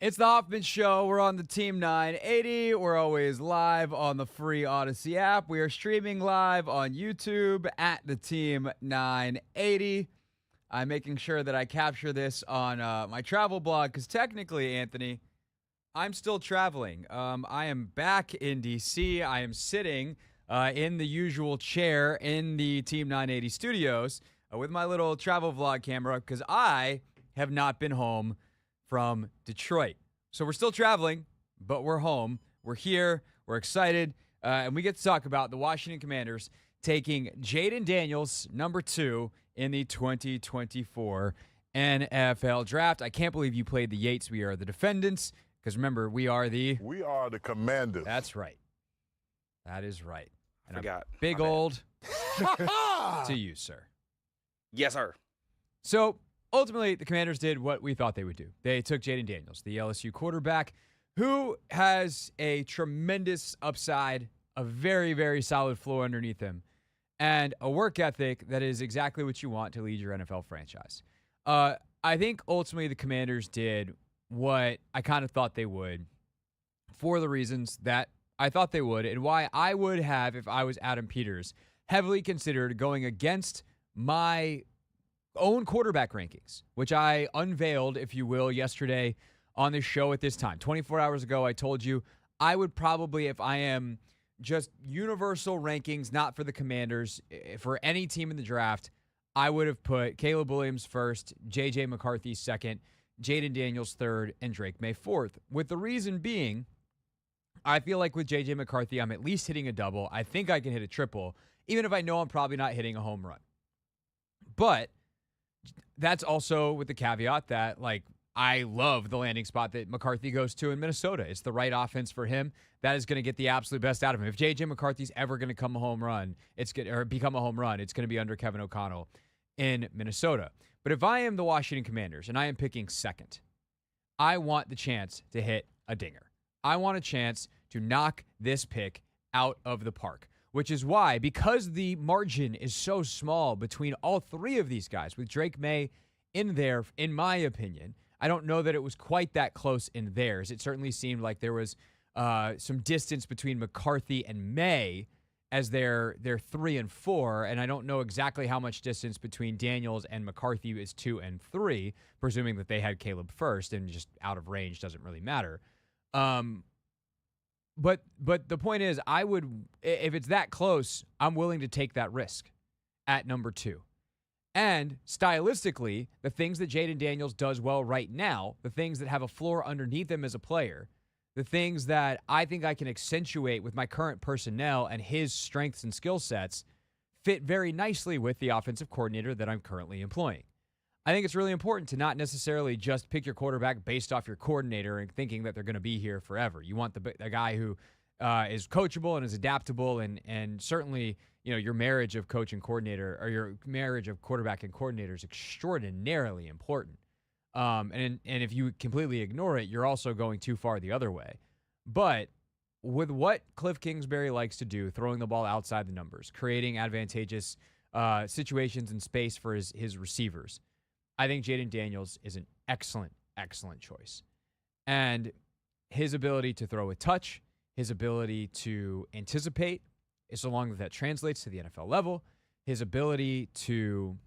It's the Hoffman Show. We're on the Team 980. We're always live on the free Odyssey app. We are streaming live on YouTube at the Team 980. I'm making sure that I capture this on my travel blog because technically, Anthony, I'm still traveling. I am back in D.C. I am sitting in the usual chair in the Team 980 studios with my little travel vlog camera because I have not been home from Detroit. So we're still traveling, but we're home. We're here. We're excited. And we get to talk about the Washington Commanders taking Jayden Daniels, number 2, in the 2024 NFL Draft. I can't believe you played the Yates. We are the defendants. Because remember, we are the Commanders. That's right. That is right. I forgot. Big old to you, sir. Yes, sir. So ultimately, the Commanders did what we thought they would do. They took Jayden Daniels, the LSU quarterback, who has a tremendous upside, a very, very solid floor underneath him, and a work ethic that is exactly what you want to lead your NFL franchise. I think ultimately the Commanders did what I kind of thought they would for the reasons that I thought they would and why I would have, if I was Adam Peters, heavily considered going against my own quarterback rankings, which I unveiled, if you will, yesterday on this show at this time. 24 hours ago, I told you I would probably, if I am just universal rankings, not for the Commanders, for any team in the draft, I would have put Caleb Williams first, J.J. McCarthy second, Jayden Daniels third, and Drake May fourth. With the reason being, I feel like with J.J. McCarthy, I'm at least hitting a double. I think I can hit a triple, even if I know I'm probably not hitting a home run. But that's also with the caveat that, like, I love the landing spot that McCarthy goes to in Minnesota. It's the right offense for him. That is going to get the absolute best out of him. If J.J. McCarthy's ever going to become a home run, it's going to be under Kevin O'Connell in Minnesota. But if I am the Washington Commanders and I am picking second, I want the chance to hit a dinger. I want a chance to knock this pick out of the park, which is why, because the margin is so small between all three of these guys, with Drake May in there, in my opinion, I don't know that it was quite that close in theirs. It certainly seemed like there was some distance between McCarthy and May as they're 3 and 4, and I don't know exactly how much distance between Daniels and McCarthy is 2 and 3, presuming that they had Caleb first and just out of range doesn't really matter. But the point is, I would, if it's that close, I'm willing to take that risk at number 2. And stylistically, the things that Jayden Daniels does well right now, the things that have a floor underneath him as a player, the things that I think I can accentuate with my current personnel and his strengths and skill sets fit very nicely with the offensive coordinator that I'm currently employing. I think it's really important to not necessarily just pick your quarterback based off your coordinator and thinking that they're going to be here forever. You want the guy who is coachable and is adaptable, and certainly, you know, your marriage of coach and coordinator, or your marriage of quarterback and coordinator, is extraordinarily important. And if you completely ignore it, you're also going too far the other way. But with what Cliff Kingsbury likes to do, throwing the ball outside the numbers, creating advantageous situations and space for his receivers, I think Jayden Daniels is an excellent, excellent choice. And his ability to throw a touch, his ability to anticipate, so long as that translates to the NFL level, his ability to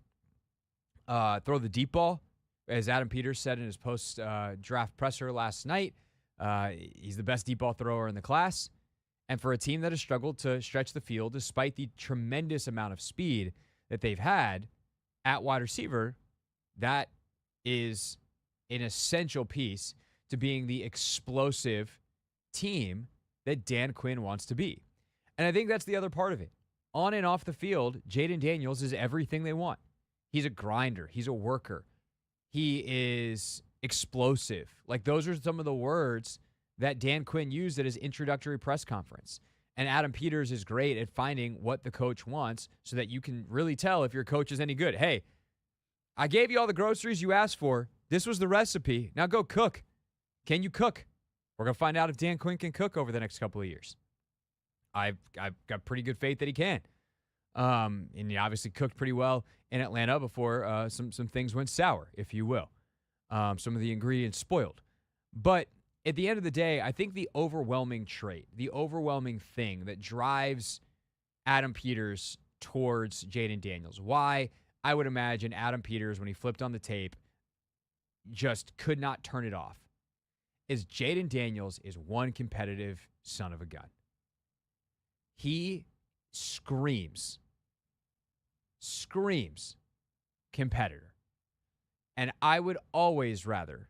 throw the deep ball, as Adam Peters said in his post-draft presser last night, he's the best deep ball thrower in the class. And for a team that has struggled to stretch the field, despite the tremendous amount of speed that they've had at wide receiver, that is an essential piece to being the explosive team that Dan Quinn wants to be. And I think that's the other part of it. On and off the field, Jayden Daniels is everything they want. He's a grinder. He's a worker. He is explosive. Like, those are some of the words that Dan Quinn used at his introductory press conference. And Adam Peters is great at finding what the coach wants so that you can really tell if your coach is any good. Hey, I gave you all the groceries you asked for. This was the recipe. Now go cook. Can you cook? We're going to find out if Dan Quinn can cook over the next couple of years. I've got pretty good faith that he can. And he obviously cooked pretty well in Atlanta before some things went sour, if you will. Some of the ingredients spoiled. But at the end of the day, I think the overwhelming trait, the overwhelming thing that drives Adam Peters towards Jayden Daniels, why I would imagine Adam Peters, when he flipped on the tape, just could not turn it off, is Jayden Daniels is one competitive son of a gun. He screams competitor. And I would always rather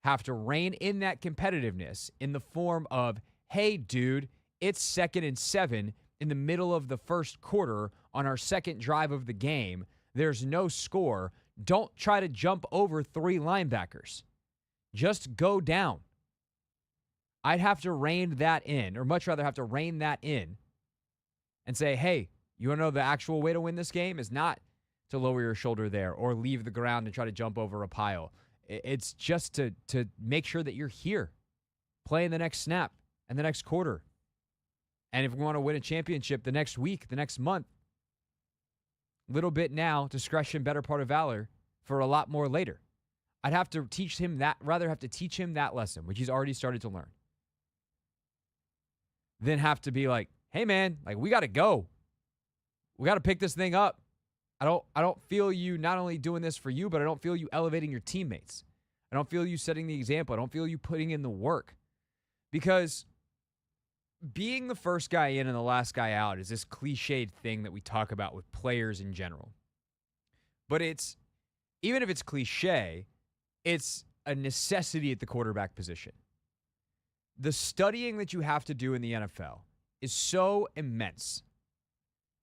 have to rein in that competitiveness in the form of, hey, dude, it's 2nd and 7 in the middle of the first quarter on our second drive of the game. There's no score. Don't try to jump over 3 linebackers. Just go down. I'd have to rein that in, or much rather have to rein that in and say, hey, you want to know the actual way to win this game is not to lower your shoulder there or leave the ground and try to jump over a pile. It's just to make sure that you're here, playing the next snap and the next quarter. And if we want to win a championship the next week, the next month, little bit now, discretion, better part of valor, for a lot more later. I'd have to teach him that, rather have to teach him that lesson, which he's already started to learn. Then have to be like, hey man, like we got to go. We got to pick this thing up. I don't feel you not only doing this for you, but I don't feel you elevating your teammates. I don't feel you setting the example. I don't feel you putting in the work. Because being the first guy in and the last guy out is this cliched thing that we talk about with players in general. But it's, even if it's cliche, it's a necessity at the quarterback position. The studying that you have to do in the NFL is so immense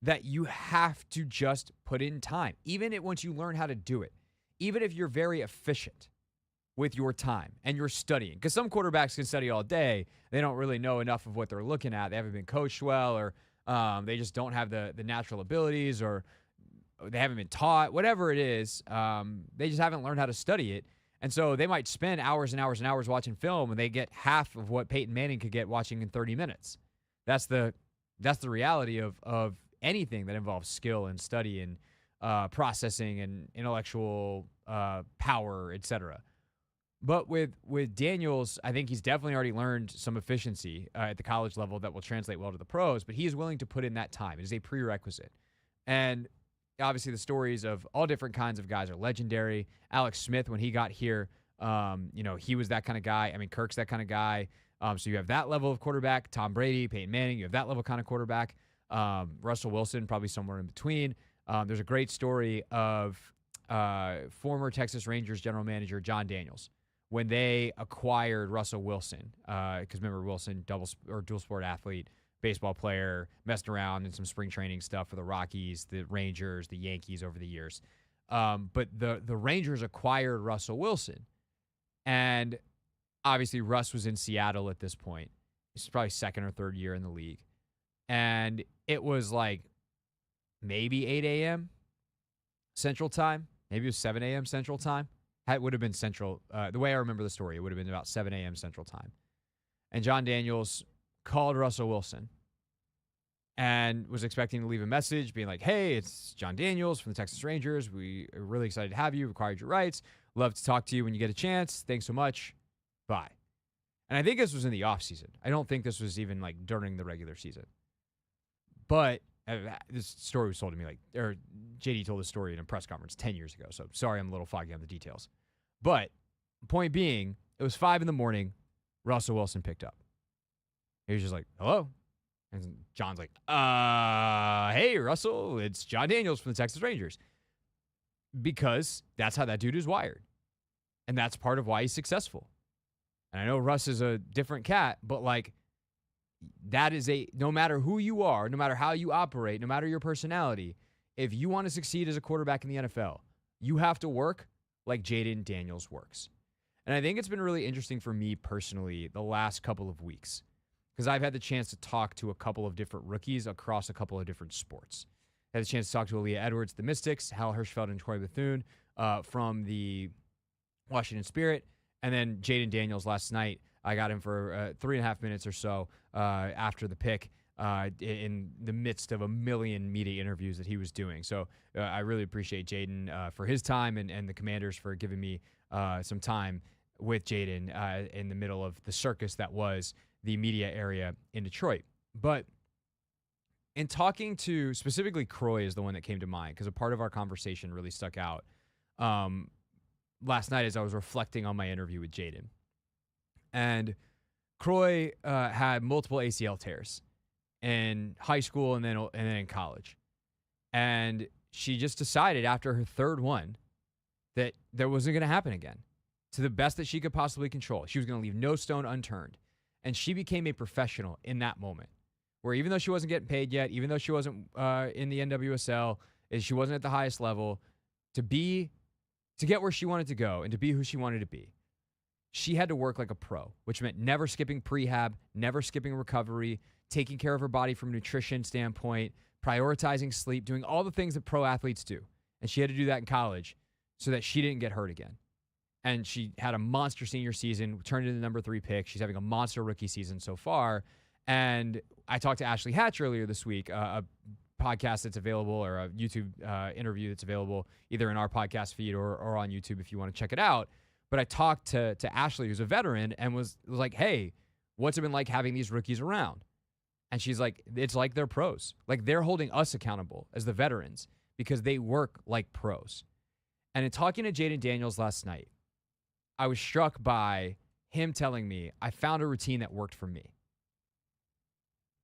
that you have to just put in time, even once you learn how to do it, even if you're very efficient with your time and you're studying. Because some quarterbacks can study all day. They don't really know enough of what they're looking at. They haven't been coached well, or they just don't have the natural abilities, or they haven't been taught, whatever it is. They just haven't learned how to study it. And so they might spend hours and hours and hours watching film, and they get half of what Peyton Manning could get watching in 30 minutes. That's the reality of anything that involves skill and study and processing and intellectual power, etc. But with Daniels, I think he's definitely already learned some efficiency at the college level that will translate well to the pros, but he is willing to put in that time. It is a prerequisite. And obviously the stories of all different kinds of guys are legendary. Alex Smith, when he got here, he was that kind of guy. I mean, Kirk's that kind of guy. So you have that level of quarterback. Tom Brady, Peyton Manning, you have that level kind of quarterback. Russell Wilson, probably somewhere in between. There's a great story of former Texas Rangers general manager Jayden Daniels when they acquired Russell Wilson. Because remember, Wilson, dual sport athlete, baseball player, messed around in some spring training stuff for the Rockies, the Rangers, the Yankees over the years. But the Rangers acquired Russell Wilson. And obviously Russ was in Seattle at this point. This is probably second or third year in the league. And it was like maybe 8 a.m. Central Time. Maybe it was 7 a.m. Central Time. It would have been Central. The way I remember the story, it would have been about 7 a.m. Central Time. And Jayden Daniels called Russell Wilson and was expecting to leave a message being like, hey, it's Jayden Daniels from the Texas Rangers. We are really excited to have you. Required your rights. Love to talk to you when you get a chance. Thanks so much. Bye. And I think this was in the offseason. I don't think this was even like during the regular season. But this story was told to me or JD told this story in a press conference 10 years ago. So sorry, I'm a little foggy on the details. But point being, it was 5 a.m. Russell Wilson picked up. He was just like, hello. And John's like, hey, Russell, it's Jayden Daniels from the Texas Rangers. Because that's how that dude is wired. And that's part of why he's successful. And I know Russ is a different cat, but that is no matter who you are, no matter how you operate, no matter your personality, if you want to succeed as a quarterback in the NFL, you have to work like Jayden Daniels works. And I think it's been really interesting for me personally the last couple of weeks because I've had the chance to talk to a couple of different rookies across a couple of different sports. I had the chance to talk to Aaliyah Edwards, the Mystics, Hal Hirschfeld and Troy Bethune from the Washington Spirit, and then Jayden Daniels last night. I got him for 3.5 minutes or so after the pick in the midst of a million media interviews that he was doing. So I really appreciate Jayden for his time and the Commanders for giving me some time with Jayden in the middle of the circus that was the media area in Detroit. But in talking to, specifically Croy is the one that came to mind because a part of our conversation really stuck out last night as I was reflecting on my interview with Jayden. And Croy had multiple ACL tears in high school and then in college. And she just decided after her third one that that wasn't going to happen again to the best that she could possibly control. She was going to leave no stone unturned. And she became a professional in that moment where even though she wasn't getting paid yet, even though she wasn't in the NWSL, she wasn't at the highest level, to get where she wanted to go and to be who she wanted to be, she had to work like a pro, which meant never skipping prehab, never skipping recovery, taking care of her body from a nutrition standpoint, prioritizing sleep, doing all the things that pro athletes do. And she had to do that in college so that she didn't get hurt again. And she had a monster senior season, turned into the number 3 pick. She's having a monster rookie season so far. And I talked to Ashley Hatch earlier this week, a podcast that's available or a YouTube interview that's available either in our podcast feed or on YouTube if you want to check it out. But I talked to Ashley, who's a veteran, and was like, hey, what's it been like having these rookies around? And she's like, it's like they're pros. Like they're holding us accountable as the veterans because they work like pros. And in talking to Jayden Daniels last night, I was struck by him telling me, I found a routine that worked for me.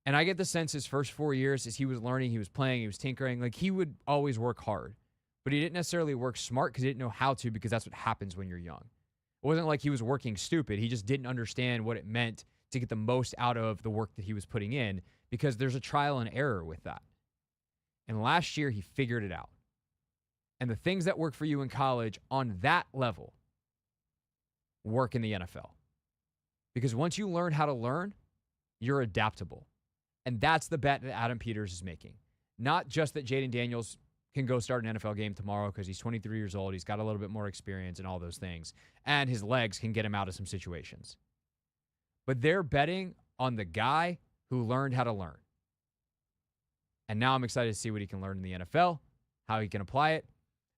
And I get the sense his first 4 years as he was learning, he was playing, he was tinkering, like he would always work hard. But he didn't necessarily work smart because he didn't know how to, because that's what happens when you're young. It wasn't like he was working stupid. He just didn't understand what it meant to get the most out of the work that he was putting in because there's a trial and error with that. And last year, he figured it out. And the things that work for you in college on that level work in the NFL. Because once you learn how to learn, you're adaptable. And that's the bet that Adam Peters is making. Not just that Jayden Daniels can go start an NFL game tomorrow because he's 23 years old, he's got a little bit more experience and all those things, and his legs can get him out of some situations. But they're betting on the guy who learned how to learn. And now I'm excited to see what he can learn in the NFL, how he can apply it.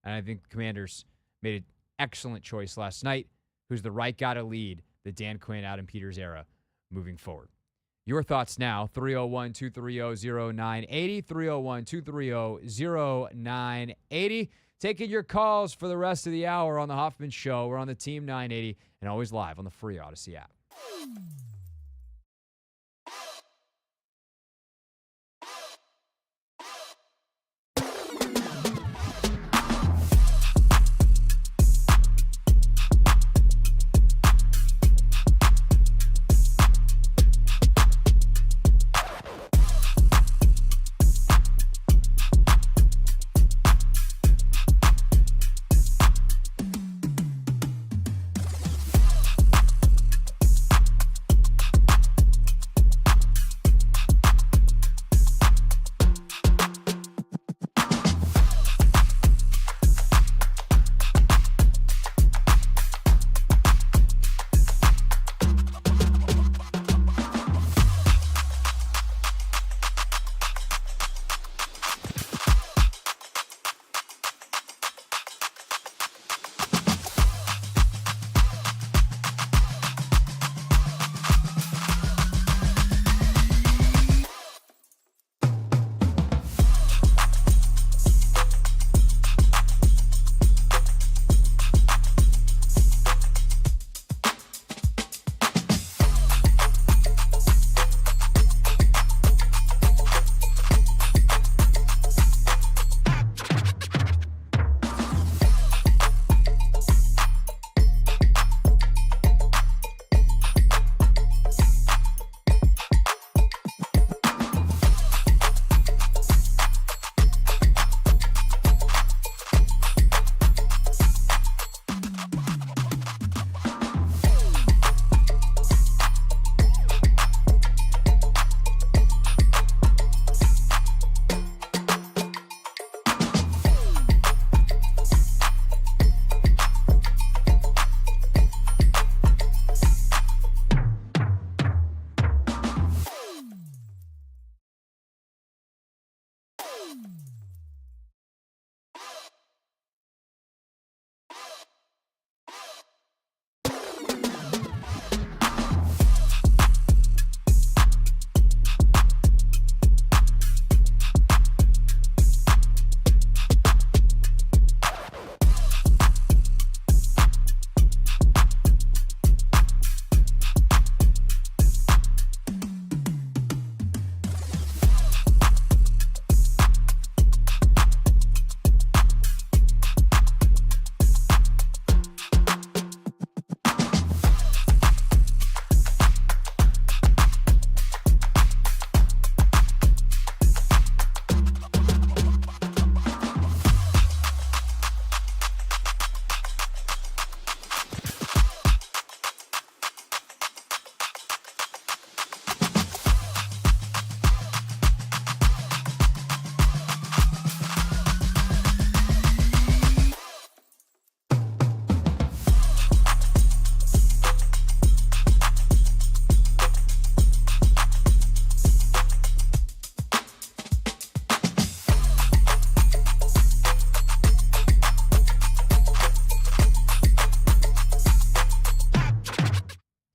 And I think the Commanders made an excellent choice last night, who's the right guy to lead the Dan Quinn, Adam Peters era moving forward. Your thoughts now, 301-230-0980, 301-230-0980. Taking your calls for the rest of the hour on the Hoffman Show. We're on the Team 980 and always live on the free Odyssey app.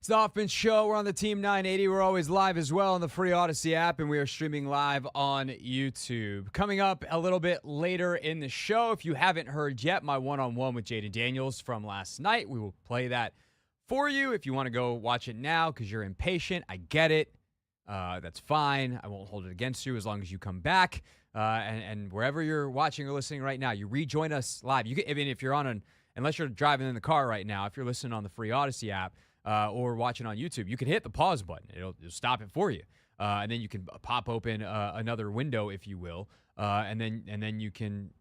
the Hoffman Show. We're on the Team 980. We're always live as well on the free Odyssey app, and we are streaming live on YouTube. Coming up a little bit later in the show, if you haven't heard yet, my one-on-one with Jayden Daniels from last night. We will play that for you if you want to go watch it now because you're impatient. I get it. That's fine. I won't hold it against you as long as you come back. And wherever you're watching or listening right now, you rejoin us live. You can, I mean, if you're unless you're driving in the car right now, if you're listening on the free Odyssey app or watching on YouTube, you can hit the pause button. It'll stop it for you, and then you can pop open another window, if you will, and then you can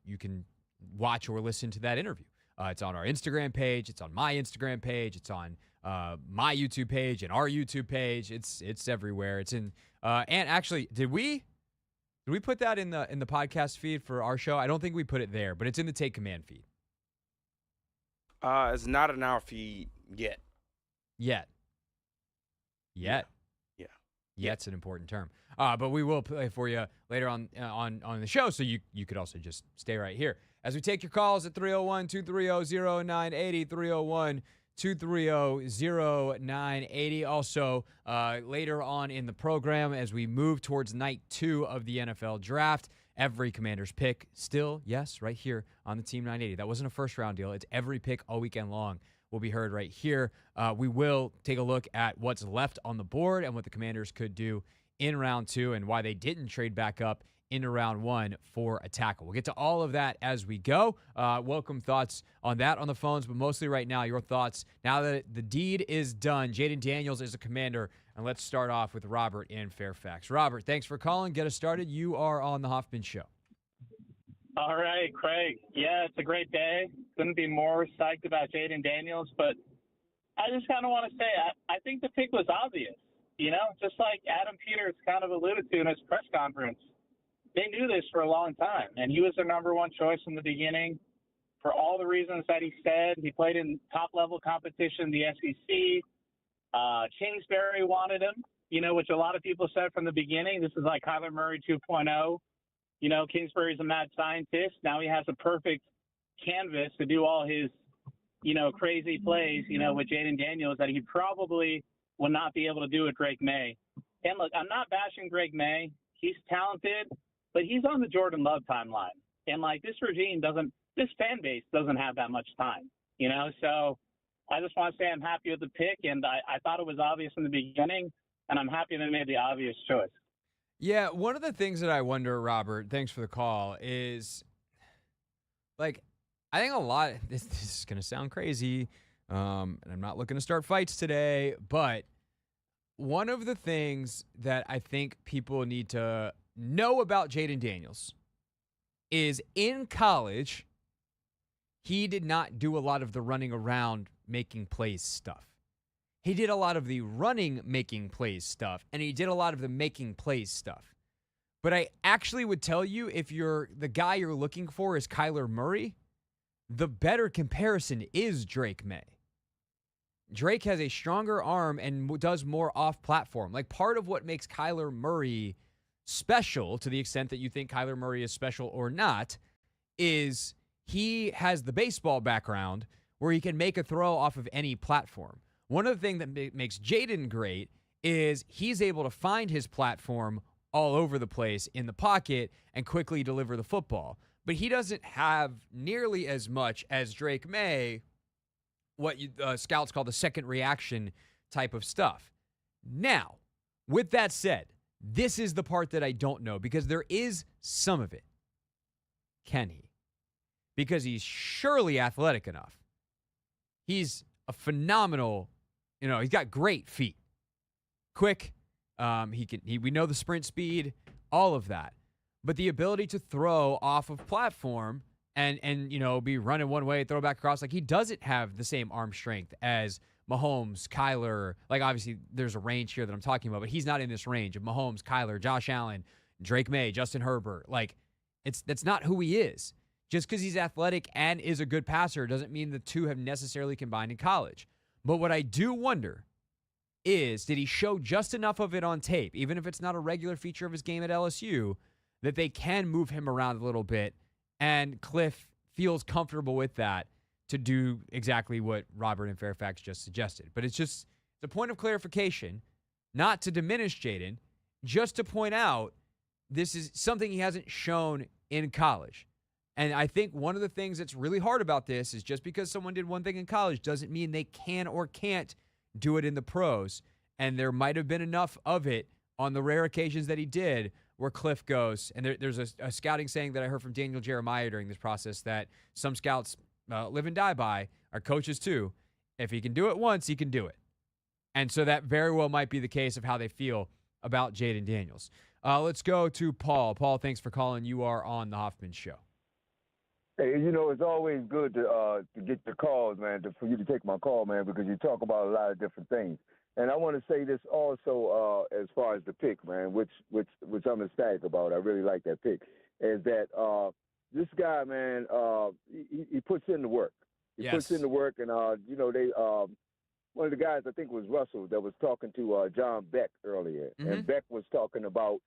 watch or listen to that interview. It's on our Instagram page. It's on my Instagram page. It's on my YouTube page and our YouTube page. It's everywhere. It's in. And actually, did we put that in the podcast feed for our show? I don't think we put it there, but it's in the Take Command feed. It's not in our feed yet. Yet. Yeah. Yet's an important term. But we will play for you later on the show, so you could also just stay right here. As we take your calls at 301-230-0980, 301-230-0980. Also, later on in the program, as we move towards night 2 of the NFL draft, every Commander's pick still, yes, right here on the Team 980. That wasn't a first-round deal. It's every pick all weekend long will be heard right here. We will take a look at what's left on the board and what the Commanders could do in round 2 and why they didn't trade back up into round 1 for a tackle. We'll get to all of that as we go. Welcome thoughts on that on the phones, but mostly right now, your thoughts. Now that the deed is done, Jayden Daniels is a Commander, and let's start off with Robert in Fairfax. Robert, thanks for calling. Get us started. You are on the Hoffman Show. All right, Craig. Yeah, it's a great day. Couldn't be more psyched about Jayden Daniels, but I just kind of want to say I think the pick was obvious. You know, just like Adam Peters kind of alluded to in his press conference. They knew this for a long time, and he was their number one choice from the beginning for all the reasons that he said. He played in top-level competition, the SEC. Kingsbury wanted him, you know, which a lot of people said from the beginning. This is like Kyler Murray 2.0. You know, Kingsbury's a mad scientist. Now he has a perfect canvas to do all his, you know, crazy plays, you know, with Jayden Daniels that he probably will not be able to do with Drake May. And, look, I'm not bashing Drake May. He's talented. But he's on the Jordan Love timeline. And, like, this fan base doesn't have that much time, you know? So I just want to say I'm happy with the pick, and I thought it was obvious in the beginning, and I'm happy they made the obvious choice. Yeah, one of the things that I wonder, Robert, thanks for the call, is, like, I think a lot – this is going to sound crazy, and I'm not looking to start fights today, but one of the things that I think people need to – know about Jayden Daniels is in college, he did not do a lot of the running around making plays stuff. He did a lot of the running making plays stuff, and he did a lot of the making plays stuff. But I actually would tell you, if the guy you're looking for is Kyler Murray, the better comparison is Drake May. Drake has a stronger arm and does more off-platform. Like, part of what makes Kyler Murray special, to the extent that you think Kyler Murray is special or not, is he has the baseball background where he can make a throw off of any platform. One of the things that makes Jayden great is he's able to find his platform all over the place in the pocket and quickly deliver the football. But he doesn't have nearly as much as Drake May, what scouts call the second reaction type of stuff. Now, with that said, this is the part that I don't know, because there is some of it. Can he? Because he's surely athletic enough. He's a phenomenal, he's got great feet. Quick, we know the sprint speed, all of that. But the ability to throw off of platform and be running one way, throw back across, like, he doesn't have the same arm strength as Mahomes, Kyler. Like, obviously there's a range here that I'm talking about, but he's not in this range of Mahomes, Kyler, Josh Allen, Drake May, Justin Herbert. Like, that's not who he is. Just because he's athletic and is a good passer doesn't mean the two have necessarily combined in college. But what I do wonder is, did he show just enough of it on tape, even if it's not a regular feature of his game at LSU, that they can move him around a little bit, and Cliff feels comfortable with that to do exactly what Robert and Fairfax just suggested. But it's just, It's a point of clarification, not to diminish Jayden, just to point out this is something he hasn't shown in college. And I think one of the things that's really hard about this is just because someone did one thing in college doesn't mean they can or can't do it in the pros. And there might have been enough of it on the rare occasions that he did where Cliff goes. And there's a scouting saying that I heard from Daniel Jeremiah during this process that some scouts live and die by, our coaches too. If he can do it once, he can do it. And so that very well might be the case of how they feel about Jayden Daniels. Let's go to Paul. Paul, thanks for calling. You are on the Hoffman Show. Hey, it's always good to get the calls, man, for you to take my call, man, because you talk about a lot of different things. And I want to say this also as far as the pick, man, which I'm ecstatic about. I really like that pick, is that this guy, man, he puts in the work. He puts in the work, and, they one of the guys, I think it was Russell, that was talking to John Beck earlier. Mm-hmm. And Beck was talking about,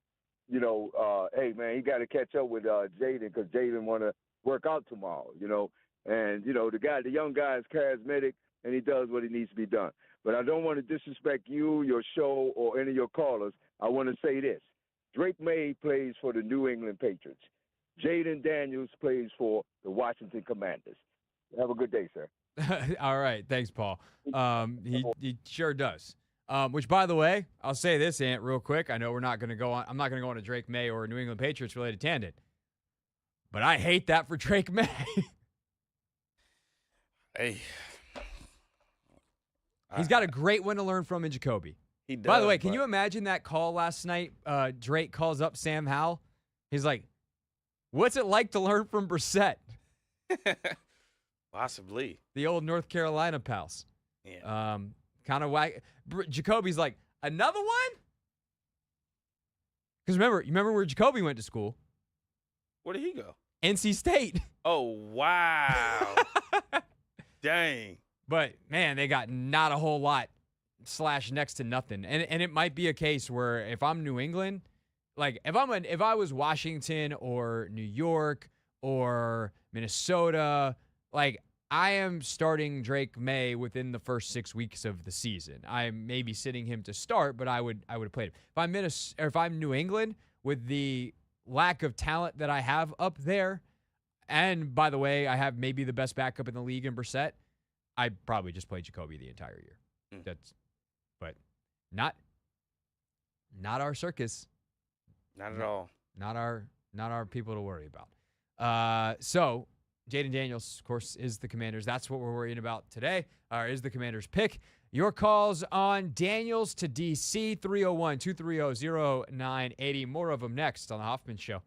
hey, man, he got to catch up with Jayden because Jayden want to work out tomorrow, And, the young guy is charismatic, and he does what he needs to be done. But I don't want to disrespect you, your show, or any of your callers. I want to say this. Drake May plays for the New England Patriots. Jayden Daniels plays for the Washington Commanders. Have a good day, sir. All right. Thanks, Paul. He sure does. Which, by the way, I'll say this, Ant, real quick. I know we're not going to go on. I'm not going to go on a Drake May or a New England Patriots related tangent. But I hate that for Drake May. Hey. He's got a great one to learn from in Jacoby. He does. By the way, can you imagine that call last night? Drake calls up Sam Howell. He's like, what's it like to learn from Brissett? Possibly. The old North Carolina pals. Yeah. Kind of whack. Jacoby's like, another one? Because remember where Jacoby went to school? Where did he go? NC State. Oh, wow. Dang. But, man, they got not a whole lot / next to nothing. And it might be a case where if I'm New England, like if I was Washington or New York or Minnesota, like I am starting Drake May within the first 6 weeks of the season. I may be sitting him to start, but I would have played him. If I'm New England with the lack of talent that I have up there, and by the way, I have maybe the best backup in the league in Brissett, I'd probably just play Jacoby the entire year. But not our circus. Not at all. Not our people to worry about. So Jayden Daniels, of course, is the Commanders. That's what we're worrying about today. Is the Commanders' pick. Your calls on Daniels to DC 301-230-0980. More of them next on the Hoffman Show.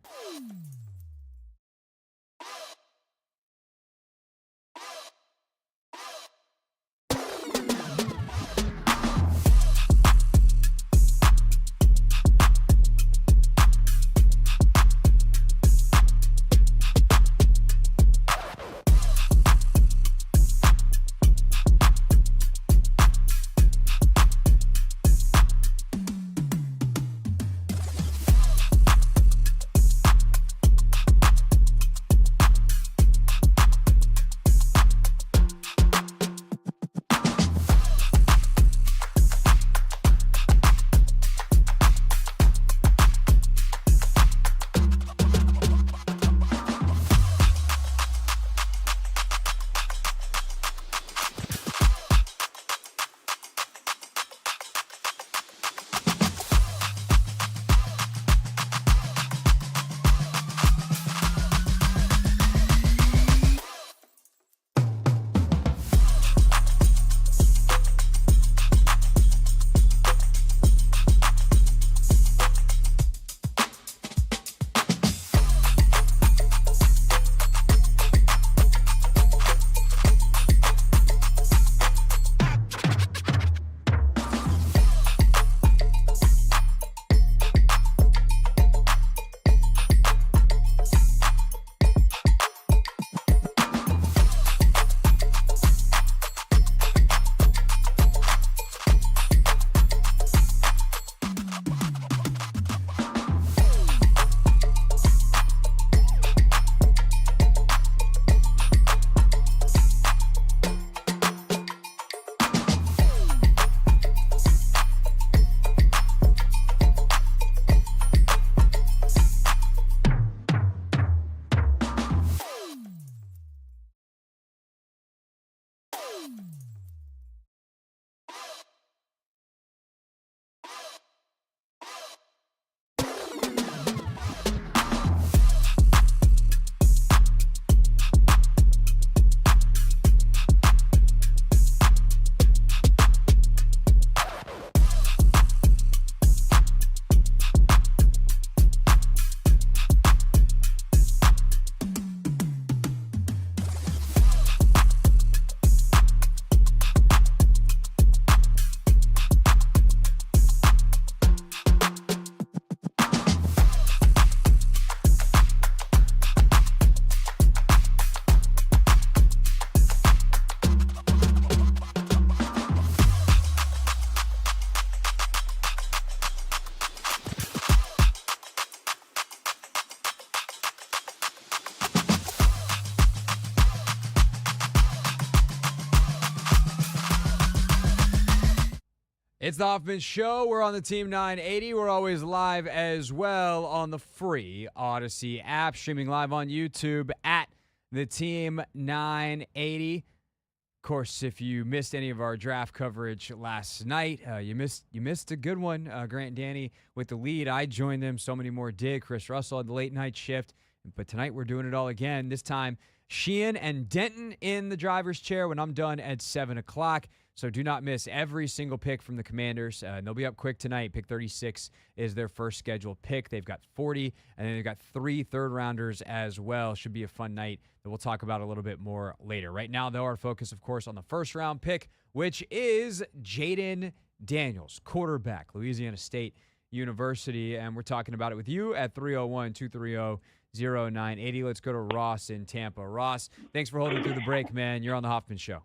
It's the Hoffman Show. We're on the Team 980. We're always live as well on the free Odyssey app, streaming live on YouTube at the Team 980. Of course, if you missed any of our draft coverage last night, you missed a good one. Grant and Danny with the lead. I joined them. So many more did. Chris Russell had the late night shift. But tonight we're doing it all again. This time, Sheehan and Denton in the driver's chair when I'm done at 7 o'clock. So do not miss every single pick from the Commanders. They'll be up quick tonight. Pick 36 is their first scheduled pick. They've got 40, and then they've got 3 third-rounders as well. Should be a fun night that we'll talk about a little bit more later. Right now, though, our focus, of course, on the first-round pick, which is Jayden Daniels, quarterback, Louisiana State University. And we're talking about it with you at 301-230-0980. Let's go to Ross in Tampa. Ross, thanks for holding through the break, man. You're on the Hoffman Show.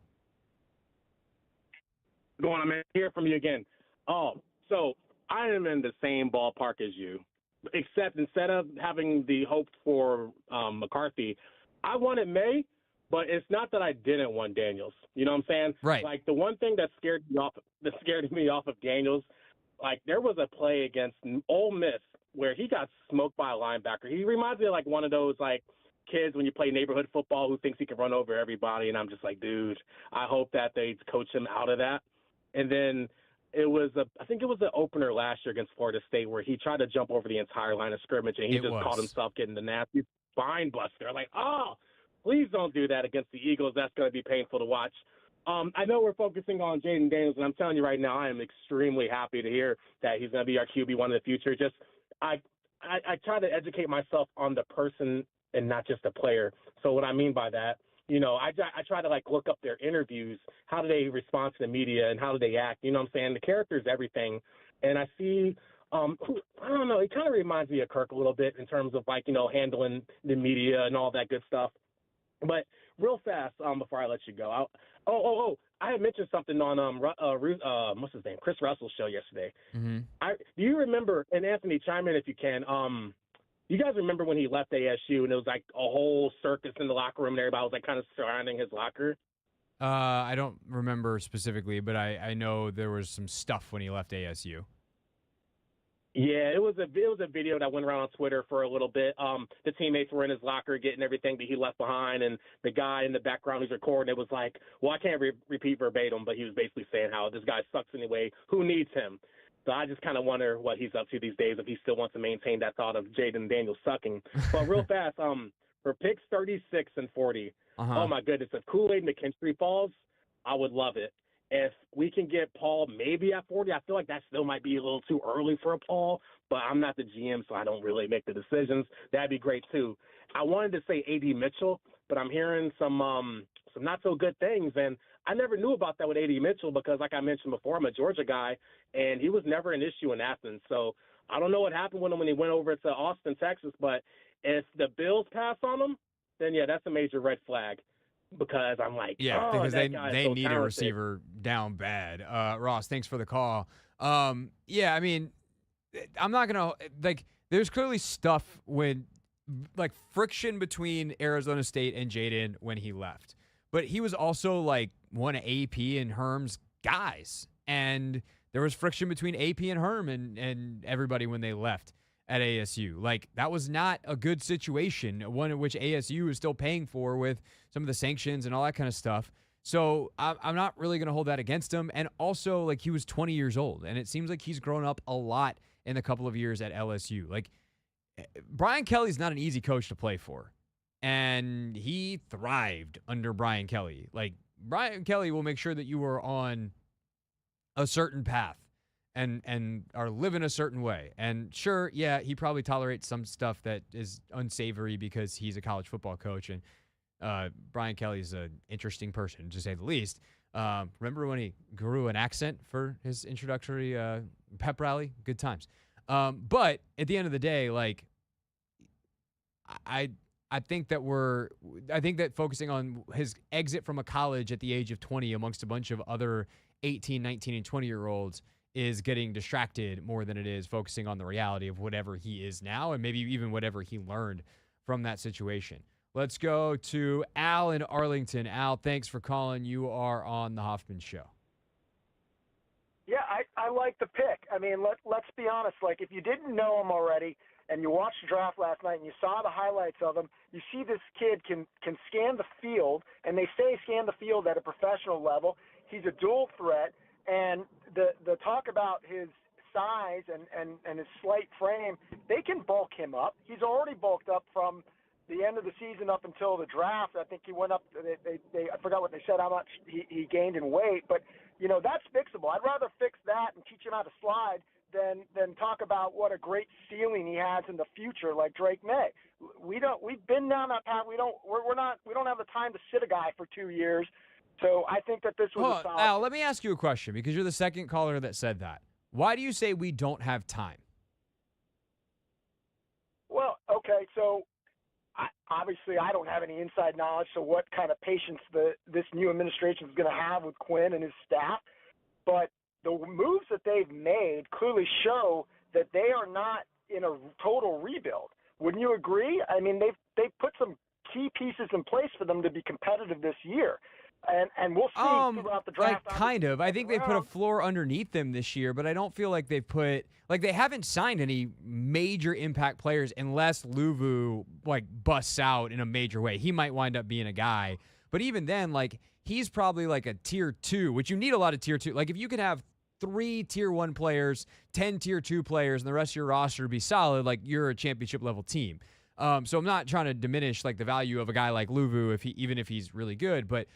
Going on, man. Hear from you again. So I am in the same ballpark as you, except instead of having the hope for McCarthy, I wanted May, but it's not that I didn't want Daniels. You know what I'm saying? Right. Like the one thing that scared me off of Daniels, like there was a play against Ole Miss where he got smoked by a linebacker. He reminds me of like one of those like kids when you play neighborhood football who thinks he can run over everybody, and I'm just like, dude, I hope that they coach him out of that. And then I think it was the opener last year against Florida State where he tried to jump over the entire line of scrimmage, and he caught himself getting the nasty spine buster. Like, oh, please don't do that against the Eagles. That's going to be painful to watch. I know we're focusing on Jayden Daniels, and I'm telling you right now, I am extremely happy to hear that he's going to be our QB1 in the future. Just I try to educate myself on the person and not just the player. So what I mean by that, you know, I try to, like, look up their interviews. How do they respond to the media and how do they act? You know what I'm saying? The character is everything. And I see, I don't know, it kind of reminds me of Kirk a little bit in terms of, like, you know, handling the media and all that good stuff. But real fast, before I let you go, I had mentioned something on what's his name, Chris Russell's show yesterday. Mm-hmm. Do you remember, and Anthony, chime in if you can, you guys remember when he left ASU and it was like a whole circus in the locker room and everybody was like kind of surrounding his locker? I don't remember specifically, but I know there was some stuff when he left ASU. Yeah, it was a video that went around on Twitter for a little bit. The teammates were in his locker getting everything that he left behind, and the guy in the background who's recording it was like, well, I can't repeat verbatim, but he was basically saying how this guy sucks anyway. Who needs him? So I just kind of wonder what he's up to these days, if he still wants to maintain that thought of Jayden Daniels sucking. But real fast, for picks 36 and 40, oh my goodness, if Kool-Aid McKinstry falls, I would love it. If we can get Paul maybe at 40, I feel like that still might be a little too early for a Paul, but I'm not the GM, so I don't really make the decisions. That'd be great too. I wanted to say A.D. Mitchell, but I'm hearing some not so good things, and I never knew about that with A.D. Mitchell because, like I mentioned before, I'm a Georgia guy, and he was never an issue in Athens. So I don't know what happened with him when he went over to Austin, Texas, but if the Bills pass on him, then, yeah, that's a major red flag because I'm like, because they so need talented. a receiver down bad. Ross, thanks for the call. Yeah, I mean, I'm not going to – like, there's clearly stuff when – like friction between Arizona State and Jayden when he left. But he was also like one of AP and Herm's guys. And there was friction between AP and Herm and everybody when they left at ASU. Like, that was not a good situation, one in which ASU is still paying for with some of the sanctions and all that kind of stuff. So I'm not really going to hold that against him. And also, like, he was 20 years old. And it seems like he's grown up a lot in the couple of years at LSU. Like, Brian Kelly's not an easy coach to play for. And he thrived under Brian Kelly. Like, Brian Kelly will make sure that you are on a certain path and are living a certain way. And sure, yeah, he probably tolerates some stuff that is unsavory because he's a college football coach. And Brian Kelly's an interesting person, to say the least. Remember when he grew an accent for his introductory pep rally? Good times. But at the end of the day, like, I think that focusing on his exit from a college at the age of 20 amongst a bunch of other 18, 19, and 20-year-olds is getting distracted more than it is focusing on the reality of whatever he is now and maybe even whatever he learned from that situation. Let's go to Al in Arlington. Al, thanks for calling. You are on the Hoffman Show. Yeah, I like the pick. I mean, let's be honest. Like, if you didn't know him already and you watched the draft last night and you saw the highlights of him, you see this kid can scan the field, and they say scan the field at a professional level. He's a dual threat, and the talk about his size and his slight frame, they can bulk him up. He's already bulked up from the end of the season up until the draft. I think he went up. I forgot what they said, how much he gained in weight, but that's fixable. I'd rather fix that and teach him how to slide than talk about what a great ceiling he has in the future, like Drake May. We've been down that path. We don't have the time to sit a guy for 2 years. So I think that this was a solid. Al, let me ask you a question, because you're the second caller that said that. Why do you say we don't have time? Well, okay, so obviously I don't have any inside knowledge, so what kind of patience this new administration is going to have with Quinn and his staff. But the moves that they've made clearly show that they are not in a total rebuild. Wouldn't you agree? I mean, they've put some key pieces in place for them to be competitive this year. And we'll see throughout the draft. Like, kind of. I think they put a floor underneath them this year, but I don't feel like they haven't signed any major impact players unless Luvu busts out in a major way. He might wind up being a guy, but even then, he's probably like a tier 2, which you need a lot of tier 2. Like, if you could have 3 tier 1 players, 10 tier 2 players, and the rest of your roster be solid, you're a championship level team. So I'm not trying to diminish the value of a guy like Luvu even if he's really good, but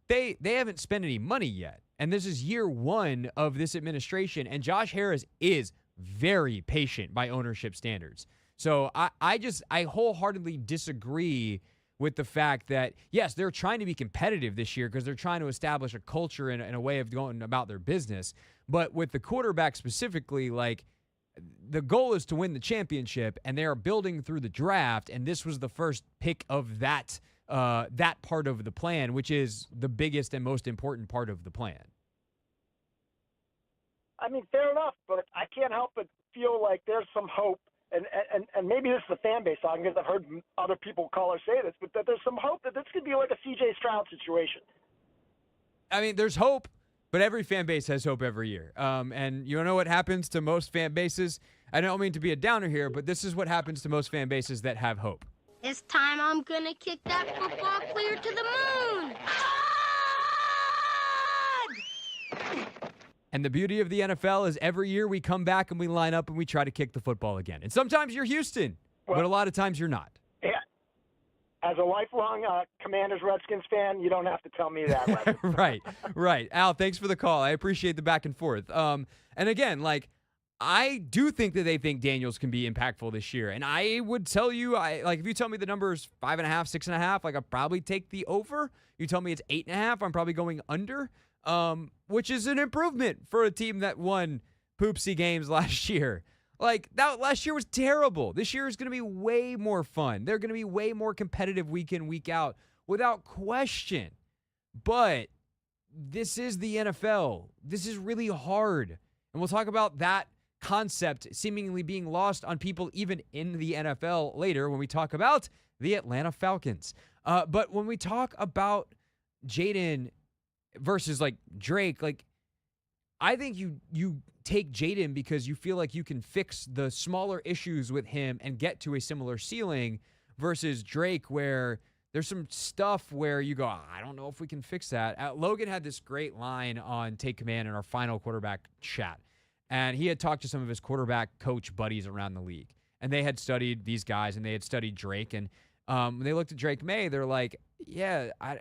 they haven't spent any money yet. And this is year 1 of this administration, and Josh Harris is very patient by ownership standards. So I wholeheartedly disagree with the fact that, yes, they're trying to be competitive this year because they're trying to establish a culture and a way of going about their business. But with the quarterback specifically, the goal is to win the championship, and they are building through the draft, and this was the first pick of that part of the plan, which is the biggest and most important part of the plan. I mean, fair enough, but I can't help but feel like there's some hope, and maybe this is the fan base talking, because I've heard other callers say this, but that there's some hope that this could be like a C.J. Stroud situation. I mean, there's hope. But every fan base has hope every year. And you know what happens to most fan bases? I don't mean to be a downer here, but this is what happens to most fan bases that have hope. This time I'm going to kick that football clear to the moon. And the beauty of the NFL is every year we come back and we line up and we try to kick the football again. And sometimes you're Houston, but a lot of times you're not. Yeah. As a lifelong Commanders-Redskins fan, you don't have to tell me that. Right. Al, thanks for the call. I appreciate the back and forth. And again, I do think that they think Daniels can be impactful this year. And I would tell you, if you tell me the number is 5.5, 6.5, I'll probably take the over. You tell me it's 8.5, I'm probably going under, which is an improvement for a team that won poopsie games last year. That last year was terrible. This year is going to be way more fun. They're going to be way more competitive week in, week out, without question. But this is the NFL. This is really hard. And we'll talk about that concept seemingly being lost on people even in the NFL later when we talk about the Atlanta Falcons. But when we talk about Jayden versus Drake, I think you take Jayden because you feel like you can fix the smaller issues with him and get to a similar ceiling versus Drake, where there's some stuff where you go, I don't know if we can fix that. Logan had this great line on Take Command in our final quarterback chat, and he had talked to some of his quarterback coach buddies around the league, and they had studied these guys, and they had studied Drake, and when they looked at Drake May, they're like, yeah, I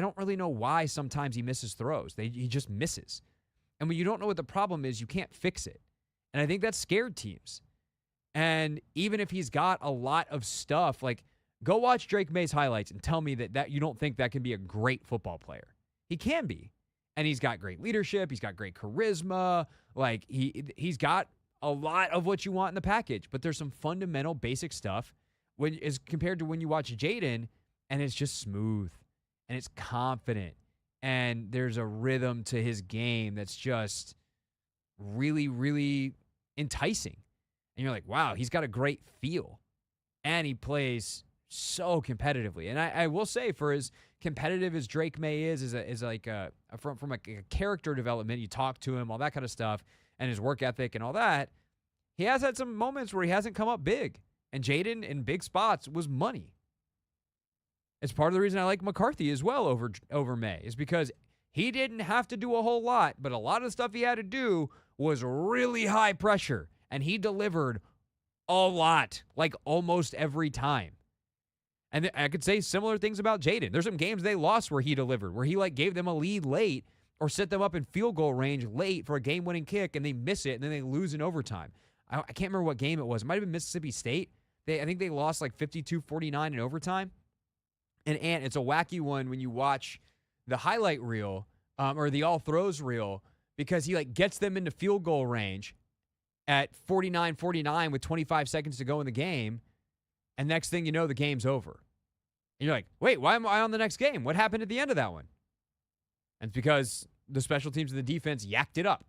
don't really know why sometimes he misses throws. He just misses. And when you don't know what the problem is, you can't fix it. And I think that scared teams. And even if he's got a lot of stuff, go watch Drake May's highlights and tell me that you don't think that can be a great football player. He can be. And he's got great leadership. He's got great charisma. He's got a lot of what you want in the package. But there's some fundamental basic stuff as compared to when you watch Jayden, and it's just smooth. And it's confident. And there's a rhythm to his game that's just really, really enticing. And you're like, wow, he's got a great feel. And he plays so competitively. And I will say, for as competitive as Drake May is like from a character development, you talk to him, all that kind of stuff, and his work ethic and all that, he has had some moments where he hasn't come up big. And Jayden in big spots was money. It's part of the reason I like McCarthy as well over May, is because he didn't have to do a whole lot, but a lot of the stuff he had to do was really high pressure, and he delivered a lot, like almost every time. And I could say similar things about Jayden. There's some games they lost where he delivered, where he like gave them a lead late or set them up in field goal range late for a game-winning kick, and they miss it, and then they lose in overtime. I can't remember what game it was. It might have been Mississippi State. I think they lost like 52-49 in overtime. And it's a wacky one when you watch the highlight reel or the all throws reel, because he like gets them into field goal range at 49-49 with 25 seconds to go in the game, and next thing you know, the game's over. And you're like, wait, why am I on the next game? What happened at the end of that one? And it's because the special teams and the defense yacked it up.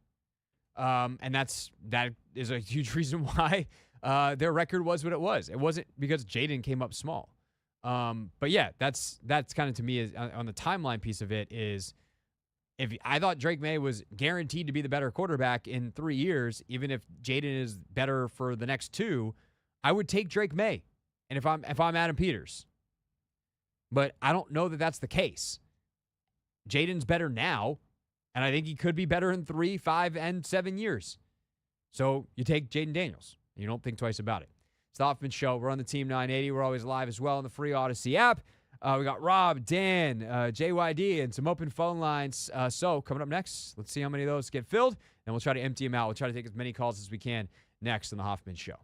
And that is a huge reason why their record was what it was. It wasn't because Jayden came up small. But yeah, that's kind of, to me, is on the timeline piece of it, is if I thought Drake May was guaranteed to be the better quarterback in 3 years, even if Jayden is better for the next 2, I would take Drake May. And if I'm Adam Peters. But I don't know that that's the case. Jayden's better now, and I think he could be better in 3, 5, and 7 years. So you take Jayden Daniels. You don't think twice about it. It's the Hoffman Show. We're on the Team 980. We're always live as well on the free Odyssey app. We got Rob, Dan, JYD, and some open phone lines. So coming up next, let's see how many of those get filled, and we'll try to empty them out. We'll try to take as many calls as we can next on the Hoffman Show.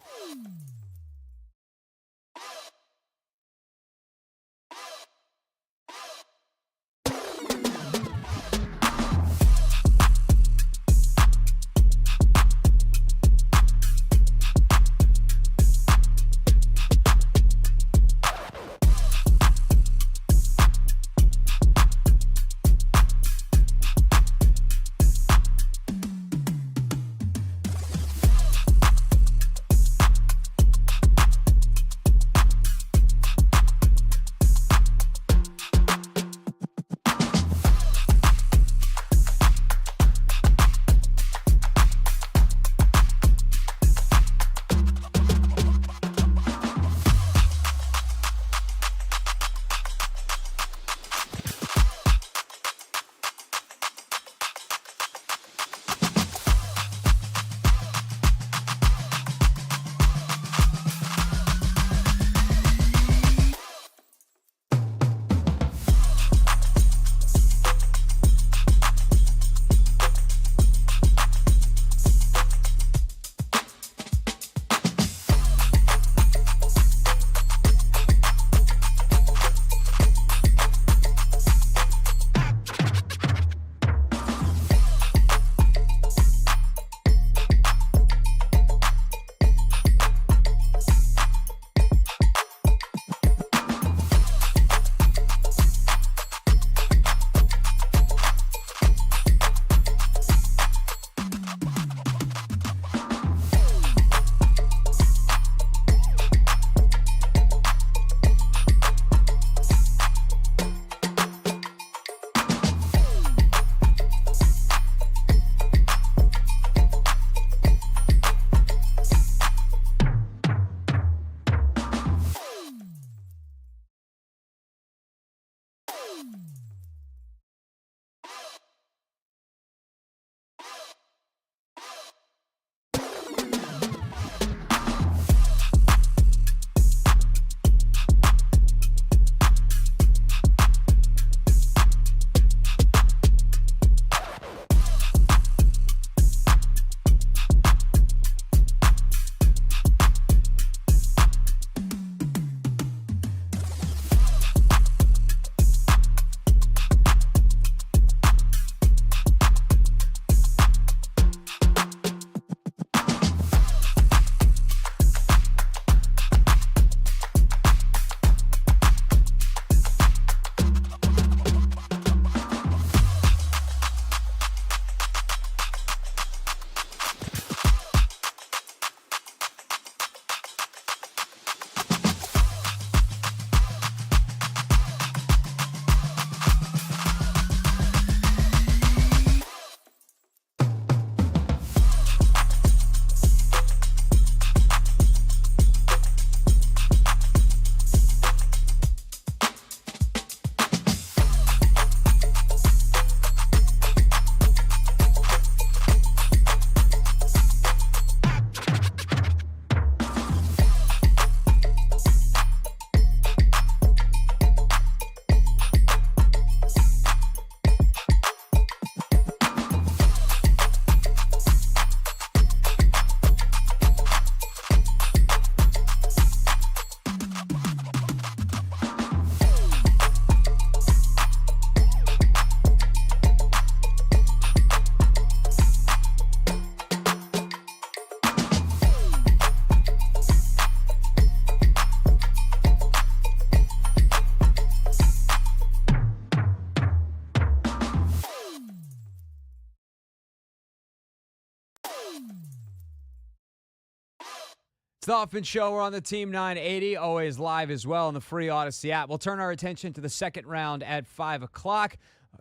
It's the Hoffman Show. We're on the Team 980, always live as well on the free Odyssey app. We'll turn our attention to the second round at 5 o'clock.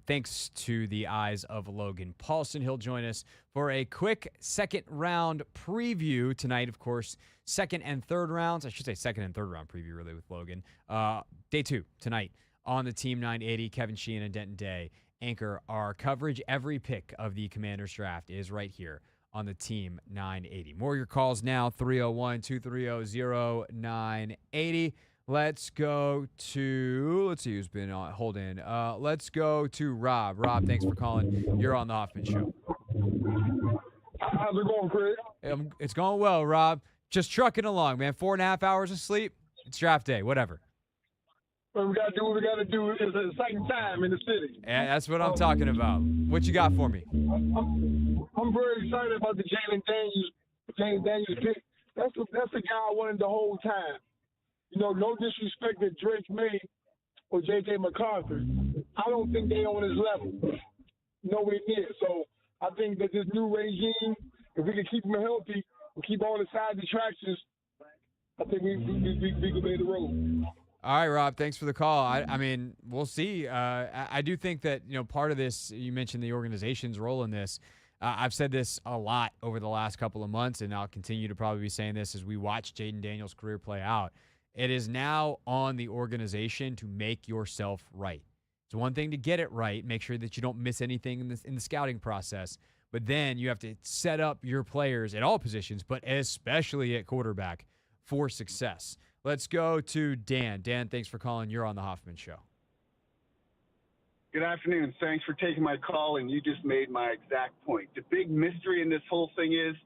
Thanks to the eyes of Logan Paulsen. He'll join us for a quick second round preview tonight. Of course, second and third rounds. I should say second and third round preview, really, with Logan. Day 2 tonight on the Team 980. Kevin Sheehan and Denton Day anchor our coverage. Every pick of the Commanders draft is right here on the Team 980. More of your calls now, 301-230-0980. Let's go to, let's see who's been on. Hold in. Let's go to Rob. Rob, thanks for calling. You're on the Hoffman Show. How's it going, Craig? It's going well, Rob. Just trucking along, man. 4.5 hours of sleep. It's draft day, whatever. Well, we got to do what we got to do. It's an exciting time in the city. Yeah, that's what I'm talking about. What you got for me? I'm very excited about the Jayden Daniels pick. That's the guy I wanted the whole time. You know, no disrespect to Drake May or J.J. McCarthy. I don't think they on his level. Nowhere near. So I think that this new regime, if we can keep him healthy, and keep all the side distractions, I think we can make the road. All right, Rob, thanks for the call. I mean, we'll see. I do think that, you know, part of this, you mentioned the organization's role in this. I've said this a lot over the last couple of months, and I'll continue to probably be saying this as we watch Jayden Daniels' career play out. It is now on the organization to make yourself right. It's one thing to get it right, make sure that you don't miss anything in the scouting process, but then you have to set up your players at all positions, but especially at quarterback, for success. Let's go to Dan. Dan, thanks for calling. You're on the Hoffman Show. Good afternoon. Thanks for taking my call, and you just made my exact point. The big mystery in this whole thing is,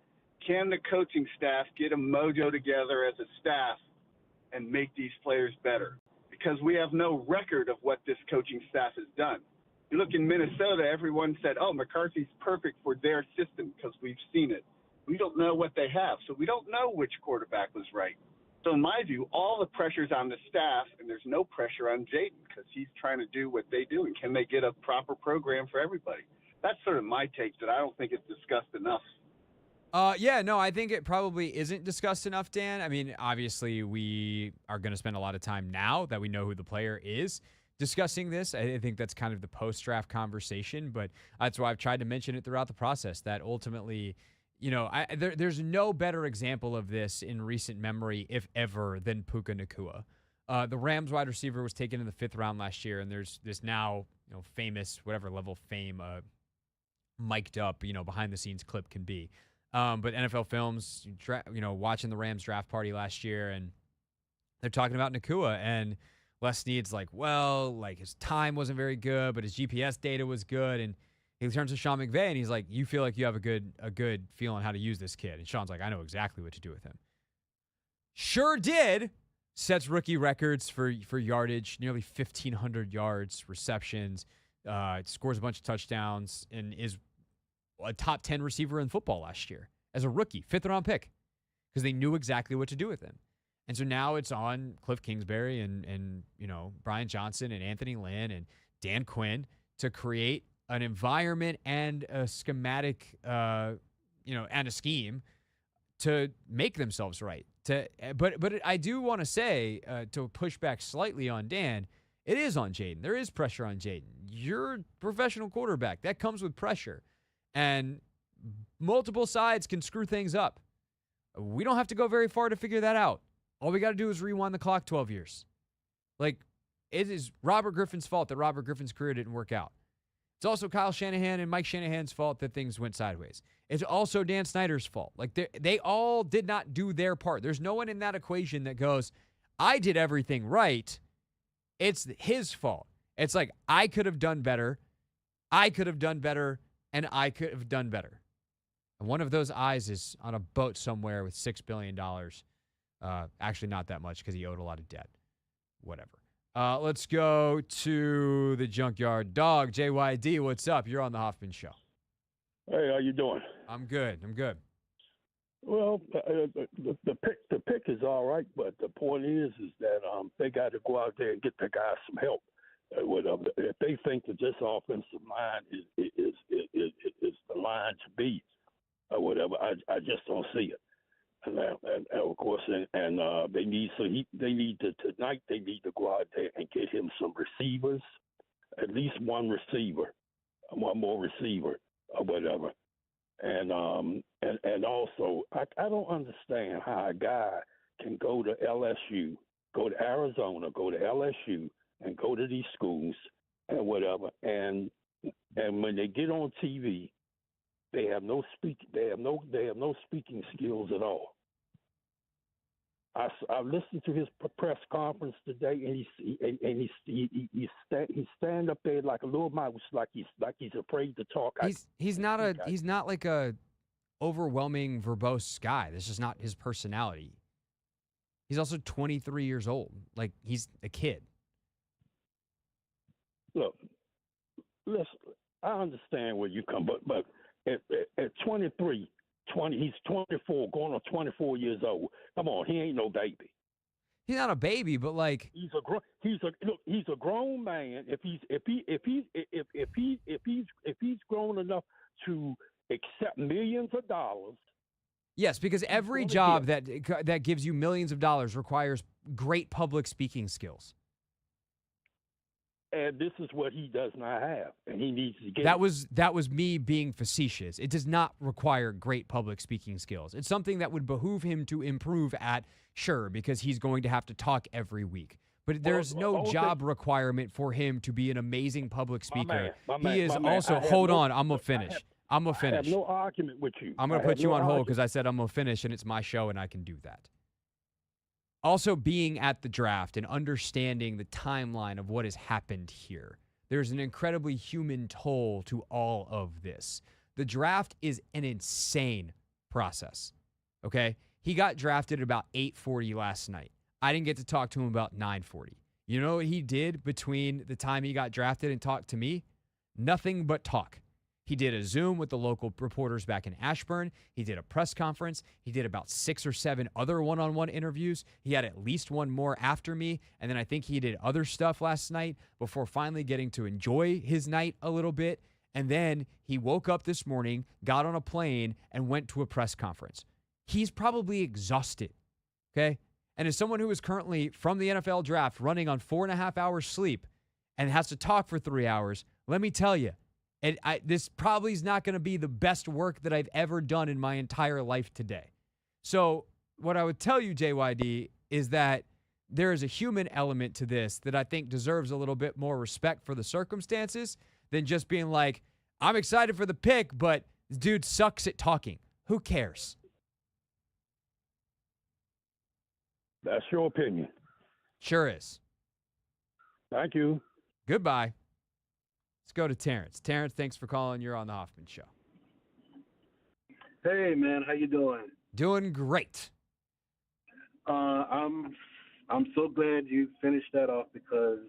can the coaching staff get a mojo together as a staff and make these players better? Because we have no record of what this coaching staff has done. You look in Minnesota, everyone said, oh, McCarthy's perfect for their system because we've seen it. We don't know what they have, so we don't know which quarterback was right. So in my view, all the pressure's on the staff, and there's no pressure on Jayden because he's trying to do what they do, and can they get a proper program for everybody? That's sort of my take, that I don't think it's discussed enough. Yeah, no, I think it probably isn't discussed enough, Dan. I mean, obviously, we are going to spend a lot of time now that we know who the player is discussing this. I think that's kind of the post-draft conversation, but that's why I've tried to mention it throughout the process, that ultimately, you know, there's no better example of this in recent memory, if ever, than Puka Nacua. The Rams wide receiver was taken in the 5th round last year, and there's this now, you know, famous, whatever level of fame, mic'd up, you know, behind-the-scenes clip can be. But NFL Films, you know, watching the Rams draft party last year, and they're talking about Nacua, and Les Snead's like, well, like his time wasn't very good, but his GPS data was good, and he turns to Sean McVay, and he's like, you feel like you have a good feel on how to use this kid. And Sean's like, I know exactly what to do with him. Sure did. Sets rookie records for yardage, nearly 1,500 yards, receptions, scores a bunch of touchdowns, and is a top 10 receiver in football last year as a rookie, 5th-round pick, because they knew exactly what to do with him. And so now it's on Cliff Kingsbury and you know, Brian Johnson and Anthony Lynn and Dan Quinn to create an environment and a schematic, you know, and a scheme to make themselves right. But I do want to say, to push back slightly on Dan, it is on Jayden. There is pressure on Jayden. You're a professional quarterback. That comes with pressure. And multiple sides can screw things up. We don't have to go very far to figure that out. All we got to do is rewind the clock 12 years. Like, it is Robert Griffin's fault that Robert Griffin's career didn't work out. It's also Kyle Shanahan and Mike Shanahan's fault that things went sideways. It's also Dan Snyder's fault. Like, they all did not do their part. There's no one in that equation that goes, I did everything right. It's his fault. It's like, I could have done better. I could have done better. And I could have done better. And one of those eyes is on a boat somewhere with $6 billion. Actually, not that much because he owed a lot of debt. Whatever. Let's go to the Junkyard Dog. JYD, what's up? You're on the Hoffman Show. Hey, how you doing? I'm good. Well, the pick is all right, but the point is that they got to go out there and get the guys some help. If they think that this offensive line is the line to beat or whatever, I just don't see it. and of course, they need tonight. They need to go out there and get him some receivers, at least one receiver, one more receiver or whatever. And also, I don't understand how a guy can go to LSU, go to Arizona, go to LSU, and go to these schools and whatever, and when they get on TV, they have no speaking skills at all. I listened to his press conference today, and he stand up there like a little mouse, like he's afraid to talk. He's not like a overwhelming verbose guy. This is not his personality. He's also 23 years old. Like, he's a kid. Look, listen, I understand where you come, but at 23. He's 24, going on 24 years old. Come on, he ain't no baby. He's not a baby, but like he's a grown man. If he's grown enough to accept millions of dollars. Yes, because every job that gives you millions of dollars requires great public speaking skills. And this is what he does not have, and he needs to get that was me being facetious. It does not require great public speaking skills. It's something that would behoove him to improve at, sure, because he's going to have to talk every week. But there's no job requirement for him to be an amazing public speaker. He is also. Hold on, I'm gonna finish. I'm gonna finish. I have no argument with you. I'm gonna put you on hold because I said I'm gonna finish, and it's my show, and I can do that. Also, being at the draft and understanding the timeline of what has happened here, there's an incredibly human toll to all of this. The draft is an insane process, okay? He got drafted at about 8:40 last night. I didn't get to talk to him about 9:40. You know what he did between the time he got drafted and talked to me? Nothing but talk. He did a Zoom with the local reporters back in Ashburn. He did a press conference. He did about 6 or 7 other one-on-one interviews. He had at least one more after me. And then I think he did other stuff last night before finally getting to enjoy his night a little bit. And then he woke up this morning, got on a plane, and went to a press conference. He's probably exhausted, okay? And as someone who is currently from the NFL draft running on 4.5 hours sleep and has to talk for 3 hours, let me tell you, this probably is not going to be the best work that I've ever done in my entire life today. So what I would tell you, JYD, is that there is a human element to this that I think deserves a little bit more respect for the circumstances than just being like, I'm excited for the pick, but this dude sucks at talking. Who cares? That's your opinion. Sure is. Thank you. Goodbye. Let's go to Terrence. Terrence, thanks for calling. You're on the Hoffman Show. Hey, man, how you doing? Doing great. I'm so glad you finished that off because,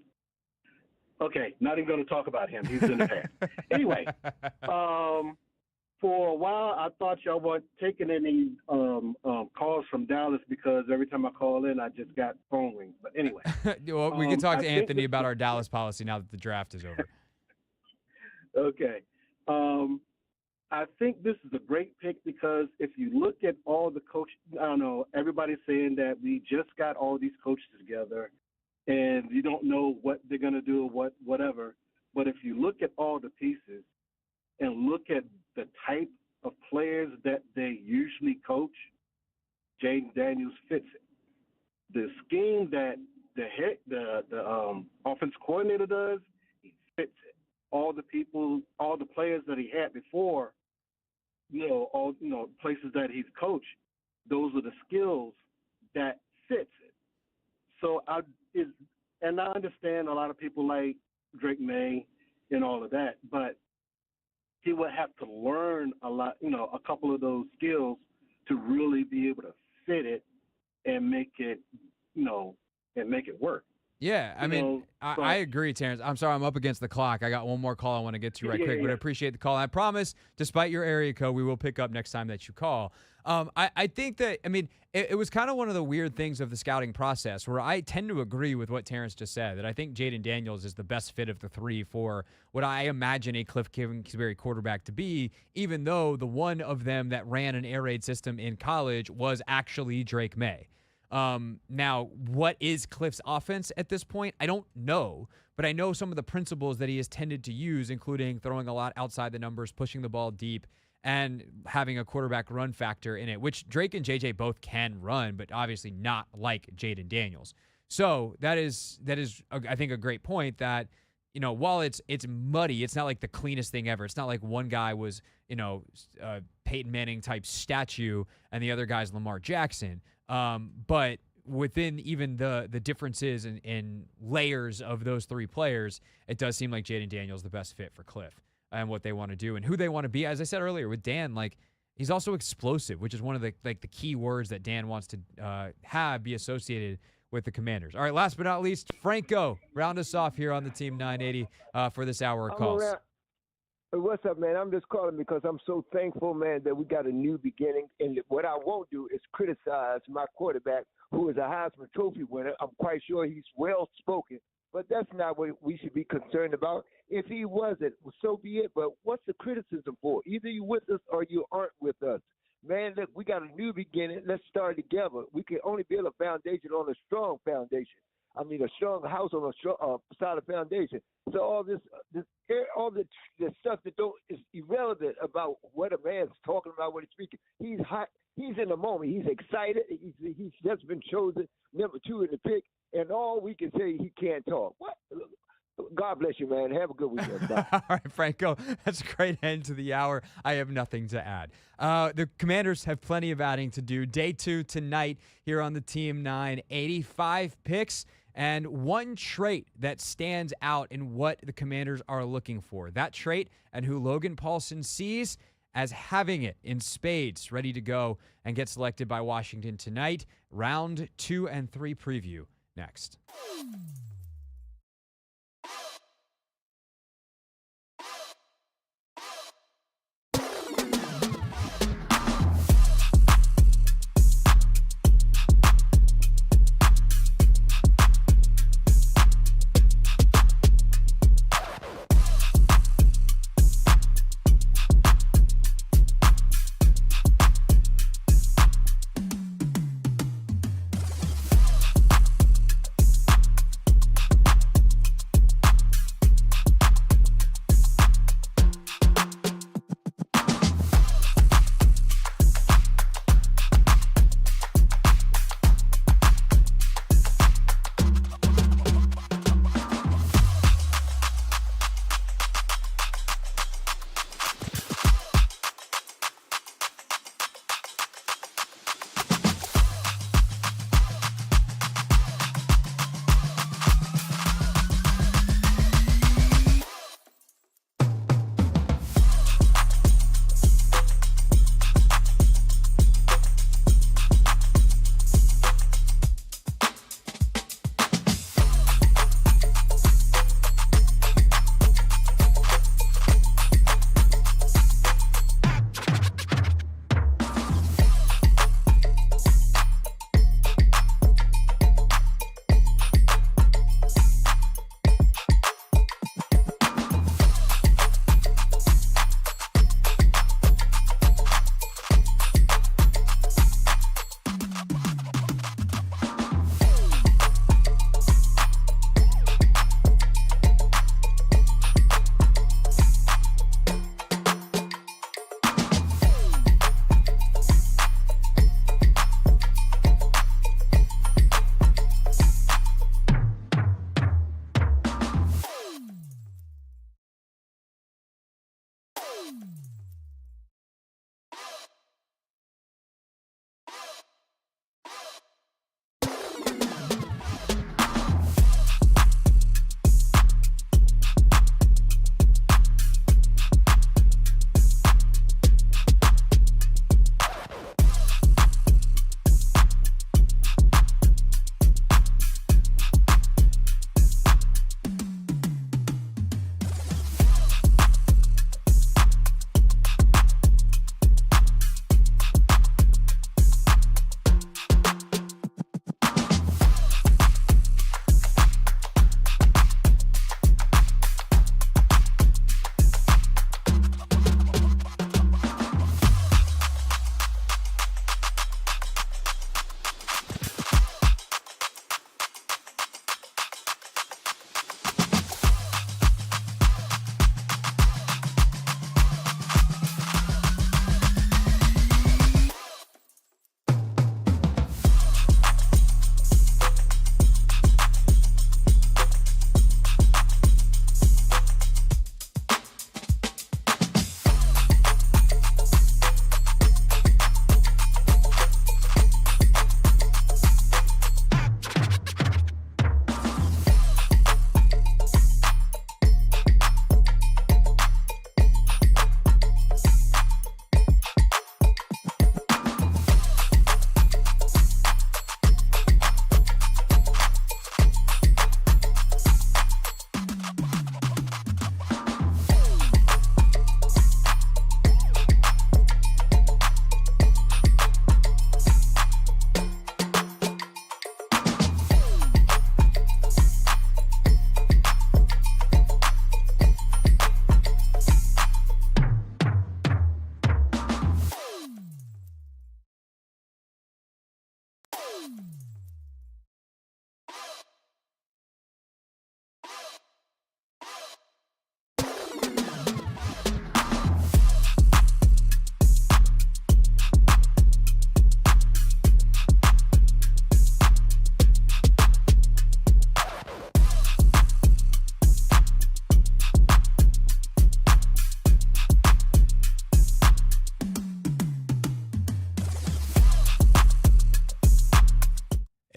okay, not even going to talk about him. He's in the past. Anyway, for a while I thought y'all weren't taking any calls from Dallas because every time I call in, I just got phone rings. But anyway. Well, we can talk to Anthony about our Dallas policy now that the draft is over. Okay. I think this is a great pick because if you look at all the coaches, I don't know, everybody's saying that we just got all these coaches together and you don't know what they're going to do or whatever. But if you look at all the pieces and look at the type of players that they usually coach, Jayden Daniels fits it. The scheme that the offense coordinator does, he fits it. All the players that he had before, places that he's coached, those are the skills that fits it. So I understand a lot of people like Drake May and all of that, but he would have to learn a lot, a couple of those skills to really be able to fit it and make it, and make it work. Yeah, I mean, I agree, Terrence. I'm sorry, I'm up against the clock. I got one more call I want to get to right quick, but I appreciate the call. I promise, despite your area code, we will pick up next time that you call. I think that, I mean, it was kind of one of the weird things of the scouting process where I tend to agree with what Terrence just said, that I think Jayden Daniels is the best fit of the three for what I imagine a Cliff Kingsbury quarterback to be, even though the one of them that ran an air raid system in college was actually Drake May. Now, what is Cliff's offense at this point? I don't know, but I know some of the principles that he has tended to use, including throwing a lot outside the numbers, pushing the ball deep, and having a quarterback run factor in it, which Drake and JJ both can run, but obviously not like Jayden Daniels. So that is I think, a great point that, you know, while it's muddy, it's not like the cleanest thing ever. It's not like one guy was, you know, Peyton Manning type statue and the other guy's Lamar Jackson. But within even the differences in layers of those three players, it does seem like Jayden Daniels the best fit for Cliff and what they want to do and who they want to be. As I said earlier with Dan, like, he's also explosive, which is one of the key words that Dan wants to have be associated with the Commanders. All right, last but not least, Franco, round us off here on the Team 980 for this hour of calls. What's up, man? I'm just calling because I'm so thankful, man, that we got a new beginning. And what I won't do is criticize my quarterback, who is a Heisman Trophy winner. I'm quite sure he's well-spoken, but that's not what we should be concerned about. If he wasn't, so be it. But what's the criticism for? Either you're with us or you aren't with us. Man, look, we got a new beginning. Let's start together. We can only build a foundation on a strong foundation. I mean, a strong house on a strong, solid foundation. So all this stuff that is irrelevant about what a man's talking about, what he's speaking. He's hot. He's in the moment. He's excited. He's just been chosen number 2 in the pick, and all we can say, he can't talk. What? God bless you, man. Have a good weekend. Bye. All right, Franco, that's a great end to the hour. I have nothing to add. The Commanders have plenty of adding to do. Day 2 tonight here on the Team 980. 5 picks and one trait that stands out in what the Commanders are looking for. That trait and who Logan Paulsen sees as having it in spades, ready to go and get selected by Washington tonight. Round 2 and 3 preview next.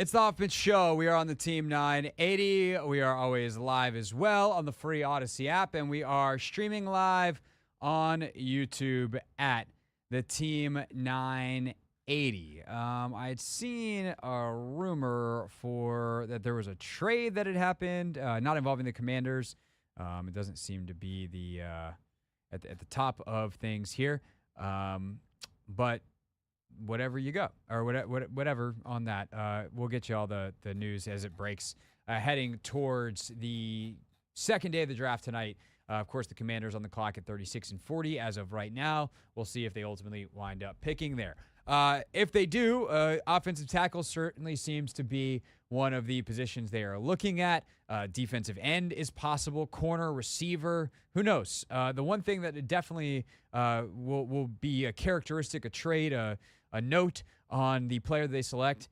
It's the Hoffman Show. We are on the Team 980. We are always live as well on the free Odyssey app, and we are streaming live on YouTube at the Team 980. I had seen a rumor that there was a trade that had happened, not involving the Commanders. It doesn't seem to be the at the top of things here, but whatever you go, or whatever on that. We'll get you all the news as it breaks, heading towards the second day of the draft tonight. Of course, the Commanders on the clock at 36-40 as of right now. We'll see if they ultimately wind up picking there. If they do, offensive tackle certainly seems to be one of the positions they are looking at. Defensive end is possible. Corner, receiver, who knows? The one thing that definitely will be a characteristic, a trait, a note on the player they select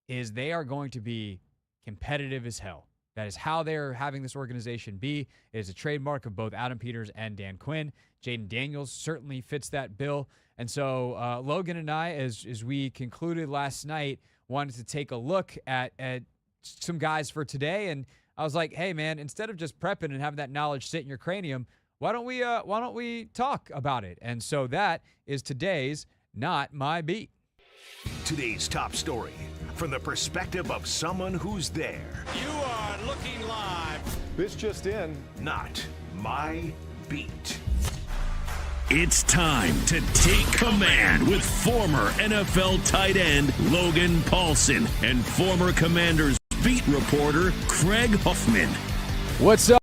is they are going to be competitive as hell. That is how they're having this organization be. It is a trademark of both Adam Peters and Dan Quinn. Jayden Daniels certainly fits that bill. And so Logan and I, as we concluded last night, wanted to take a look at some guys for today. And I was like, hey, man, instead of just prepping and having that knowledge sit in your cranium, why don't we talk about it? And so that is today's Not My Beat. Today's top story from the perspective of someone who's there. You are looking live. This just in. Not My Beat. It's time to take command with former NFL tight end Logan Paulsen and former Commanders beat reporter Craig Hoffman. What's up?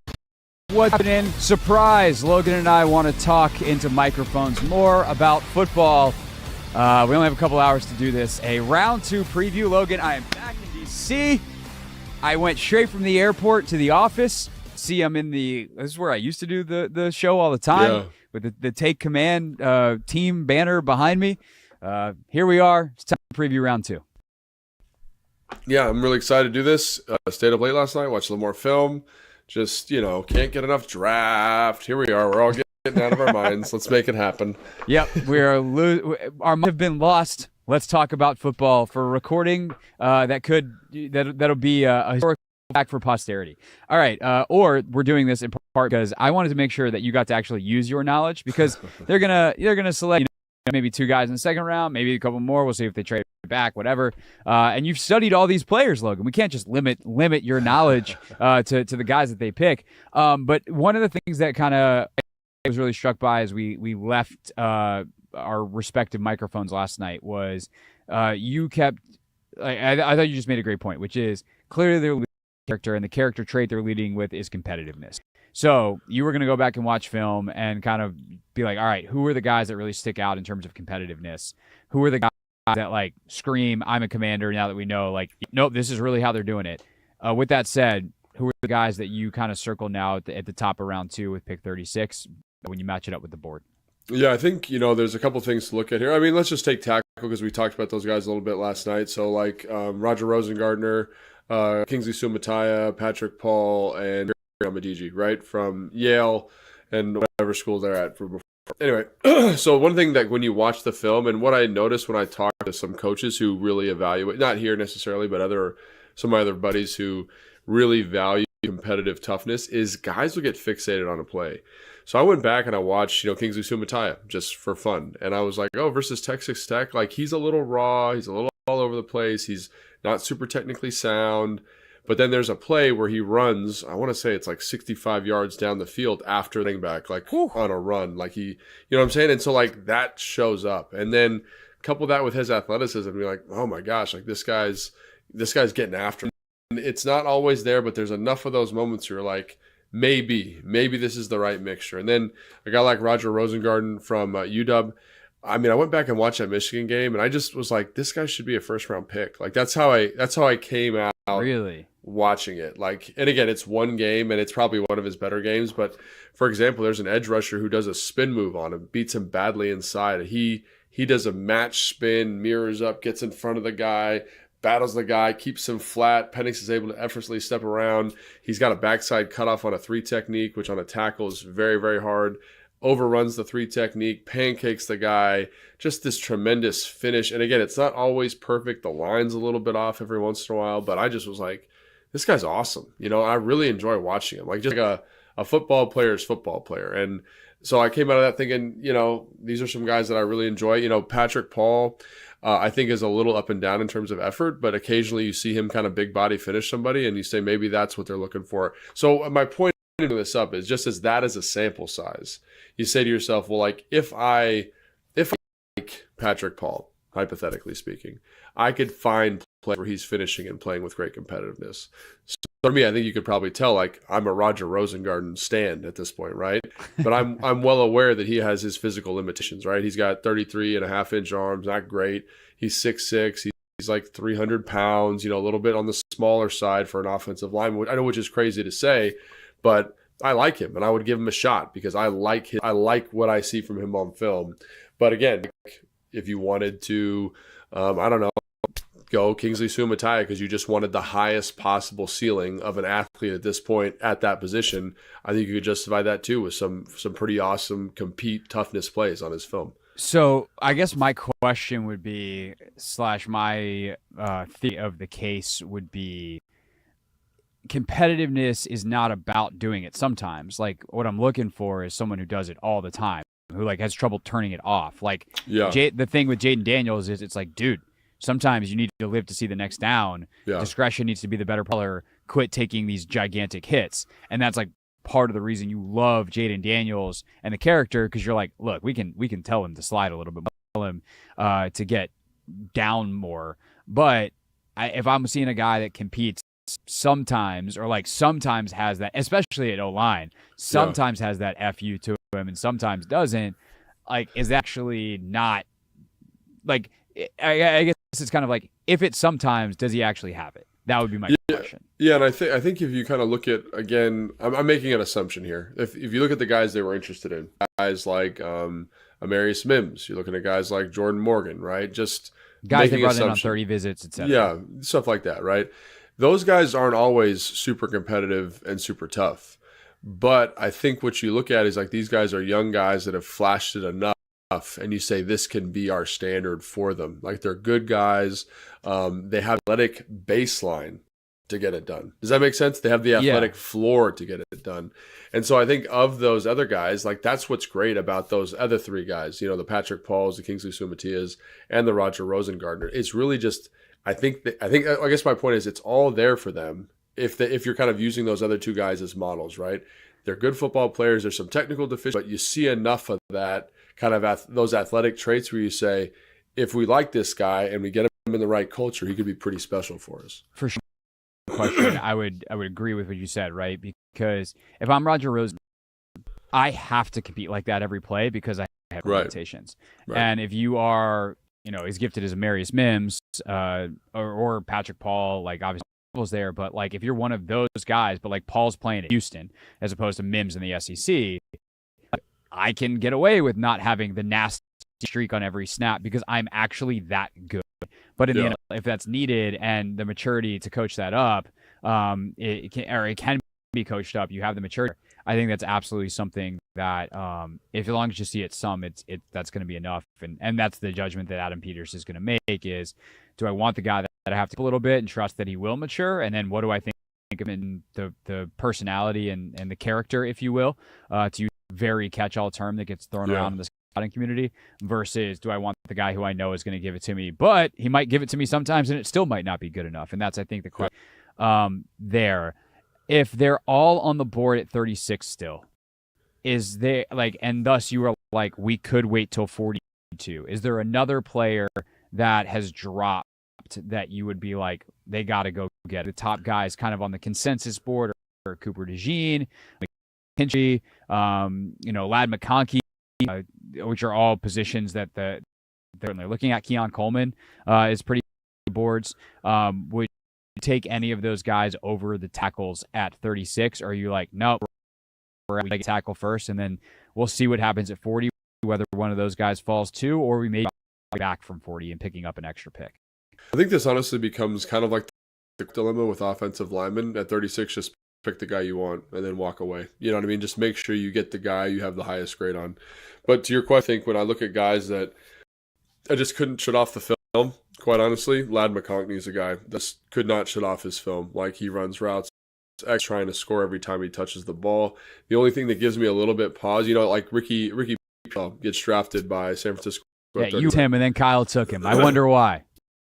What's happening? Surprise! Logan and I want to talk into microphones more about football. We only have a couple hours to do this. A round 2 preview. Logan, I am back in D.C. I went straight from the airport to the office. See, this is where I used to do the show all the time. Yeah. With the Take Command team banner behind me. Here we are. It's time to preview round 2. Yeah, I'm really excited to do this. Stayed up late last night, watched a little more film. Just, can't get enough draft. Here we are. We're all getting out of our minds. Let's make it happen. Yep, our minds have been lost. Let's talk about football for a recording that'll be a historic back for posterity. All right, or we're doing this in part because I wanted to make sure that you got to actually use your knowledge, because they're gonna select maybe 2 guys in the second round, maybe a couple more. We'll see if they trade back, whatever. And you've studied all these players, Logan. We can't just limit your knowledge to the guys that they pick. But one of the things that kind of I was really struck by as we left our respective microphones last night was you kept. I thought you just made a great point, which is clearly they're character, and the character trait they're leading with is competitiveness. So you were going to go back and watch film and kind of be like, all right, who are the guys that really stick out in terms of competitiveness? Who are the guys that scream, I'm a Commander, now that we know, nope, this is really how they're doing it. With that said, who are the guys that you kind of circle now at the top of round 2 with pick 36 when you match it up with the board? Yeah, I think, there's a couple things to look at here. I mean, let's just take tackle because we talked about those guys a little bit last night. So Roger Rosengartner, Kingsley Sumataya, Patrick Paul, and Amadiji, right, from Yale and whatever school they're at. Anyway, so one thing that when you watch the film, and what I noticed when I talk to some coaches who really evaluate, not here necessarily, but some of my other buddies who really value competitive toughness, is guys will get fixated on a play. So I went back and I watched, Kingsley Sumataya just for fun. And I was like, versus Texas Tech, he's a little raw, he's a little all over the place, he's not super technically sound. But then there's a play where he runs, I want to say it's 65 yards down the field after running back, on a run. He, you know what I'm saying? And so that shows up. And then couple that with his athleticism, and be like, oh my gosh, this guy's getting after him. And it's not always there, but there's enough of those moments where you're like, maybe this is the right mixture. And then a guy like Roger Rosengarten from UW, I mean, I went back and watched that Michigan game, and I just was like, this guy should be a first-round pick. That's how I came out. Really? Watching it. And again, it's one game, and it's probably one of his better games. But for example, there's an edge rusher who does a spin move on him, beats him badly inside. He does a match spin, mirrors up, gets in front of the guy, battles the guy, keeps him flat. Penix is able to effortlessly step around. He's got a backside cutoff on a 3 technique, which on a tackle is very, very hard. overruns the 3 technique, pancakes the guy, just this tremendous finish. And again, it's not always perfect. The line's a little bit off every once in a while, but I just was like, this guy's awesome. I really enjoy watching him. Like just like a football player's football player. And so I came out of that thinking, these are some guys that I really enjoy. Patrick Paul, I think is a little up and down in terms of effort, but occasionally you see him kind of big body finish somebody and you say, maybe that's what they're looking for. So my point of this up is just as that is a sample size, you say to yourself, well, like if I like Patrick Paul, hypothetically speaking, I could find plays where he's finishing and playing with great competitiveness. So for me, I think you could probably tell, like, I'm a Roger Rosengarten stand at this point, right? But I'm well aware that he has his physical limitations, right? He's got 33.5-inch arms, not great. He's 6'6", he's like 300 pounds, a little bit on the smaller side for an offensive lineman. I know, which is crazy to say, but I like him and I would give him a shot because I like what I see from him on film. But again, if you wanted to, I don't know, go Kingsley Suamataia because you just wanted the highest possible ceiling of an athlete at this point at that position, I think you could justify that too with some pretty awesome toughness plays on his film. So I guess my question would be, / my theory of the case would be, competitiveness is not about doing it sometimes. Like what I'm looking for is someone who does it all the time, who like has trouble turning it off. Like the thing with Jayden Daniels is it's like, dude, sometimes you need to live to see the next down. Yeah. Discretion needs to be the better player. Quit taking these gigantic hits. And that's like part of the reason you love Jayden Daniels and the character, because you're like, look, we can tell him to slide a little bit, tell him to get down more. But if I'm seeing a guy that competes sometimes, or like sometimes has that, especially at O-line, sometimes has that FU to him and sometimes doesn't, like, is actually not, like, I guess it's kind of like, if it's sometimes, does he actually have it? That would be my question. Yeah, and I think if you kind of look at, again, I'm making an assumption here. If you look at the guys they were interested in, guys like Amarius Mims, you're looking at guys like Jordan Morgan, right? Just guys they brought in on 30 visits, etc. Yeah, stuff like that, right? Those guys aren't always super competitive and super tough. But I think what you look at is like these guys are young guys that have flashed it enough, and you say this can be our standard for them. Like they're good guys. They have athletic baseline to get it done. Does that make sense? They have the athletic floor to get it done. And so I think of those other guys, like that's what's great about those other 3 guys, the Patrick Pauls, the Kingsley Suamatias, and the Roger Rosengartner. It's really just, I guess my point is it's all there for them if you're kind of using those other 2 guys as models, right? They're good football players. There's some technical deficiencies, but you see enough of that kind of those athletic traits where you say, if we like this guy and we get him in the right culture, he could be pretty special for us. For sure. Question, I would agree with what you said, right? Because if I'm Roger Rosen, I have to compete like that every play because I have limitations. Right. And if you are, as gifted as Amarius Mims or Patrick Paul, like obviously was there, but like if you're one of those guys, but like Paul's playing at Houston as opposed to Mims in the SEC, I can get away with not having the nasty streak on every snap because I'm actually that good. But in the end, if that's needed and the maturity to coach that up, it can be coached up. You have the maturity. I think that's absolutely something that, if as long as you see it some, that's going to be enough. And that's the judgment that Adam Peters is going to make is, do I want the guy that I have to a little bit and trust that he will mature? And then what do I think of in the personality and the character, if you will, to use a very catch-all term that gets thrown around in the scouting community, versus do I want the guy who I know is going to give it to me, but he might give it to me sometimes and it still might not be good enough. And that's, I think, the question there. If they're all on the board at 36 still, is there like, and thus you are like, we could wait till 42. Is there another player that has dropped that you would be like, they got to go get the top guys kind of on the consensus board, or Cooper DeJean, McKinstry, Ladd McConkey, which are all positions that they're looking at. Keon Coleman is pretty boards. Would you take any of those guys over the tackles at 36? Or are you like, nope, we're going to tackle first, and then we'll see what happens at 40, whether one of those guys falls too, or we may be back from 40 and picking up an extra pick? I think this honestly becomes kind of like the dilemma with offensive linemen at 36, just pick the guy you want and then walk away. You know what I mean? Just make sure you get the guy you have the highest grade on. But to your question, I think when I look at guys that I just couldn't shut off the film, quite honestly, Ladd McConkey is a guy that could not shut off his film. Like, he runs routes, trying to score every time he touches the ball. The only thing that gives me a little bit pause, like Ricky gets drafted by San Francisco. Yeah, you him, and then Kyle took him. I wonder why.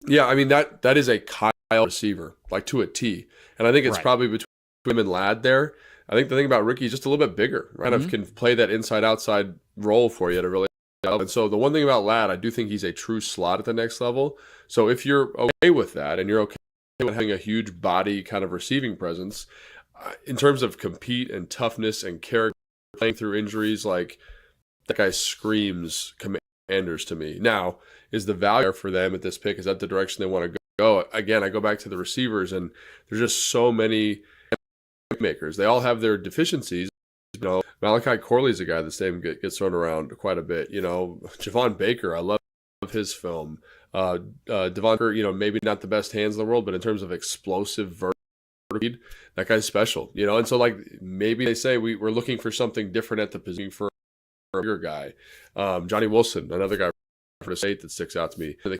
Yeah, I mean, that is a Kyle receiver, like to a T. And I think it's probably between him and Ladd there. I think the thing about Ricky is just a little bit bigger. Kind of can play that inside-outside role for you to really. And so the one thing about Ladd, I do think he's a true slot at the next level. So if you're okay with that and you're okay with having a huge body kind of receiving presence, in terms of compete and toughness and character, playing through injuries, like, that guy screams Commanders to me. Now, is the value for them at this pick? Is that the direction they want to go? Again, I go back to the receivers, and there's just so many makers. They all have their deficiencies. Malachi Corley's a guy that's name gets thrown around quite a bit. Javon Baker, I love his film. Devon, maybe not the best hands in the world, but in terms of explosive vertical, that guy's special. And so, like, maybe they say we're looking for something different at the position for a bigger guy. Johnny Wilson, another guy for the state that sticks out to me. The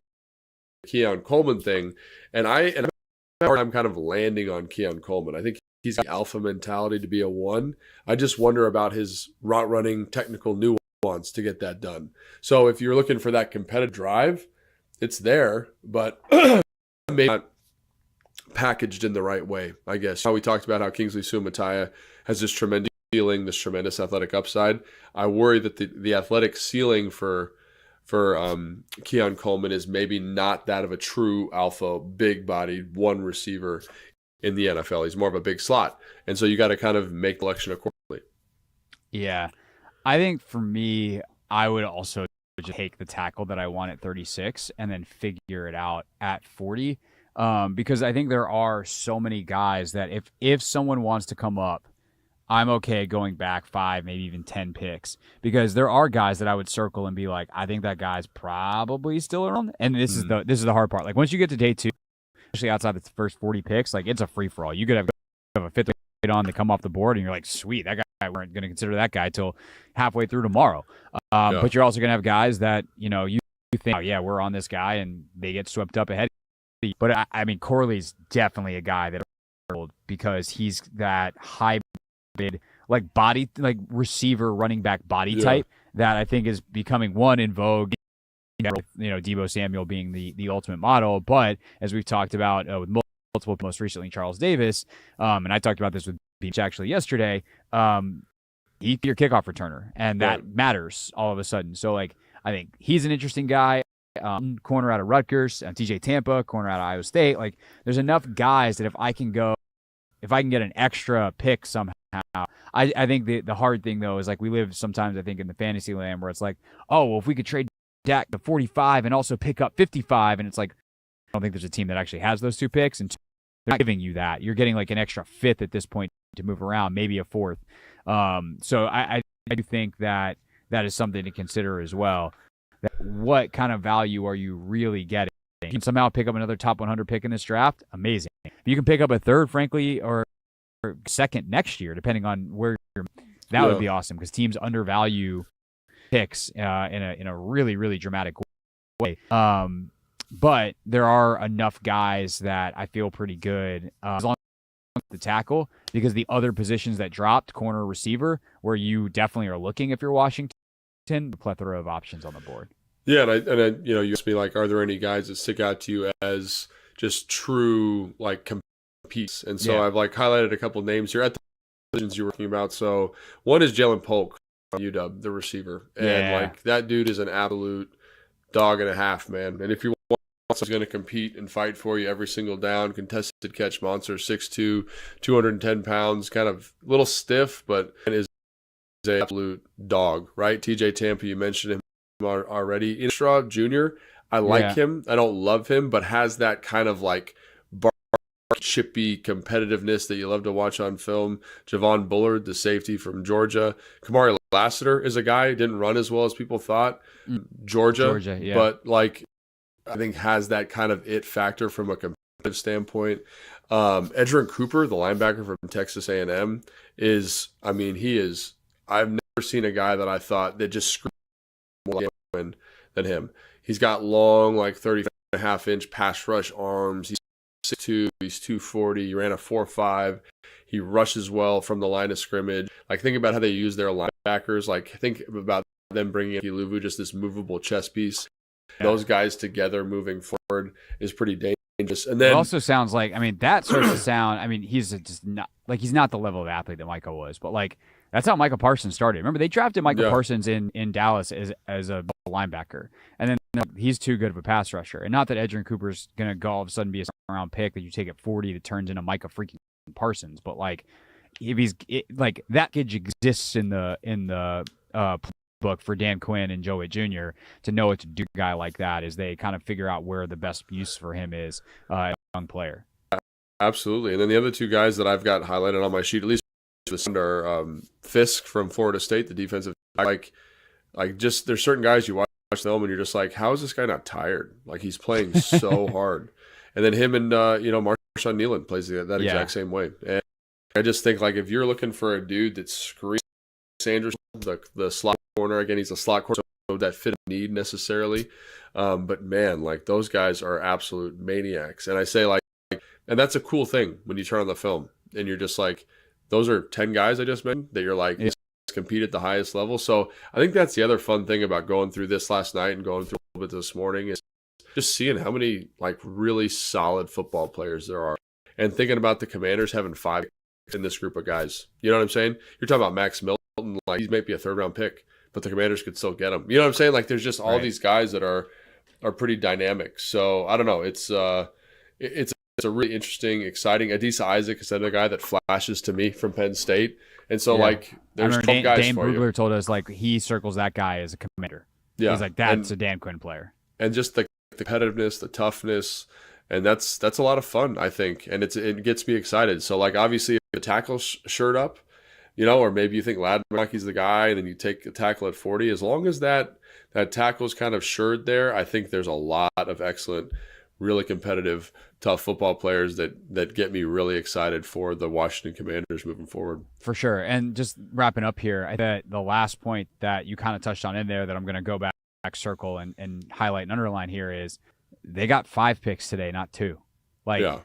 Keon Coleman thing, and I'm kind of landing on Keon Coleman. I think he's the alpha mentality to be a one. I just wonder about his route running technical nuance to get that done. So if you're looking for that competitive drive, it's there, but maybe not packaged in the right way, I guess. How we talked about how Kingsley Suamataia has this tremendous ceiling, this tremendous athletic upside. I worry that the athletic ceiling for Keon Coleman is maybe not that of a true alpha, big-bodied one receiver in the NFL. He's more of a big slot. And so you got to kind of make the election accordingly. Yeah. I think for me, I would also just take the tackle that I want at 36 and then figure it out at 40. Because I think there are so many guys that if someone wants to come up, I'm okay going back 5, maybe even 10 picks, because there are guys that I would circle and be like, I think that guy's probably still around. And this is the hard part. Like, once you get to day 2, especially outside the first 40 picks, like, it's a free for all. You could have a fifth on to come off the board, and you're like, sweet, that guy, weren't going to consider that guy till halfway through tomorrow. But you're also going to have guys that you think, oh yeah, we're on this guy, and they get swept up ahead. But I mean, Corley's definitely a guy that, because he's that hybrid, like body, like receiver, running back body type that I think is becoming in vogue. Deebo Samuel being the ultimate model, but as we've talked about with multiple, most recently Charles Davis, and I talked about this with Beach actually yesterday. He's your kickoff returner, and that matters all of a sudden. So, like, I think he's an interesting guy. Corner out of Rutgers, TJ Tampa, corner out of Iowa State. Like, there's enough guys that if I can get an extra pick somehow. I think the hard thing, though, is, like, we live sometimes, I think, in the fantasy land where it's like, oh, well, if we could trade Dak to 45 and also pick up 55, and it's like, I don't think there's a team that actually has those 2 picks, and they're not giving you that. You're getting like an extra 5th at this point to move around, maybe a 4th. So I do think that is something to consider as well. What kind of value are you really getting? You can somehow pick up another top 100 pick in this draft, amazing. If you can pick up a 3rd, frankly, or 2nd next year, depending on where that would be awesome, because teams undervalue picks in a really, really dramatic way. But there are enough guys that I feel pretty good as long as the tackle, because the other positions that dropped, corner, receiver, where you definitely are looking if you're Washington, a plethora of options on the board. Yeah, and I you asked me, like, are there any guys that stick out to you as just true, like, competes? And so I've, like, highlighted a couple of names here at the positions you're working about. So one is Jalen Polk from UW, the receiver, and like, that dude is an absolute dog and a half, man. And if you want, he's going to compete and fight for you every single down. Contested catch monster, 6'2", 210 pounds, kind of a little stiff, but is an absolute dog, right? TJ Tampa, you mentioned him already. Instraw Jr., I like him. I don't love him, but has that kind of like chippy competitiveness that you love to watch on film. Javon Bullard, the safety from Georgia. Kamari Lassiter is a guy who didn't run as well as people thought. Georgia, but like, I think has that kind of it factor from a standpoint. Edgerrin Cooper, the linebacker from Texas A&M, is, I mean, he is, I've never seen a guy that I thought that just screamed more like than him. He's got long, like 30.5-inch pass rush arms. He's 6'2", he's 240, he ran a 4.5. He rushes well from the line of scrimmage. Like, think about how they use their linebackers. Like, think about them bringing in Luvu, just this movable chess piece. Yeah. Those guys together moving forward is pretty dangerous. And then it also sounds like, I mean, that starts to sound, I mean, he's just not, like, he's not the level of athlete that Micah was, but like, that's how Micah Parsons started. Remember, they drafted Micah Parsons in Dallas as a linebacker. And then he's too good of a pass rusher. And not that Edgerrin Cooper's going to go all of a sudden be a second-round pick that you take at 40 that turns into Micah freaking Parsons. But, like, if he's like, that kid exists in the book for Dan Quinn and Joe Witt Jr. to know what to do a guy like that as they kind of figure out where the best use for him is as a young player. Absolutely. And then the other two guys that I've got highlighted on my sheet, at least are Fisk from Florida State, the defensive, like just there's certain guys you watch them and you're just like, how is this guy not tired? Like, he's playing so hard. And then him and Marshawn Nealon plays that exact same way. And I just think, like, if you're looking for a dude that screams Sanders, the slot corner, again, he's a slot corner, so that fit need necessarily. But man, like, those guys are absolute maniacs. And I say, like, and that's a cool thing when you turn on the film and you're just like, those are 10 guys I just mentioned that you're like, compete at the highest level. So I think that's the other fun thing about going through this last night and going through a little bit this morning is just seeing how many, like, really solid football players there are. And thinking about the Commanders having 5 in this group of guys. You know what I'm saying? You're talking about Max Milton, like, he might be a 3rd-round pick, but the Commanders could still get him. You know what I'm saying? Like, there's just all these guys that are pretty dynamic. So I don't know. It's a really interesting, exciting. Adisa Isaac is another guy that flashes to me from Penn State. And so, like, there's 12 guys Dane for you. Brugler told us, like, he circles that guy as a Commander. Yeah. He's like, that's a Dan Quinn player. And just the competitiveness, the toughness, and that's a lot of fun, I think. And it gets me excited. So, like, obviously, if the tackle's shirt up, or maybe you think Ladmaki's the guy, and then you take a tackle at 40. As long as that tackle's kind of shirred there, I think there's a lot of excellent, really competitive, tough football players that get me really excited for the Washington Commanders moving forward. For sure. And just wrapping up here, I think the last point that you kind of touched on in there that I'm going to go back circle and highlight and underline here is they got 5 picks today, not 2. Like,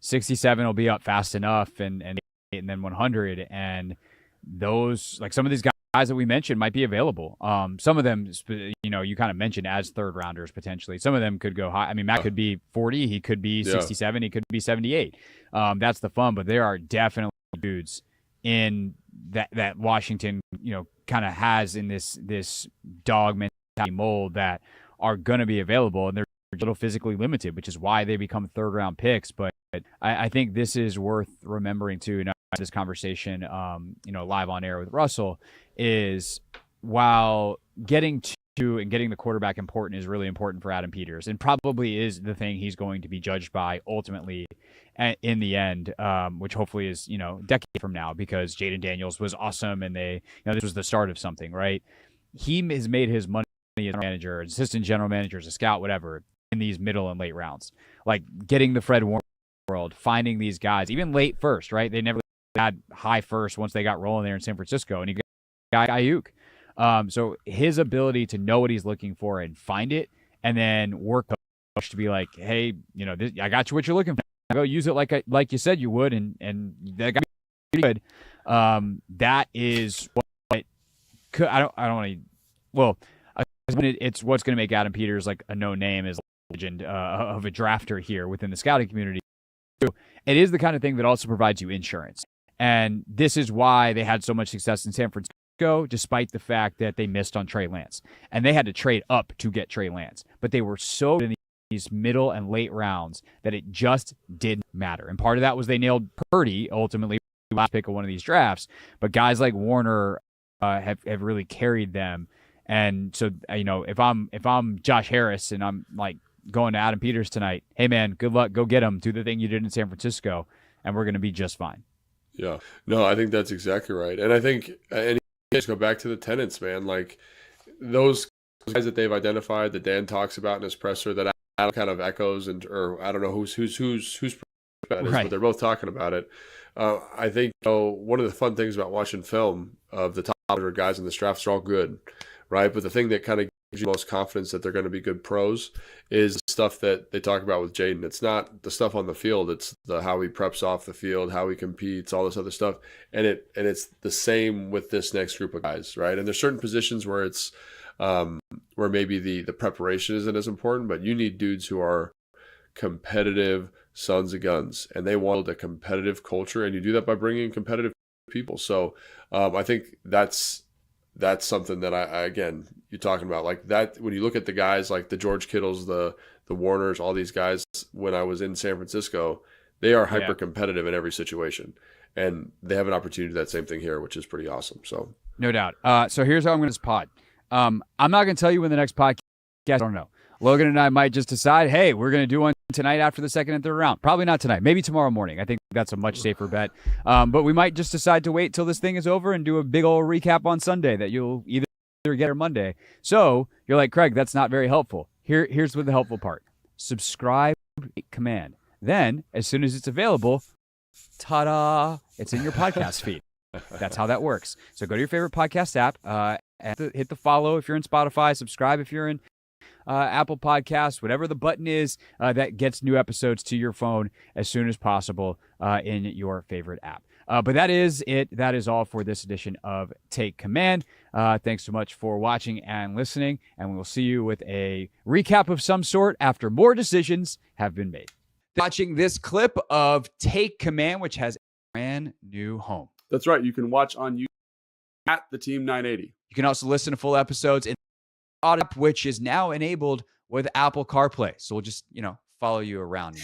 67 will be up fast enough and then 100. And those, like, some of these guys that we mentioned might be available. Some of them, you kind of mentioned as 3rd rounders potentially. Some of them could go high. I mean, Matt could be 40, he could be 67, he could be 78. That's the fun, but there are definitely dudes in that Washington, kind of has in this dog mentality mold that are going to be available, and they're a little physically limited, which is why they become 3rd-round picks. But I think this is worth remembering too. This conversation, live on air with Russell, is while getting to and getting the quarterback important is really important for Adam Peters, and probably is the thing he's going to be judged by ultimately in the end, which hopefully is, a decade from now, because Jayden Daniels was awesome and this was the start of something, right? He has made his money as a manager, assistant general manager, as a scout, whatever, in these middle and late rounds, like getting the Fred Warner world, finding these guys, even late first, right? They never had high first once they got rolling there in San Francisco, and you got Ayuk. So his ability to know what he's looking for and find it, and then work to be like, hey, I got you what you're looking for. Go use it like you said you would, and that got me good. That is what could, I don't want to. Well, it's what's going to make Adam Peters like a no name as a legend of a drafter here within the scouting community. It is the kind of thing that also provides you insurance. And this is why they had so much success in San Francisco, despite the fact that they missed on Trey Lance. And they had to trade up to get Trey Lance. But they were so good in these middle and late rounds that it just didn't matter. And part of that was they nailed Purdy, ultimately, last pick of one of these drafts. But guys like Warner have really carried them. And so, if I'm Josh Harris and I'm like going to Adam Peters tonight, hey, man, good luck. Go get him. Do the thing you did in San Francisco, and we're going to be just fine. Yeah. No, I think that's exactly right. And I think, and you guys go back to the tenants, man, like those guys that they've identified that Dan talks about in his presser that kind of echoes, or I don't know who's that is, Right. but they're both talking about it. I think one of the fun things about watching film of the top 100 guys in this draft, they're all good, right? But the thing that kind of gives you most confidence that they're going to be good pros is the stuff that they talk about with Jayden. It's not the stuff on the field; it's how he preps off the field, how he competes, all this other stuff, and it's the same with this next group of guys, right? And there's certain positions where it's where maybe the preparation isn't as important, but you need dudes who are competitive sons of guns, and they want a competitive culture, and you do that by bringing in competitive people. So I think that's something that I again, you're talking about like that when you look at the guys like the George Kittles, the Warners, all these guys when I was in San Francisco, they are hyper competitive in every situation, and they have an opportunity to do that same thing here, which is pretty awesome. So no doubt. So here's how I'm going to pod. I'm not going to tell you when the next podcast. I don't know. Logan and I might just decide, hey, we're going to do one tonight after the second and third round. Probably not tonight. Maybe tomorrow morning. I think that's a much safer bet. But we might just decide to wait till this thing is over and do a big old recap on Sunday that you'll either get or Monday. So you're like, Craig, that's not very helpful. Here's what the helpful part. Subscribe command. Then, as soon as it's available, ta-da, it's in your podcast feed. That's how that works. So go to your favorite podcast app, hit the follow if you're in Spotify, subscribe if you're in Apple Podcasts, whatever the button is that gets new episodes to your phone as soon as possible in your favorite app. But that is it. That is all for this edition of Take Command. Thanks so much for watching and listening, and we will see you with a recap of some sort after more decisions have been made. Watching this clip of Take Command, which has a brand new home. That's right. You can watch on YouTube at the Team 980. You can also listen to full episodes in Audio, which is now enabled with Apple CarPlay. So we'll just, follow you around.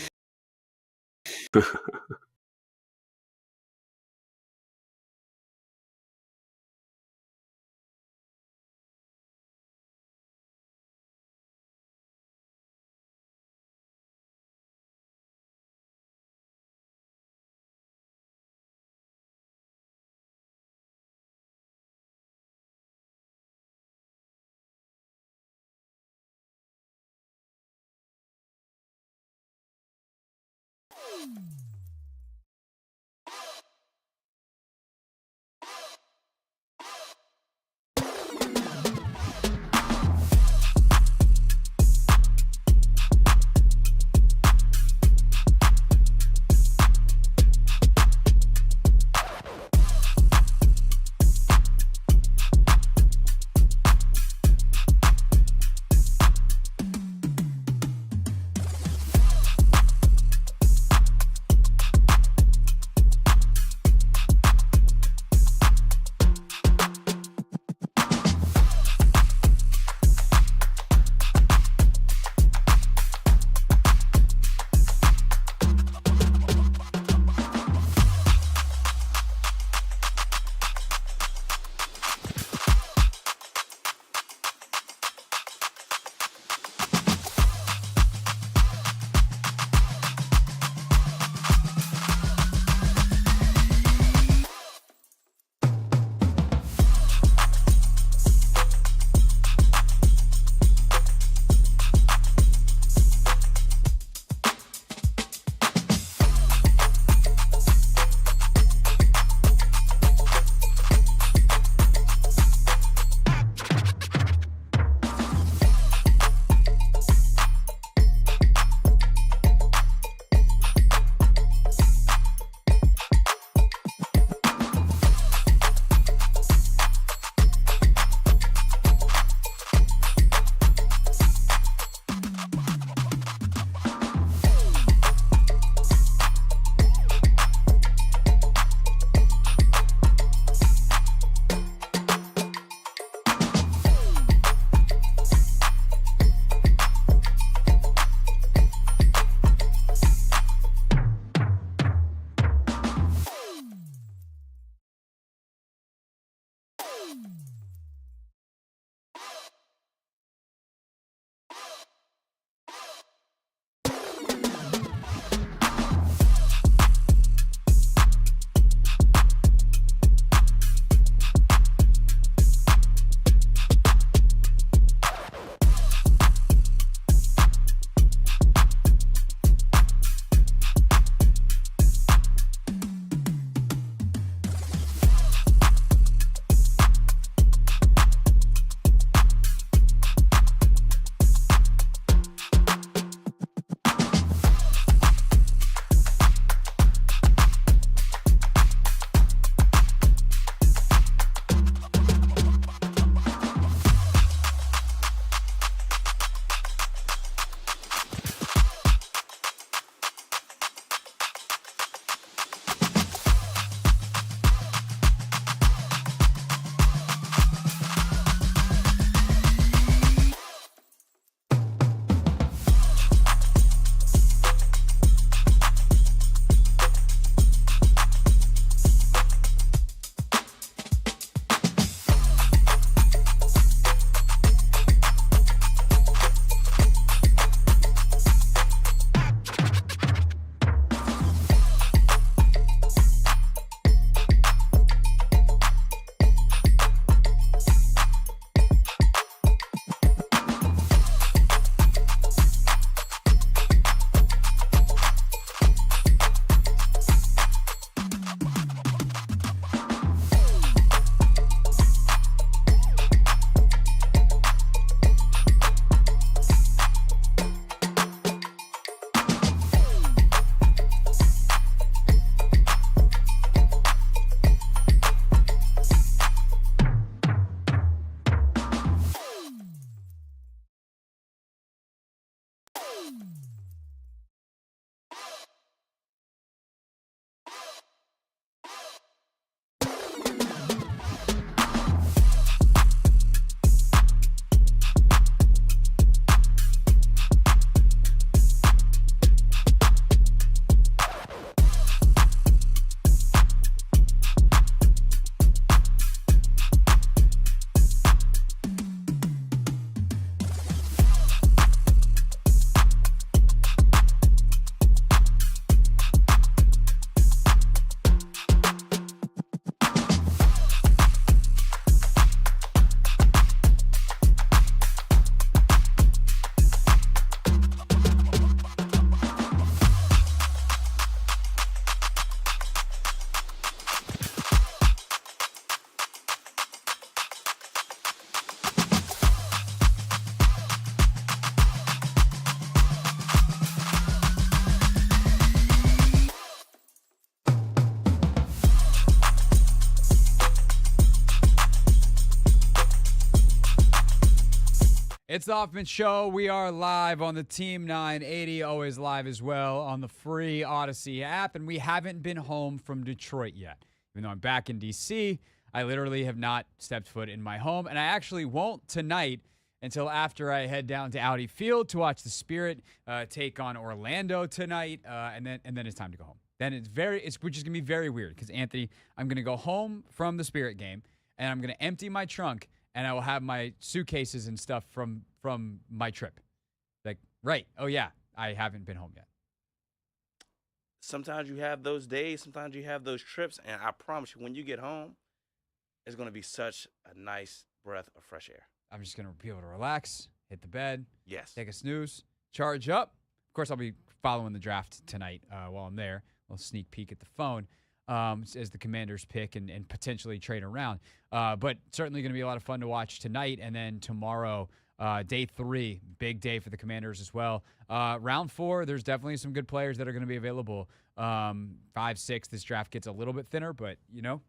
It's the Hoffman Show. We are live on the Team 980, always live as well on the free Odyssey app, and we haven't been home from Detroit yet. Even though I'm back in D.C., I literally have not stepped foot in my home, and I actually won't tonight until after I head down to Audi Field to watch the Spirit take on Orlando tonight, and then it's time to go home. Then which is gonna be very weird because Anthony, I'm gonna go home from the Spirit game, and I'm gonna empty my trunk, and I will have my suitcases and stuff from my trip. Like, right? Oh yeah, I haven't been home yet. Sometimes you have those days, sometimes you have those trips, and I promise you, when you get home, it's going to be such a nice breath of fresh air. I'm just going to be able to relax, hit the bed, yes, take a snooze, charge up. Of course, I'll be following the draft tonight while I'm there. A little sneak peek at the phone as the Commanders pick and potentially trade around. But certainly going to be a lot of fun to watch tonight, and then tomorrow, day 3, big day for the Commanders as well. Round 4, there's definitely some good players that are going to be available. 5, 6, this draft gets a little bit thinner, but,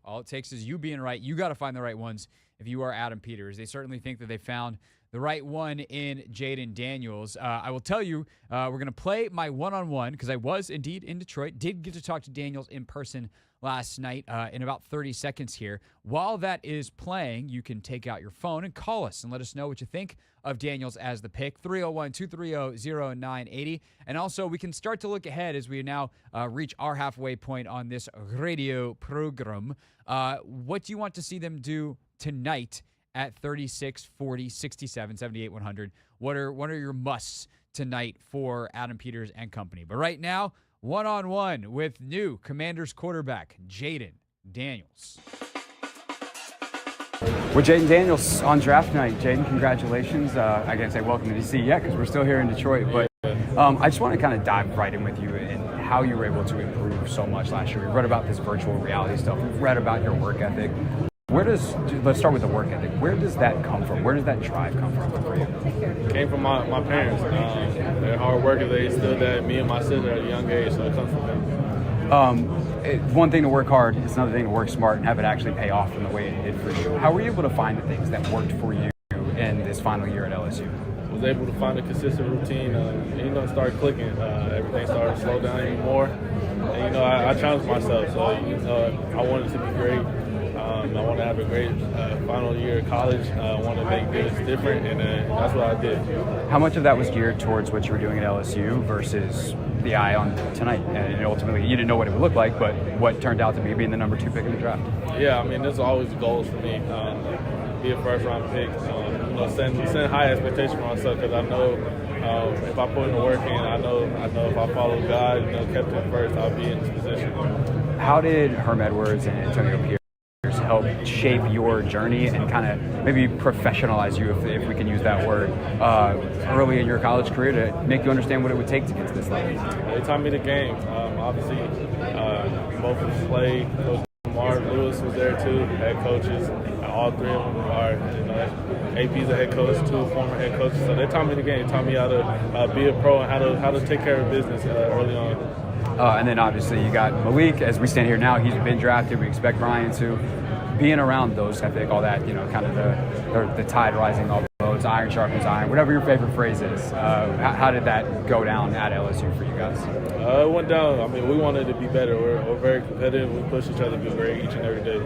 all it takes is you being right. You got to find the right ones if you are Adam Peters. They certainly think that they found the right one in Jayden Daniels. I will tell you, we're going to play my one-on-one because I was indeed in Detroit. Did get to talk to Daniels in person last night in about 30 seconds here. While that is playing, you can take out your phone and call us and let us know what you think of Daniels as the pick, 301-230-0980. And also, we can start to look ahead as we now reach our halfway point on this radio program. What do you want to see them do tonight at 36, 40, 67, 78, 100? What are your musts tonight for Adam Peters and company? But right now, one-on-one with new Commanders quarterback, Jayden Daniels. With Jayden Daniels on draft night. Jayden, congratulations. I can't say welcome to DC yet because we're still here in Detroit, but I just want to kind of dive right in with you and how you were able to improve so much last year. We've read about this virtual reality stuff. We've read about your work ethic. Let's start with the work ethic. Where does that come from? Where does that drive come from for you? It came from my parents. They're hard workers. They instilled that in me and my sister at a young age, so it comes from them. It's one thing to work hard. It's another thing to work smart and have it actually pay off in the way it did for you. How were you able to find the things that worked for you in this final year at LSU? I was able to find a consistent routine. It started clicking. Everything started to slow down even more. And, I challenged myself. So, I wanted to be great. I want to have a great final year of college. I want to make this different, and that's what I did. How much of that was geared towards what you were doing at LSU versus the eye on tonight? And ultimately, you didn't know what it would look like, but what turned out to be being the number 2 pick in the draft? Yeah, there's always goals for me. Be a first-round pick. Send high expectations for myself because I know if I put in the work in, I know if I follow God, kept it first, I'll be in this position. How did Herm Edwards and Antonio Pierce help shape your journey and kind of maybe professionalize you, if we can use that word, early in your college career to make you understand what it would take to get to this level? They taught me the game. Obviously, both of us played. Coach Mark Lewis was there too, head coaches. All 3 of them are, AP's a head coach, 2 former head coaches. So they taught me the game. They taught me how to be a pro and how to take care of business early on. And then obviously you got Malik. As we stand here now, he's been drafted. We expect Ryan to. Being around those, I think all that, kind of the tide rising, all the boats, iron sharpens iron, whatever your favorite phrase is. How did that go down at LSU for you guys? It went down. We wanted to be better. We're very competitive. We push each other to be great each and every day.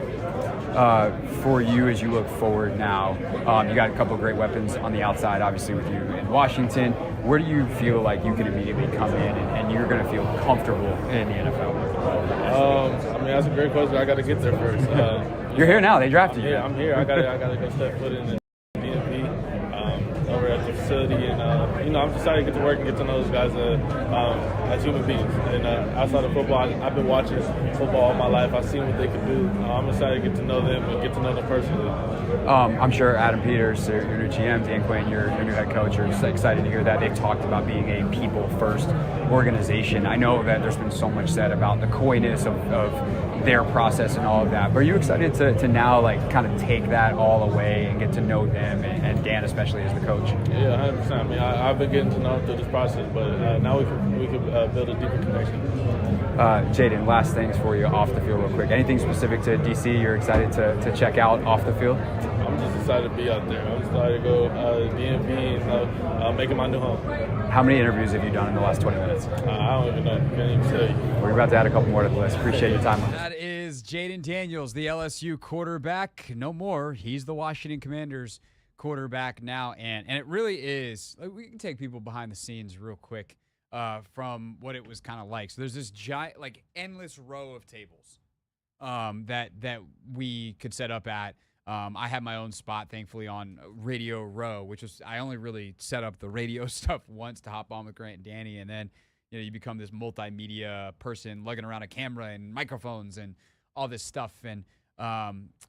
For you, as you look forward now, you got a couple of great weapons on the outside, obviously with you in Washington. Where do you feel like you can immediately come in and you're going to feel comfortable in the NFL? That's a great question. I got to get there first. You're here now. They drafted you. Yeah, I'm here. I got to go step foot in the DMV over at the facility, and I'm excited to get to work and get to know those guys as human beings. And outside of football, I've been watching football all my life. I've seen what they can do. I'm excited to get to know them and get to know them personally. I'm sure Adam Peters, your new GM, Dan Quinn, your new head coach, are excited to hear that. They've talked about being a people-first organization. I know that there's been so much said about the coyness of their process and all of that. But are you excited to now kind of take that all away and get to know them and Dan especially as the coach? Yeah, 100%. I've been getting to know them through this process, but now we can build a deeper connection. Jayden, last things for you off the field real quick. Anything specific to DC you're excited to check out off the field? I'm just excited to be out there. I'm excited to go DMV and making my new home. How many interviews have you done in the last 20 minutes? I don't even know. Can't even tell you. We're about to add a couple more to the list. Appreciate your time. That is Jayden Daniels, the LSU quarterback. No more. He's the Washington Commanders quarterback now. And it really is. Like, we can take people behind the scenes real quick from what it was kind of like. So there's this giant, like, endless row of tables that we could set up at. I had my own spot, thankfully, on Radio Row, which was, I only really set up the radio stuff once to hop on with Grant and Danny, and then you become this multimedia person lugging around a camera and microphones and all this stuff, and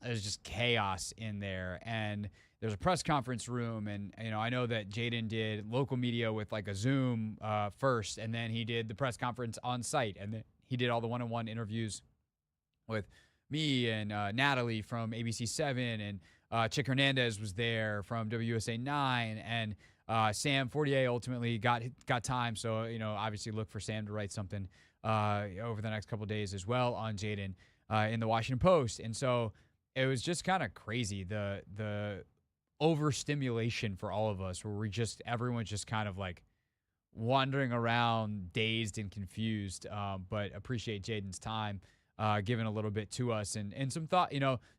there's just chaos in there. And there's a press conference room, and I know that Jayden did local media with like a Zoom first, and then he did the press conference on site, and then he did all the one-on-one interviews with me and Natalie from ABC7, and Chick Hernandez was there from WUSA 9, and Sam Fortier ultimately got time. So, obviously look for Sam to write something over the next couple of days as well on Jayden in the Washington Post. And so it was just kind of crazy, the overstimulation for all of us, where everyone's just kind of like wandering around dazed and confused, but appreciate Jayden's time. Giving a little bit to us and some thought,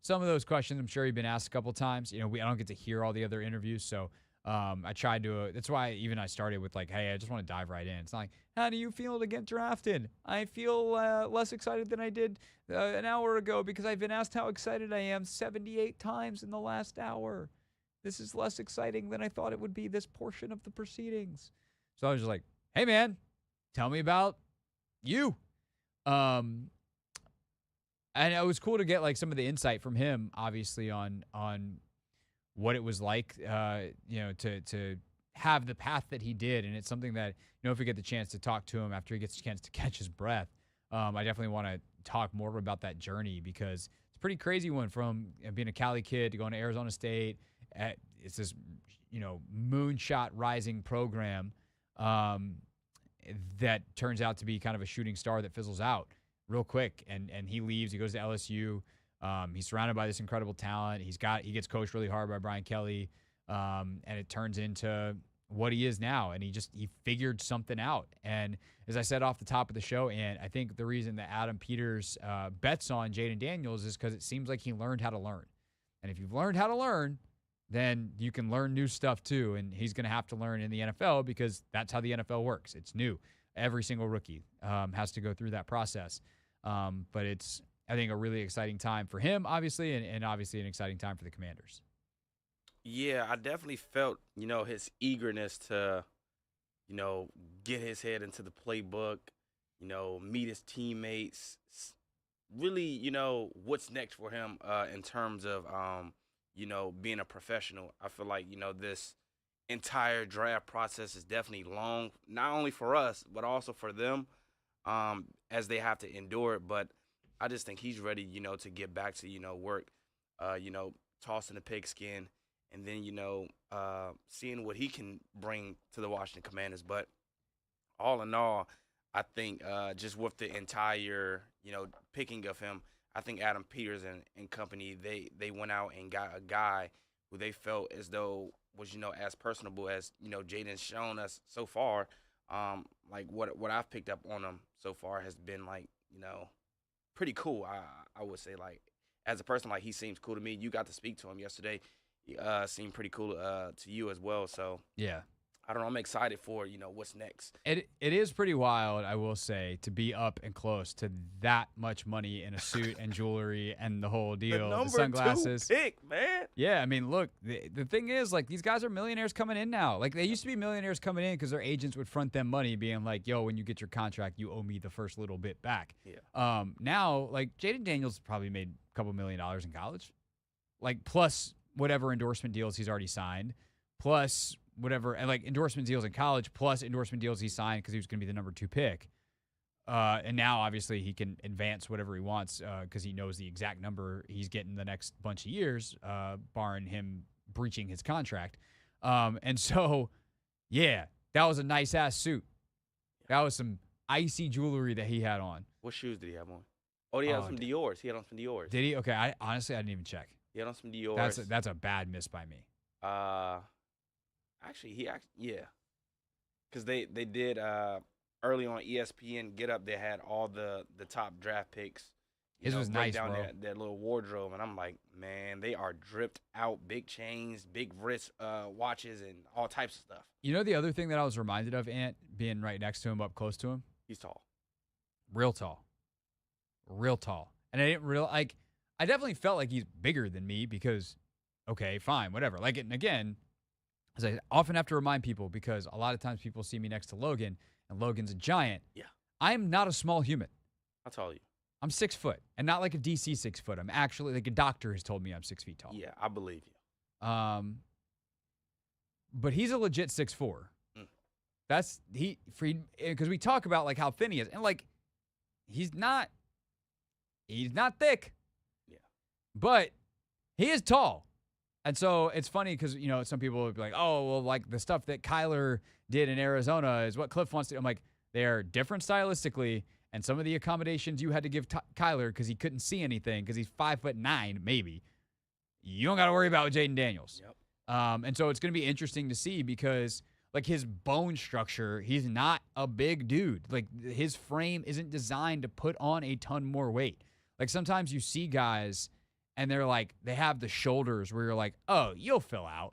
some of those questions I'm sure you've been asked a couple times. I don't get to hear all the other interviews. So I tried to, that's why even I started with like, hey, I just want to dive right in. It's not like, how do you feel to get drafted? I feel less excited than I did an hour ago because I've been asked how excited I am 78 times in the last hour. This is less exciting than I thought it would be, this portion of the proceedings. So I was just like, hey man, tell me about you. And it was cool to get like some of the insight from him, obviously, on what it was like, to have the path that he did. And it's something that, if we get the chance to talk to him after he gets a chance to catch his breath, I definitely want to talk more about that journey, because it's a pretty crazy one, from being a Cali kid to going to Arizona State. It's this, moonshot rising program that turns out to be kind of a shooting star that fizzles out real quick, and he leaves. He goes to LSU. He's surrounded by this incredible talent. He gets coached really hard by Brian Kelly, and it turns into what he is now. And he figured something out. And as I said off the top of the show, and I think the reason that Adam Peters bets on Jayden Daniels is because it seems like he learned how to learn. And if you've learned how to learn, then you can learn new stuff too. And he's going to have to learn in the NFL, because that's how the NFL works. It's new. Every single rookie has to go through that process. But it's, I think, a really exciting time for him, obviously, and obviously an exciting time for the Commanders. Yeah, I definitely felt, his eagerness to, get his head into the playbook, meet his teammates, really, what's next for him in terms of, being a professional. I feel like, this entire draft process is definitely long, not only for us, but also for them, as they have to endure it. But I just think he's ready, to get back to, work, tossing the pigskin, and then, seeing what he can bring to the Washington Commanders. But all in all, I think just with the entire, picking of him, I think Adam Peters and company, they went out and got a guy who they felt as though was, as personable as, Jayden's shown us so far. Like what I've picked up on him so far has been like, pretty cool. I would say, like, as a person, like, he seems cool to me. You got to speak to him yesterday. He seemed pretty cool to you as well. So yeah, I don't know. I'm excited for, what's next. It is pretty wild, I will say, to be up and close to that much money in a suit and jewelry and the whole deal. The sunglasses. 2 pick, man. Yeah, I mean, look, the thing is, like, these guys are millionaires coming in now. Like, they used to be millionaires coming in because their agents would front them money, being like, yo, when you get your contract, you owe me the first little bit back. Yeah. Now, like, Jayden Daniels probably made a couple $1 million in college. Like, plus whatever endorsement deals he's already signed, plus whatever, and like endorsement deals in college, plus endorsement deals he signed because he was going to be the number 2 pick. And now, obviously, he can advance whatever he wants because he knows the exact number he's getting the next bunch of years, barring him breaching his contract. And so, yeah, that was a nice-ass suit. That was some icy jewelry that he had on. What shoes did he have on? Oh, he had some Dior's. He had on some Dior's. Did he? Okay, I didn't even check. He had on some Dior's. That's a bad miss by me. Yeah. Because they did early on ESPN Get Up, they had all the top draft picks. His was nice, down bro. their little wardrobe, and I'm like, man, they are dripped out, big chains, big wrist watches, and all types of stuff. You know the other thing that I was reminded of, Ant, being right next to him, up close to him? He's tall. Real tall. Real tall. And I definitely felt like he's bigger than me because, okay, fine, whatever. Like, and again, as I often have to remind people, because a lot of times people see me next to Logan, and Logan's a giant. Yeah. I am not a small human. How tall are you? I'm 6 foot, and not like a DC 6 foot. I'm actually, like, a doctor has told me I'm 6 feet tall. Yeah, I believe you. But he's a legit 6'4". That's because we talk about like how thin he is, and like he's not thick. Yeah. But he is tall. And so it's funny because, some people would be like, oh, well, like the stuff that Kyler did in Arizona is what Cliff wants to do. I'm like, they're different stylistically. And some of the accommodations you had to give Kyler because he couldn't see anything because he's 5'9", maybe. You don't got to worry about Jayden Daniels. Yep. And so it's going to be interesting to see because, like, his bone structure, he's not a big dude. Like, his frame isn't designed to put on a ton more weight. Like, sometimes you see guys and they're like, they have the shoulders where you're like, oh, you'll fill out.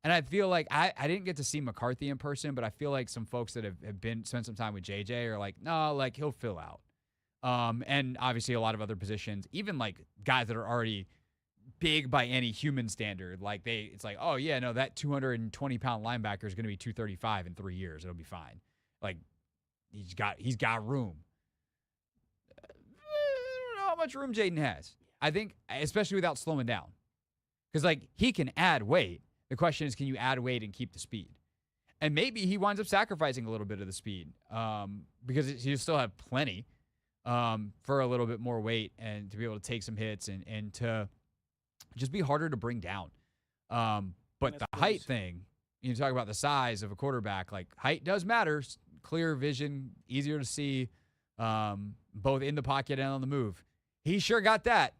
And I feel like I didn't get to see McCarthy in person, but I feel like some folks that have spent some time with JJ are like, no, like he'll fill out. And obviously a lot of other positions, even like guys that are already big by any human standard, like it's like, oh yeah, no, that 220-pound linebacker is going to be 235 in 3 years. It'll be fine. Like he's got room. I don't know how much room Jayden has. I think, especially without slowing down, because like he can add weight. The question is, can you add weight and keep the speed? And maybe he winds up sacrificing a little bit of the speed because he'll still have plenty for a little bit more weight and to be able to take some hits and to just be harder to bring down. But the height thing, you talk about the size of a quarterback, like height does matter. Clear vision, easier to see, both in the pocket and on the move. He sure got that.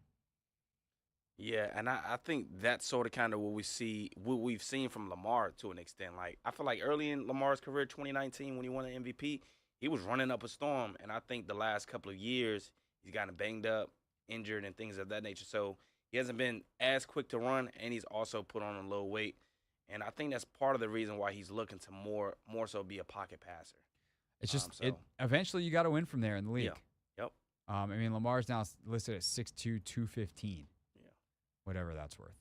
Yeah, and I think that's sort of kind of what we've seen from Lamar to an extent. Like, I feel like early in Lamar's career, 2019, when he won the MVP, he was running up a storm. And I think the last couple of years, he's gotten banged up, injured, and things of that nature. So he hasn't been as quick to run, and he's also put on a low weight. And I think that's part of the reason why he's looking to more so be a pocket passer. It's just eventually you got to win from there in the league. Yeah. Yep. I mean, Lamar's now listed at 6'2", 215. Whatever that's worth.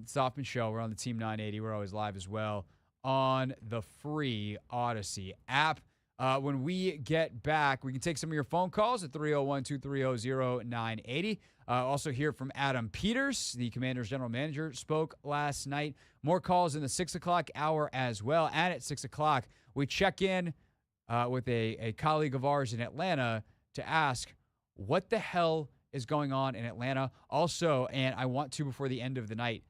It's the Hoffman Show. We're on the Team 980. We're always live as well on the free Odyssey app. When we get back, we can take some of your phone calls at 301-230-0980. Also hear from Adam Peters, the Commanders general manager, spoke last night. More calls in the 6 o'clock hour as well. And at 6 o'clock, we check in with a colleague of ours in Atlanta to ask what the hell is going on in Atlanta. Also, and I want to, before the end of the night,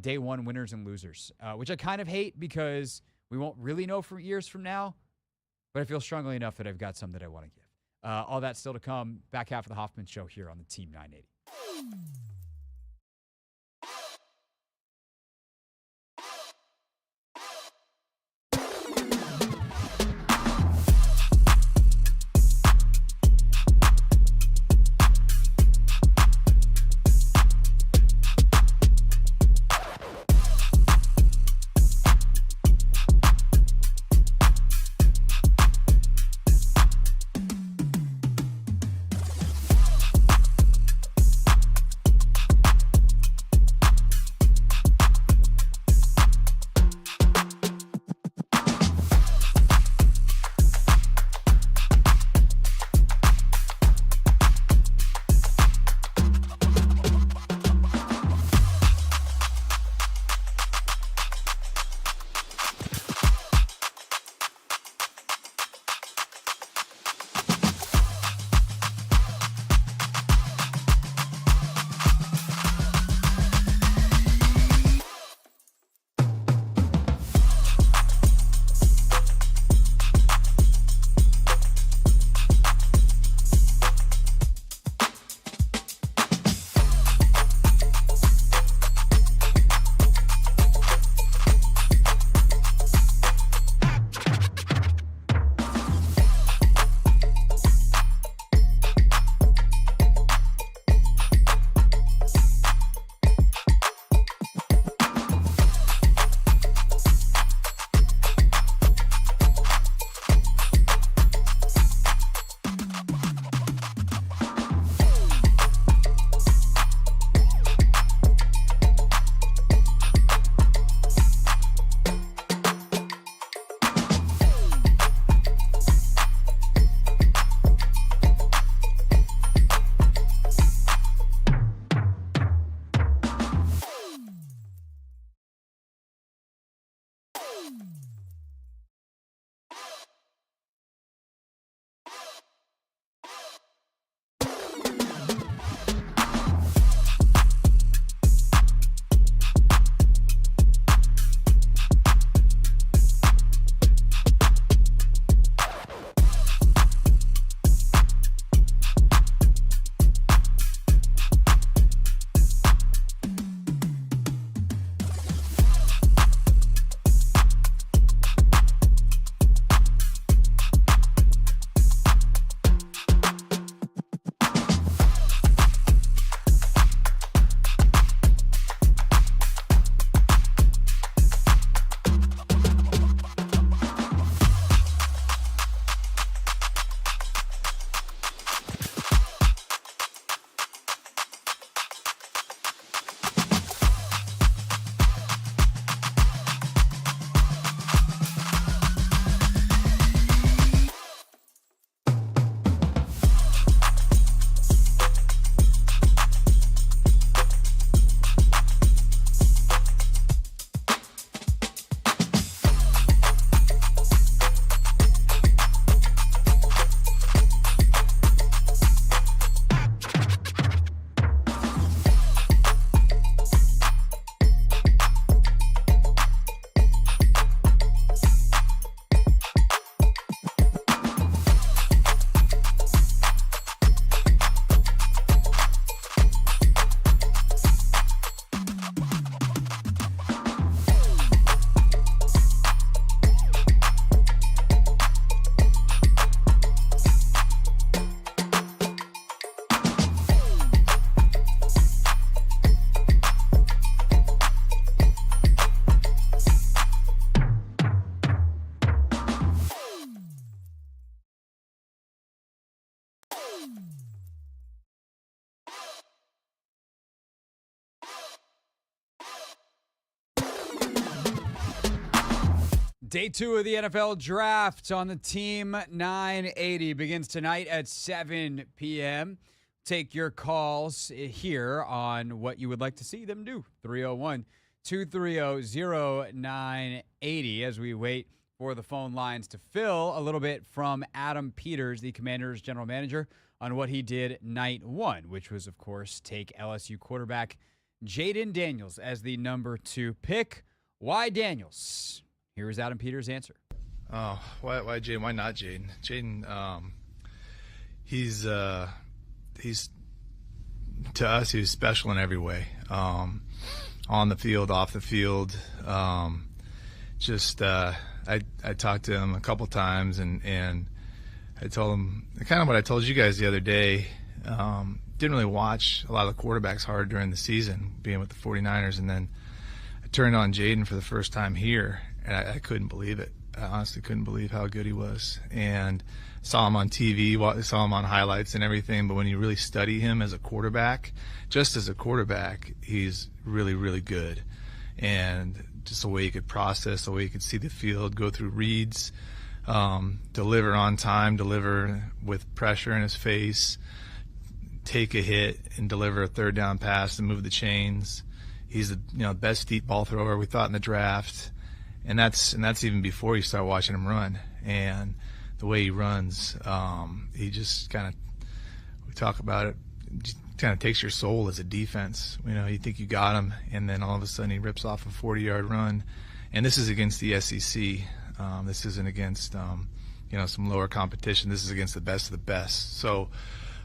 day one winners and losers, which I kind of hate because we won't really know for years from now, but I feel strongly enough that I've got some that I want to give. All that still to come. Back half of the Hoffman Show here on the Team 980. Day 2 of the NFL Draft on the Team 980 begins tonight at 7 p.m. Take your calls here on what you would like to see them do. 301-230-0980 as we wait for the phone lines to fill. A little bit from Adam Peters, the Commanders general manager, on what he did night 1, which was, of course, take LSU quarterback Jayden Daniels as the number 2 pick. Why Daniels? Here is Adam Peters' answer. Oh, why Jayden? Why not Jayden? Jayden, he's to us, he was special in every way. On the field, off the field. I talked to him a couple times, and I told him kind of what I told you guys the other day. Didn't really watch a lot of the quarterbacks hard during the season, being with the 49ers, and then I turned on Jayden for the first time here, and I couldn't believe it. I honestly couldn't believe how good he was. And saw him on TV, saw him on highlights and everything, but when you really study him as a quarterback, just as a quarterback, he's really, really good. And just the way he could process, the way he could see the field, go through reads, deliver on time, deliver with pressure in his face, take a hit and deliver a third down pass and move the chains. He's the best deep ball thrower we thought in the draft. And that's even before you start watching him run. And the way he runs, he just kind of, we talk about it, kind of takes your soul as a defense. You think you got him, and then all of a sudden he rips off a 40-yard run. And this is against the SEC. This isn't against, some lower competition. This is against the best of the best. So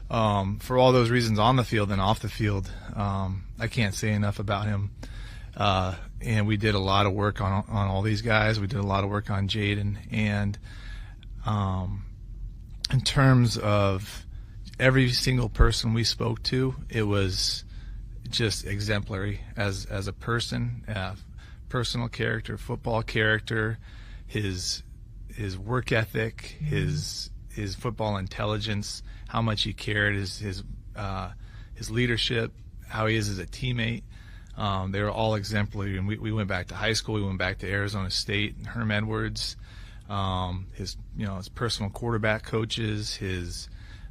for all those reasons on the field and off the field, I can't say enough about him. And we did a lot of work on all these guys. We did a lot of work on Jayden. And in terms of every single person we spoke to, it was just exemplary as a person, personal character, football character, his work ethic, his football intelligence, how much he cared, his leadership, how he is as a teammate. They were all exemplary, and we went back to high school. We went back to Arizona State and Herm Edwards, his personal quarterback coaches, his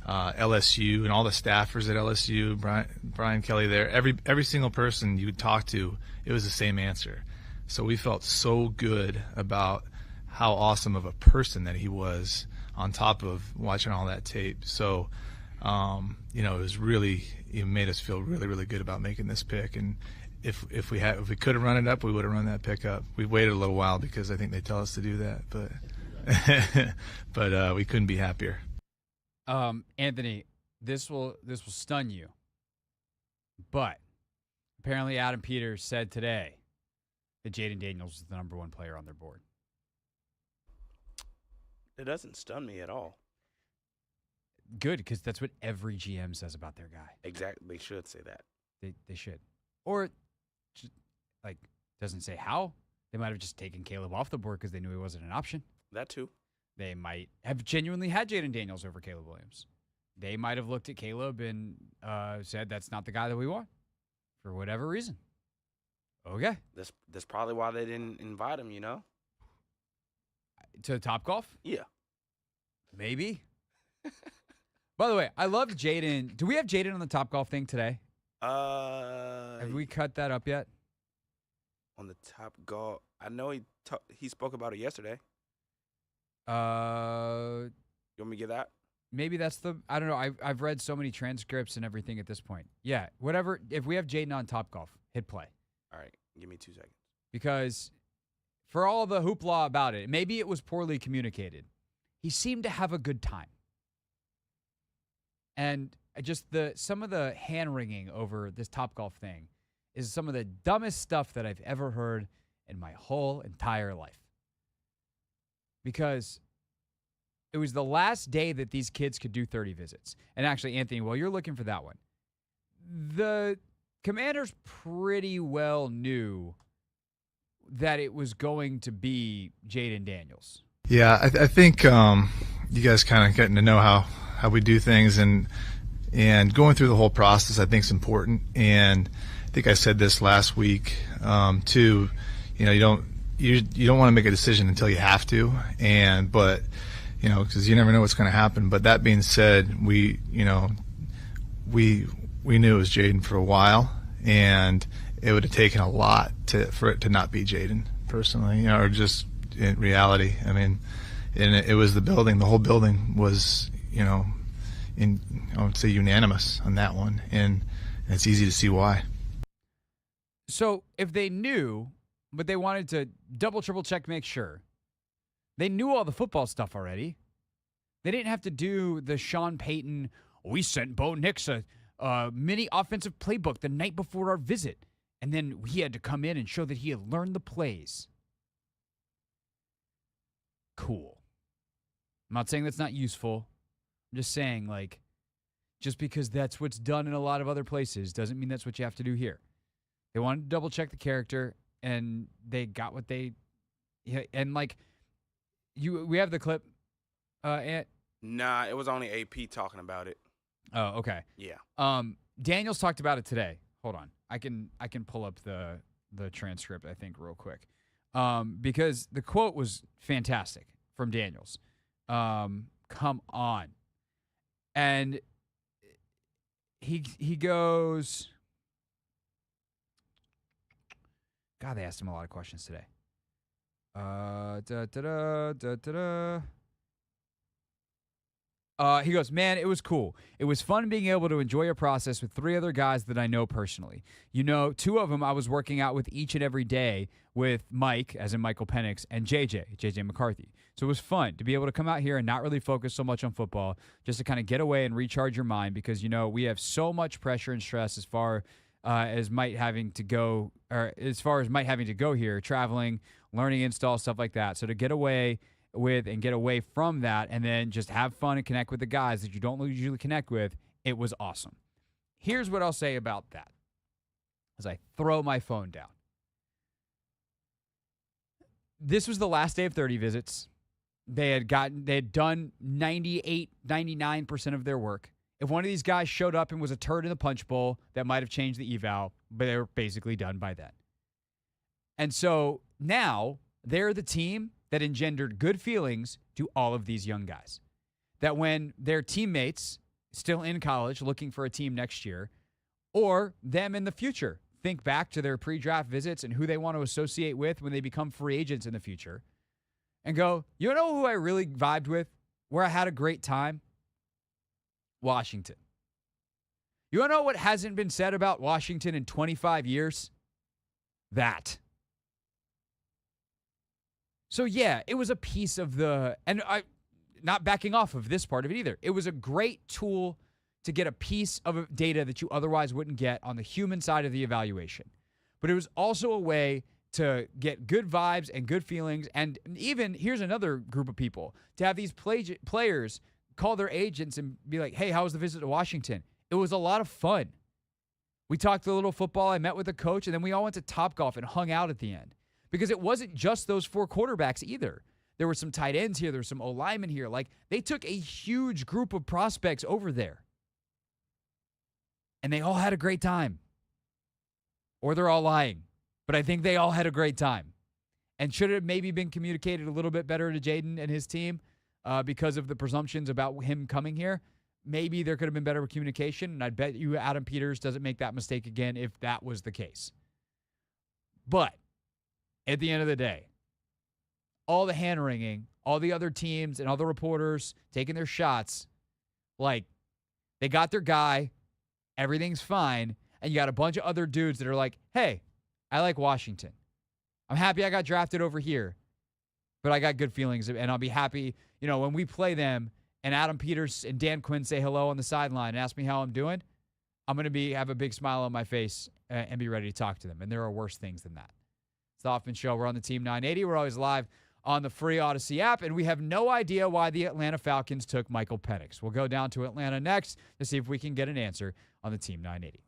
LSU, and all the staffers at LSU, Brian Kelly there. Every single person you would talk to, it was the same answer. So we felt so good about how awesome of a person that he was, on top of watching all that tape. So, it was really, it made us feel really, really good about making this pick. And if we could have run it up, we would have run that pick up. We waited a little while because I think they tell us to do that, but we couldn't be happier. Anthony, this will stun you, but apparently Adam Peters said today that Jayden Daniels is the number 1 player on their board. It doesn't stun me at all. Good, because that's what every GM says about their guy. Exactly. They should say that. They should. Or, just, doesn't say how. They might have just taken Caleb off the board because they knew he wasn't an option. That too. They might have genuinely had Jayden Daniels over Caleb Williams. They might have looked at Caleb and said, that's not the guy that we want for whatever reason. Okay. That's probably why they didn't invite him, To Topgolf? Yeah. Maybe. By the way, I love Jayden. Do we have Jayden on the Topgolf thing today? Have we cut that up yet? On the Topgolf, I know he spoke about it yesterday. You want me to get that? Maybe that's I don't know. I've read so many transcripts and everything at this point. Yeah, whatever. If we have Jayden on Topgolf, hit play. All right, give me 2 seconds. Because for all the hoopla about it, maybe it was poorly communicated. He seemed to have a good time. And just some of the hand-wringing over this Topgolf thing is some of the dumbest stuff that I've ever heard in my whole entire life. Because it was the last day that these kids could do 30 visits. And actually, Anthony, while you're looking for that one, the Commanders pretty well knew that it was going to be Jayden Daniels. Yeah, I think you guys kind of getting to know how we do things, and going through the whole process I think is important. And I think I said this last week too. You you don't want to make a decision until you have to, but because you never know what's going to happen. But that being said, we knew it was Jayden for a while, and it would have taken a lot for it to not be Jayden personally, or just in reality. I mean, and it was the building. The whole building was, I would say unanimous on that one, and it's easy to see why. So if they knew, but they wanted to double, triple check, make sure, they knew all the football stuff already. They didn't have to do the Sean Payton, we sent Bo Nix a mini offensive playbook the night before our visit, and then he had to come in and show that he had learned the plays. Cool. I'm not saying that's not useful. I'm just saying, just because that's what's done in a lot of other places doesn't mean that's what you have to do here. They wanted to double check the character, and they got what they, and we have the clip. Nah, it was only AP talking about it. Oh, okay. Yeah. Daniels talked about it today. Hold on, I can pull up the transcript, I think, real quick, because the quote was fantastic from Daniels. Come on, and he goes. God, they asked him a lot of questions today. He goes, man, it was cool. It was fun being able to enjoy a process with 3 other guys that I know personally. 2 of them I was working out with each and every day with Mike, as in Michael Penix, and JJ McCarthy. So it was fun to be able to come out here and not really focus so much on football, just to kind of get away and recharge your mind, because, we have so much pressure and stress as far as Mike having to go here, traveling, learning install, stuff like that. So to get away with and get away from that and then just have fun and connect with the guys that you don't usually connect with, it was awesome. Here's what I'll say about that as I throw my phone down. This was the last day of 30 visits. They had done 98, 99% of their work. If one of these guys showed up and was a turd in the punch bowl, that might have changed the eval, but they were basically done by then. And so now they're the team that engendered good feelings to all of these young guys. That when their teammates, still in college, looking for a team next year, or them in the future, think back to their pre-draft visits and who they want to associate with when they become free agents in the future, and go, you know who I really vibed with, where I had a great time? Washington. You want to know what hasn't been said about Washington in 25 years? That. So yeah, it was a piece of and I not backing off of this part of it either. It was a great tool to get a piece of data that you otherwise wouldn't get on the human side of the evaluation. But it was also a way to get good vibes and good feelings, and even, here's another group of people, to have these players call their agents and be like, hey, how was the visit to Washington? It was a lot of fun. We talked a little football. I met with the coach, and then we all went to Topgolf and hung out at the end. Because it wasn't just those 4 quarterbacks either. There were some tight ends here. There were some O-linemen here. They took a huge group of prospects over there. And they all had a great time. Or they're all lying. But I think they all had a great time. And should it have maybe been communicated a little bit better to Jayden and his team because of the presumptions about him coming here? Maybe there could have been better communication, and I bet you Adam Peters doesn't make that mistake again if that was the case. But at the end of the day, all the hand-wringing, all the other teams and all the reporters taking their shots, they got their guy, everything's fine, and you got a bunch of other dudes that are like, hey, I like Washington. I'm happy I got drafted over here, but I got good feelings, and I'll be happy, when we play them and Adam Peters and Dan Quinn say hello on the sideline and ask me how I'm doing, I'm going to have a big smile on my face and be ready to talk to them. And there are worse things than that. It's the Hoffman Show. We're on the Team 980. We're always live on the free Odyssey app, and we have no idea why the Atlanta Falcons took Michael Penix. We'll go down to Atlanta next to see if we can get an answer on the Team 980.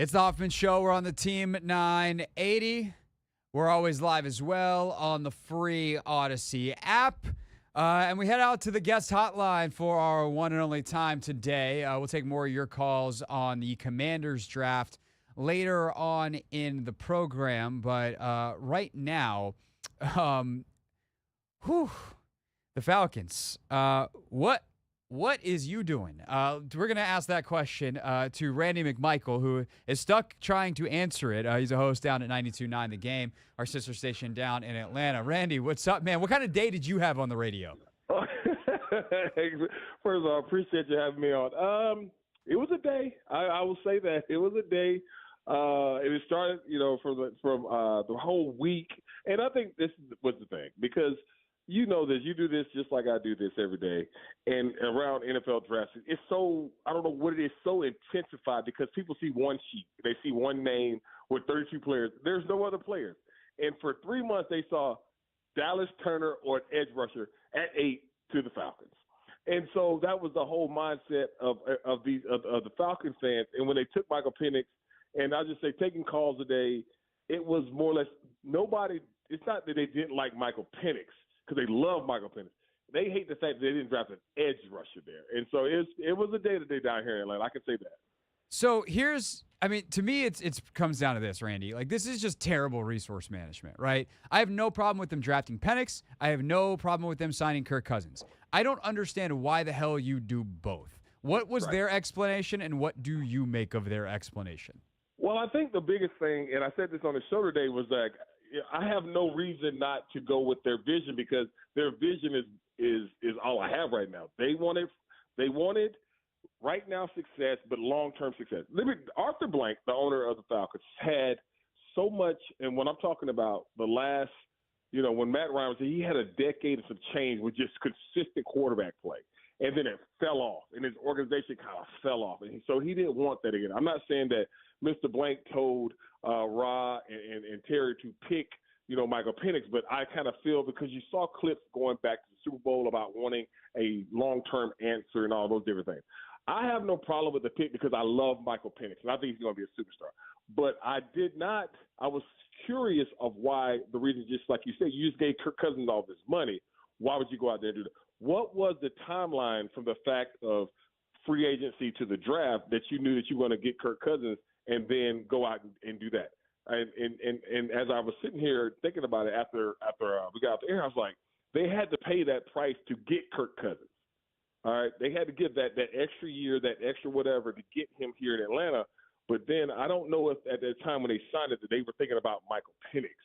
It's the Hoffman Show. We're on the Team 980. We're always live as well on the free Odyssey app. And we head out to the guest hotline for our one and only time today. We'll take more of your calls on the Commanders draft later on in the program. But right now, the Falcons. What is you doing? We're going to ask that question to Randy McMichael, who is stuck trying to answer it. He's a host down at 92.9 The Game, our sister station down in Atlanta. Randy, what's up, man? What kind of day did you have on the radio? First of all, I appreciate you having me on. It was a day. I will say that. It was a day. It started, from the whole week. And I think this was the thing, because you know this. You do this just like I do this every day. And around NFL drafts, it's so, I don't know what it is, so intensified because people see one sheet. They see one name with 32 players. There's no other players. And for 3 months, they saw Dallas Turner or an edge rusher at 8 to the Falcons. And so that was the whole mindset of the Falcons fans. And when they took Michael Penix, and I'll just say taking calls a day, it was more or less nobody – it's not that they didn't like Michael Penix, because they love Michael Penix. They hate the fact that they didn't draft an edge rusher there. And so it was a day down here in Atlanta. I can say that. So to me, it comes down to this, Randy. Like, this is just terrible resource management, right? I have no problem with them drafting Penix. I have no problem with them signing Kirk Cousins. I don't understand why the hell you do both. What was their explanation, and what do you make of their explanation? Well, I think the biggest thing, and I said this on the show today, was that I have no reason not to go with their vision, because their vision is all I have right now. They wanted right now success, but long-term success. Arthur Blank, the owner of the Falcons, had so much, and when I'm talking about the last, when Matt Ryan was here, he had a decade of some change with just consistent quarterback play. And then it fell off, and his organization kind of fell off. And so he didn't want that again. I'm not saying that Mr. Blank told Ra and Terry to pick, Michael Penix, but I kind of feel, because you saw clips going back to the Super Bowl about wanting a long-term answer and all those different things. I have no problem with the pick because I love Michael Penix, and I think he's going to be a superstar. But I was curious of why the reason, just like you said, you just gave Kirk Cousins all this money. Why would you go out there and do that? What was the timeline from the fact of free agency to the draft that you knew that you were going to get Kirk Cousins and then go out and do that? And as I was sitting here thinking about it after we got off the air, I was like, they had to pay that price to get Kirk Cousins. All right, they had to give that extra year, that extra whatever to get him here in Atlanta. But then I don't know if at that time when they signed it that they were thinking about Michael Penix.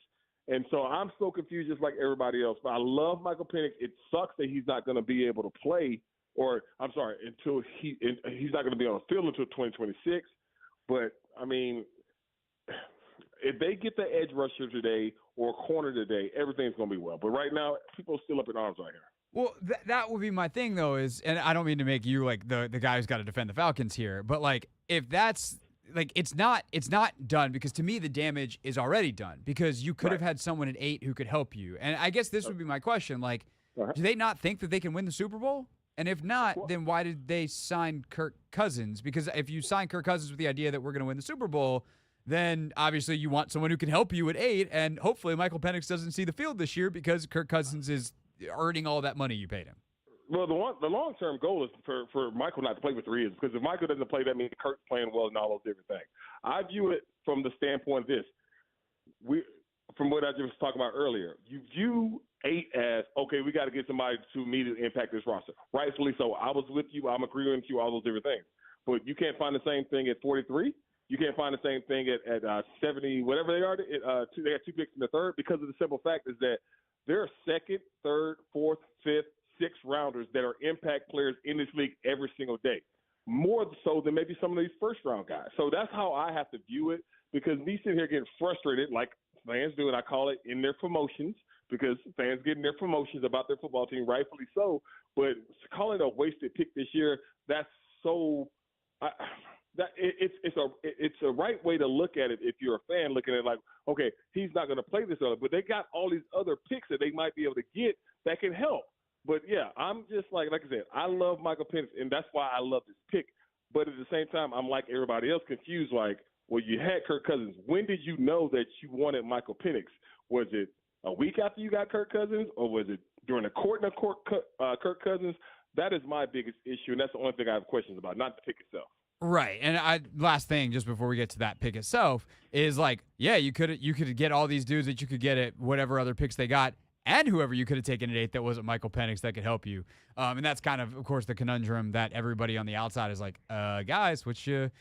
And so I'm so confused just like everybody else. But I love Michael Penix. It sucks that he's not going to be able to play, until he's not going to be on the field until 2026. But, I mean, if they get the edge rusher today or corner today, everything's going to be well. But right now, people are still up in arms right here. Well, that would be my thing, though, and I don't mean to make you like the guy who's got to defend the Falcons here, but like if that's like it's not done, because to me the damage is already done, because you could have had someone at 8 who could help you. And I guess this would be my question, like, do they not think that they can win the Super Bowl? And if not, then why did they sign Kirk Cousins? Because if you sign Kirk Cousins with the idea that we're going to win the Super Bowl, then obviously you want someone who can help you at 8, and hopefully Michael Penix doesn't see the field this year because Kirk Cousins is earning all that money you paid him. Well, the long-term goal is for Michael not to play for 3 years, because if Michael doesn't play, that means Kirk's playing well and all those different things. I view it from the standpoint of this. From what I just was talking about earlier, you view 8 as, okay, we got to get somebody to immediately impact this roster. Rightfully so. I was with you. I'm agreeing with you, all those different things. But you can't find the same thing at 43. You can't find the same thing at 70, whatever they are. They got 2 picks in the 3rd, because of the simple fact is that there are 2nd, 3rd, 4th, 5th, 6th rounders that are impact players in this league every single day, more so than maybe some of these first-round guys. So that's how I have to view it, because me sitting here getting frustrated like fans do, and I call it in their promotions, because fans getting their promotions about their football team, rightfully so. But calling it a wasted pick this year, that's so it's a right way to look at it if you're a fan looking at it like, okay, he's not going to play this other, but they got all these other picks that they might be able to get that can help. But yeah, I'm just like I said, I love Michael Penix, and that's why I love this pick. But at the same time, I'm like everybody else, confused. Like, well, you had Kirk Cousins. When did you know that you wanted Michael Penix? Was it a week after you got Kirk Cousins, or was it during the courting of Kirk Cousins? That is my biggest issue, and that's the only thing I have questions about, not the pick itself. Right. And last thing, just before we get to that pick itself, is like, yeah, you could get all these dudes that you could get at whatever other picks they got, and whoever you could have taken at 8 that wasn't Michael Penix that could help you. And that's kind of course, the conundrum that everybody on the outside is like, guys, what you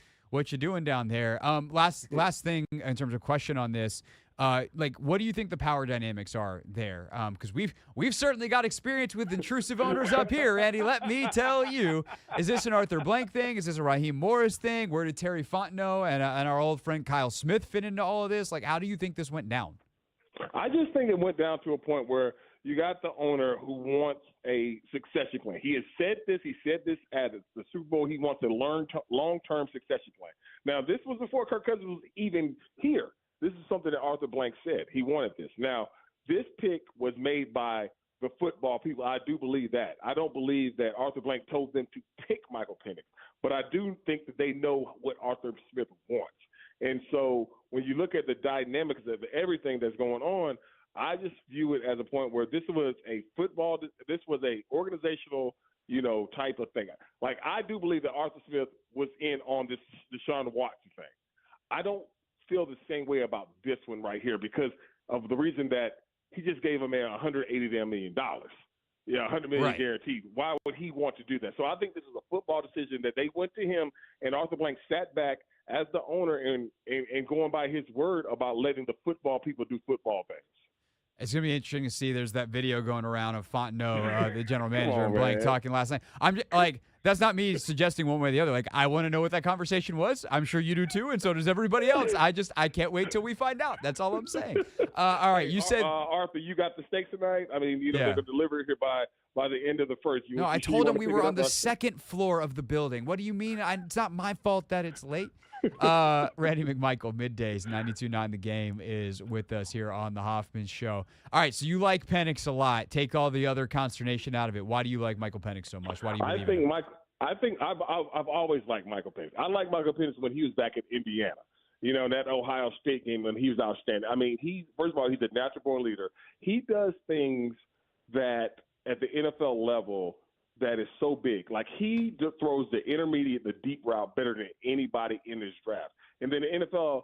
doing down there? Last thing in terms of question on this, like, what do you think the power dynamics are there? Because we've certainly got experience with intrusive owners up here, Andy. Let me tell you, is this an Arthur Blank thing? Is this a Raheem Morris thing? Where did Terry Fontenot and our old friend Kyle Smith fit into all of this? Like, how do you think this went down? I just think it went down to a point where you got the owner who wants a succession plan. He has said this. He said this at the Super Bowl. He wants a long-term succession plan. Now, this was before Kirk Cousins was even here. This is something that Arthur Blank said. He wanted this. Now, this pick was made by the football people. I do believe that. I don't believe that Arthur Blank told them to pick Michael Penix, but I do think that they know what Arthur Smith wants. And so when you look at the dynamics of everything that's going on, I just view it as a point where this was a organizational, type of thing. Like, I do believe that Arthur Smith was in on this Deshaun Watson thing. I don't feel the same way about this one right here because of the reason that he just gave a man $180 million. Yeah, $100 million right. guaranteed. Why would he want to do that? So I think this is a football decision that they went to him, and Arthur Blank sat back as the owner and going by his word about letting the football people do football things. It's going to be interesting to see. There's that video going around of Fontenot, the general manager, and Blank talking last night. I'm just, like, that's not me suggesting one way or the other. Like, I want to know what that conversation was. I'm sure you do too, and so does everybody else. I can't wait till we find out. That's all I'm saying. All right, you said Arthur, you got the steaks tonight. I mean, they're going to deliver it here by the end of the first. No, I told him we were on the second floor of the building. What do you mean? It's not my fault that it's late. Randy McMichael, middays, 92.9 The Game, is with us here on the Hoffman Show. All right, so you like Penix a lot. Take all the other consternation out of it. Why do you like Michael Penix so much? Why do you believe in him? I think I've always liked Michael Penix. I liked Michael Penix when he was back in Indiana. That Ohio State game when he was outstanding. I mean, first of all, he's a natural-born leader. He does things that at the NFL level that is so big. Like, he throws the intermediate, the deep route better than anybody in this draft. And then the NFL,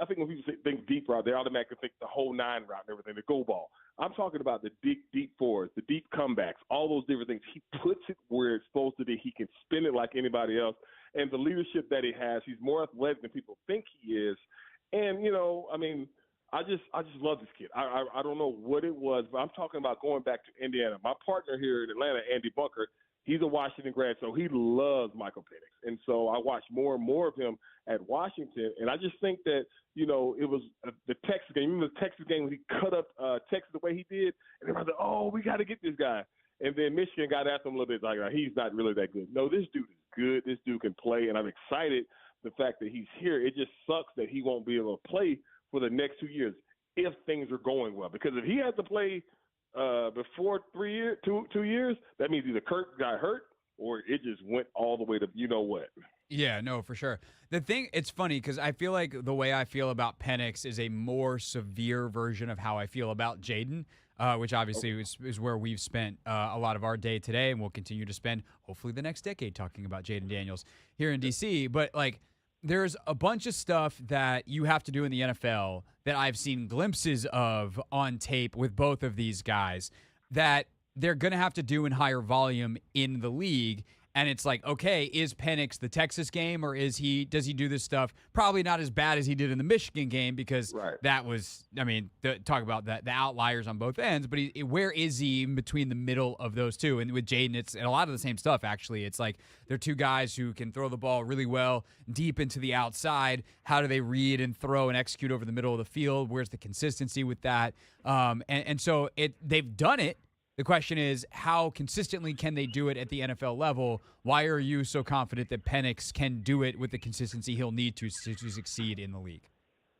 I think when people think deep route, they automatically think the whole 9 route and everything, the go ball. I'm talking about the deep forwards, the deep comebacks, all those different things. He puts it where it's supposed to be. He can spin it like anybody else. And the leadership that he has, he's more athletic than people think he is. And, I just love this kid. I don't know what it was, but I'm talking about going back to Indiana. My partner here in Atlanta, Andy Bunker, he's a Washington grad, so he loves Michael Penix. And so I watched more and more of him at Washington. And I just think that, it was the Texas game. Remember the Texas game when he cut up Texas the way he did? And everybody like, oh, we got to get this guy. And then Michigan got after him a little bit. Like, he's not really that good. No, this dude is good. This dude can play. And I'm excited the fact that he's here. It just sucks that he won't be able to play for the next 2 years if things are going well. Because if he has to play before 2 years, that means either Kirk got hurt or it just went all the way to what. Yeah, no, for sure. The thing, it's funny because I feel like the way I feel about Penix is a more severe version of how I feel about Jayden, which obviously is where we've spent a lot of our day today and we'll continue to spend hopefully the next decade talking about Jayden Daniels here in D.C. But, like, there's a bunch of stuff that you have to do in the NFL that I've seen glimpses of on tape with both of these guys that they're going to have to do in higher volume in the league. And it's like, okay, is Penix the Texas game or does he do this stuff? Probably not as bad as he did in the Michigan game because that was, talk about the outliers on both ends, but where is he in between the middle of those two? And with Jayden, it's a lot of the same stuff, actually. It's like they're two guys who can throw the ball really well deep into the outside. How do they read and throw and execute over the middle of the field? Where's the consistency with that? And so they've done it. The question is, how consistently can they do it at the NFL level? Why are you so confident that Penix can do it with the consistency he'll need to succeed in the league?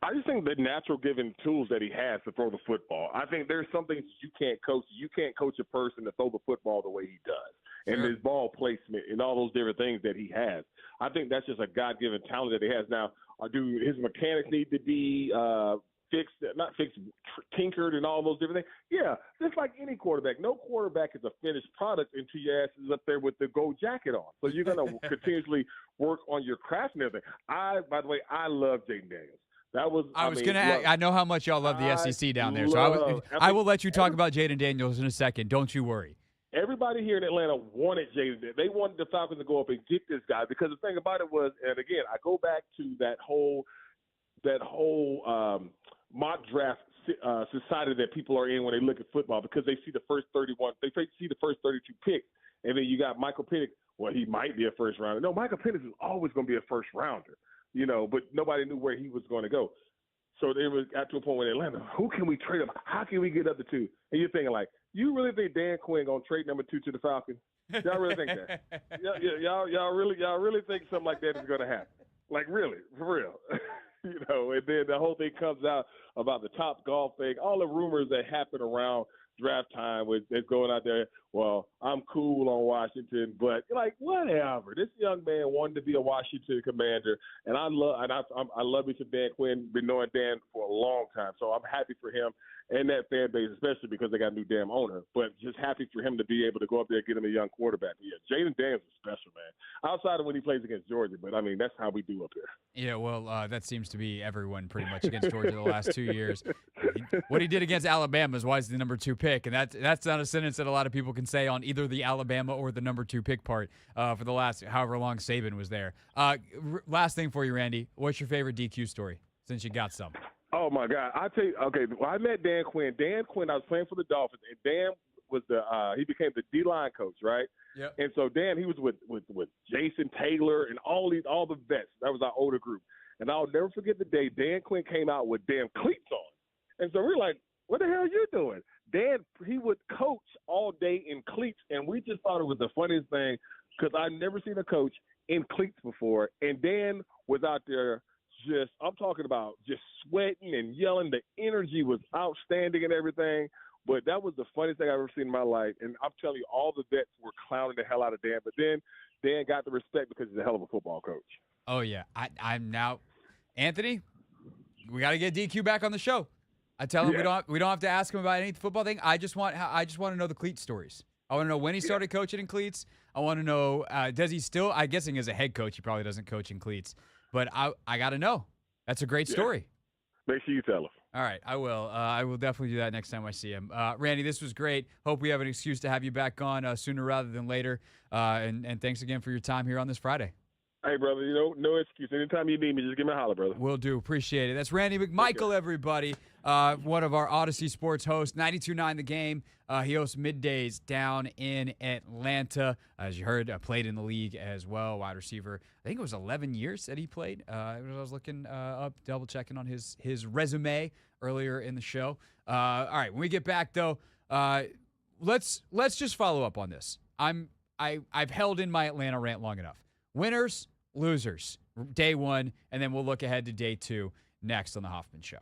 I just think the natural given tools that he has to throw the football. I think there's some things you can't coach. You can't coach a person to throw the football the way he does. and his ball placement and all those different things that he has. I think that's just a God-given talent that he has. Now, do his mechanics need to be tinkered and all those different things? Yeah, just like any quarterback. No quarterback is a finished product until your ass is up there with the gold jacket on. So you're going to continuously work on your craft and everything. By the way, I love Jayden Daniels. I know how much y'all love the SEC down there, so I will let you talk about Jayden Daniels in a second. Don't you worry. Everybody here in Atlanta wanted Jayden. They wanted the Falcons to go up and get this guy because the thing about it was, and again, I go back to that whole mock draft society that people are in when they look at football because they see the first 31, they see the first 32 picks, and then you got Michael Penix. Well, he might be a first rounder. No, Michael Penix is always going to be a first rounder, but nobody knew where he was going to go. So they were got to a point with Atlanta. Who can we trade him? How can we get up to 2? And you're thinking like, you really think Dan Quinn gonna trade number 2 to the Falcons? Y'all really think that? Y'all really think something like that is gonna happen? Like really, for real? And then the whole thing comes out about the Top Golf thing, all the rumors that happen around draft time with that's going out there. Well, I'm cool on Washington, but like whatever. This young man wanted to be a Washington Commander, and I love me some Dan Quinn. Been knowing Dan for a long time, so I'm happy for him and that fan base, especially because they got a new damn owner. But just happy for him to be able to go up there and get him a young quarterback. Yeah, Jayden Daniels is special, man. Outside of when he plays against Georgia, but I mean that's how we do up here. Yeah, well, that seems to be everyone pretty much against Georgia the last 2 years. What he did against Alabama is why he's the number 2 pick, and that's not a sentence that a lot of people can say on either the Alabama or the number 2 pick part for the last however long Saban was there. Last thing for you, Randy. What's your favorite DQ story, since you got some? Oh, my God. I'll tell you, okay, well, I met Dan Quinn. Dan Quinn, I was playing for the Dolphins, and Dan was he became the D-line coach, right? Yep. And so Dan, he was with Jason Taylor and all the vets. That was our older group. And I'll never forget the day Dan Quinn came out with damn cleats on. And so we're like, what the hell are you doing? Dan, he would coach all day in cleats, and we just thought it was the funniest thing because I'd never seen a coach in cleats before. And Dan was out there I'm talking about just sweating and yelling. The energy was outstanding and everything. But that was the funniest thing I've ever seen in my life. And I'm telling you, all the vets were clowning the hell out of Dan. But then Dan got the respect because he's a hell of a football coach. Oh, yeah. I'm now – Anthony, we got to get DQ back on the show. I tell him we don't have to ask him about any football thing. I just want to know the cleat stories. I want to know when he started coaching in cleats. I want to know does he still? I'm guessing as a head coach, he probably doesn't coach in cleats. But I got to know. That's a great story. Make sure you tell him. All right, I will. I will definitely do that next time I see him. Randy, this was great. Hope we have an excuse to have you back on sooner rather than later. And thanks again for your time here on this Friday. Hey, brother, no excuse. Anytime you need me, just give me a holler, brother. Will do. Appreciate it. That's Randy McMichael, everybody. One of our Odyssey Sports hosts, 92.9 The Game. He hosts middays down in Atlanta. As you heard, played in the league as well, wide receiver. I think it was 11 years that he played. I was looking up, double-checking on his resume earlier in the show. All right, when we get back, though, let's just follow up on this. I've held in my Atlanta rant long enough. Winners, losers, day one, and then we'll look ahead to day 2 next on the Hoffman Show.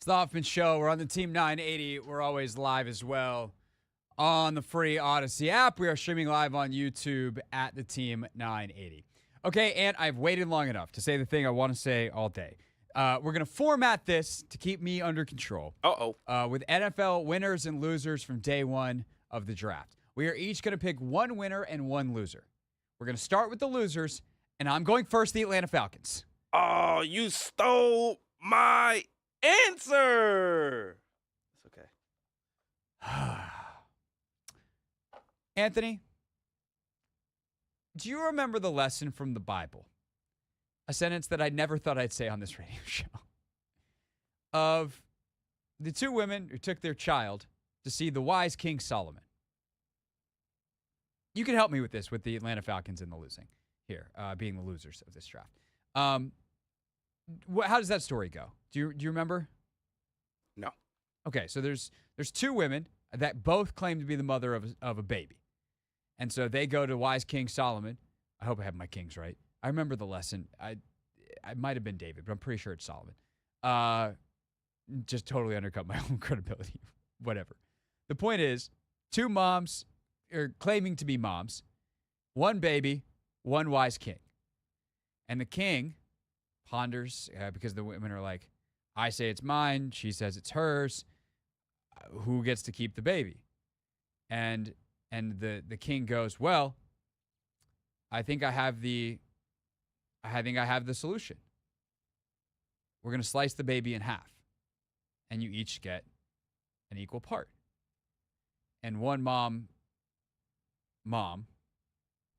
the Hoffman Show. We're on the Team 980. We're always live as well on the free Odyssey app. We are streaming live on YouTube at the Team 980. Okay, and I've waited long enough to say the thing I want to say all day. We're going to format this to keep me under control. With NFL winners and losers from day one of the draft. We are each going to pick one winner and one loser. We're going to start with the losers, and I'm going first, the Atlanta Falcons. Oh, you stole my answer. It's okay. Anthony, do you remember the lesson from the Bible? A sentence that I never thought I'd say on this radio show. Of the two women who took their child to see the wise King Solomon. You can help me with this with the Atlanta Falcons in the losing here, being the losers of this draft. How does that story go? Do you remember? No. Okay, so there's two women that both claim to be the mother of a baby. And so they go to wise King Solomon. I hope I have my kings right. I remember the lesson. I might have been David, but I'm pretty sure it's Solomon. Just totally undercut my own credibility. Whatever. The point is, two moms are claiming to be moms, one baby, one wise king. And the king ponders, because the women are like, I say it's mine, she says it's hers. Who gets to keep the baby? And the king goes, well, I think I have the solution. We're going to slice the baby in half, and you each get an equal part. And one mom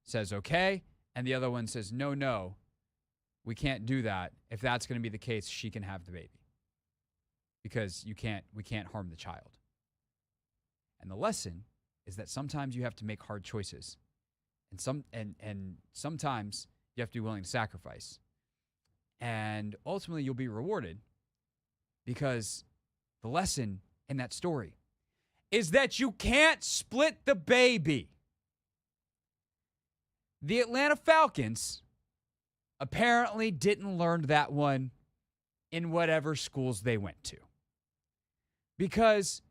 says, okay, and the other one says, no, we can't do that. If that's going to be the case, she can have the baby. Because we can't harm the child. And the lesson is that sometimes you have to make hard choices. And sometimes you have to be willing to sacrifice. And ultimately you'll be rewarded, because the lesson in that story is that you can't split the baby. The Atlanta Falcons apparently didn't learn that one in whatever schools they went to. Because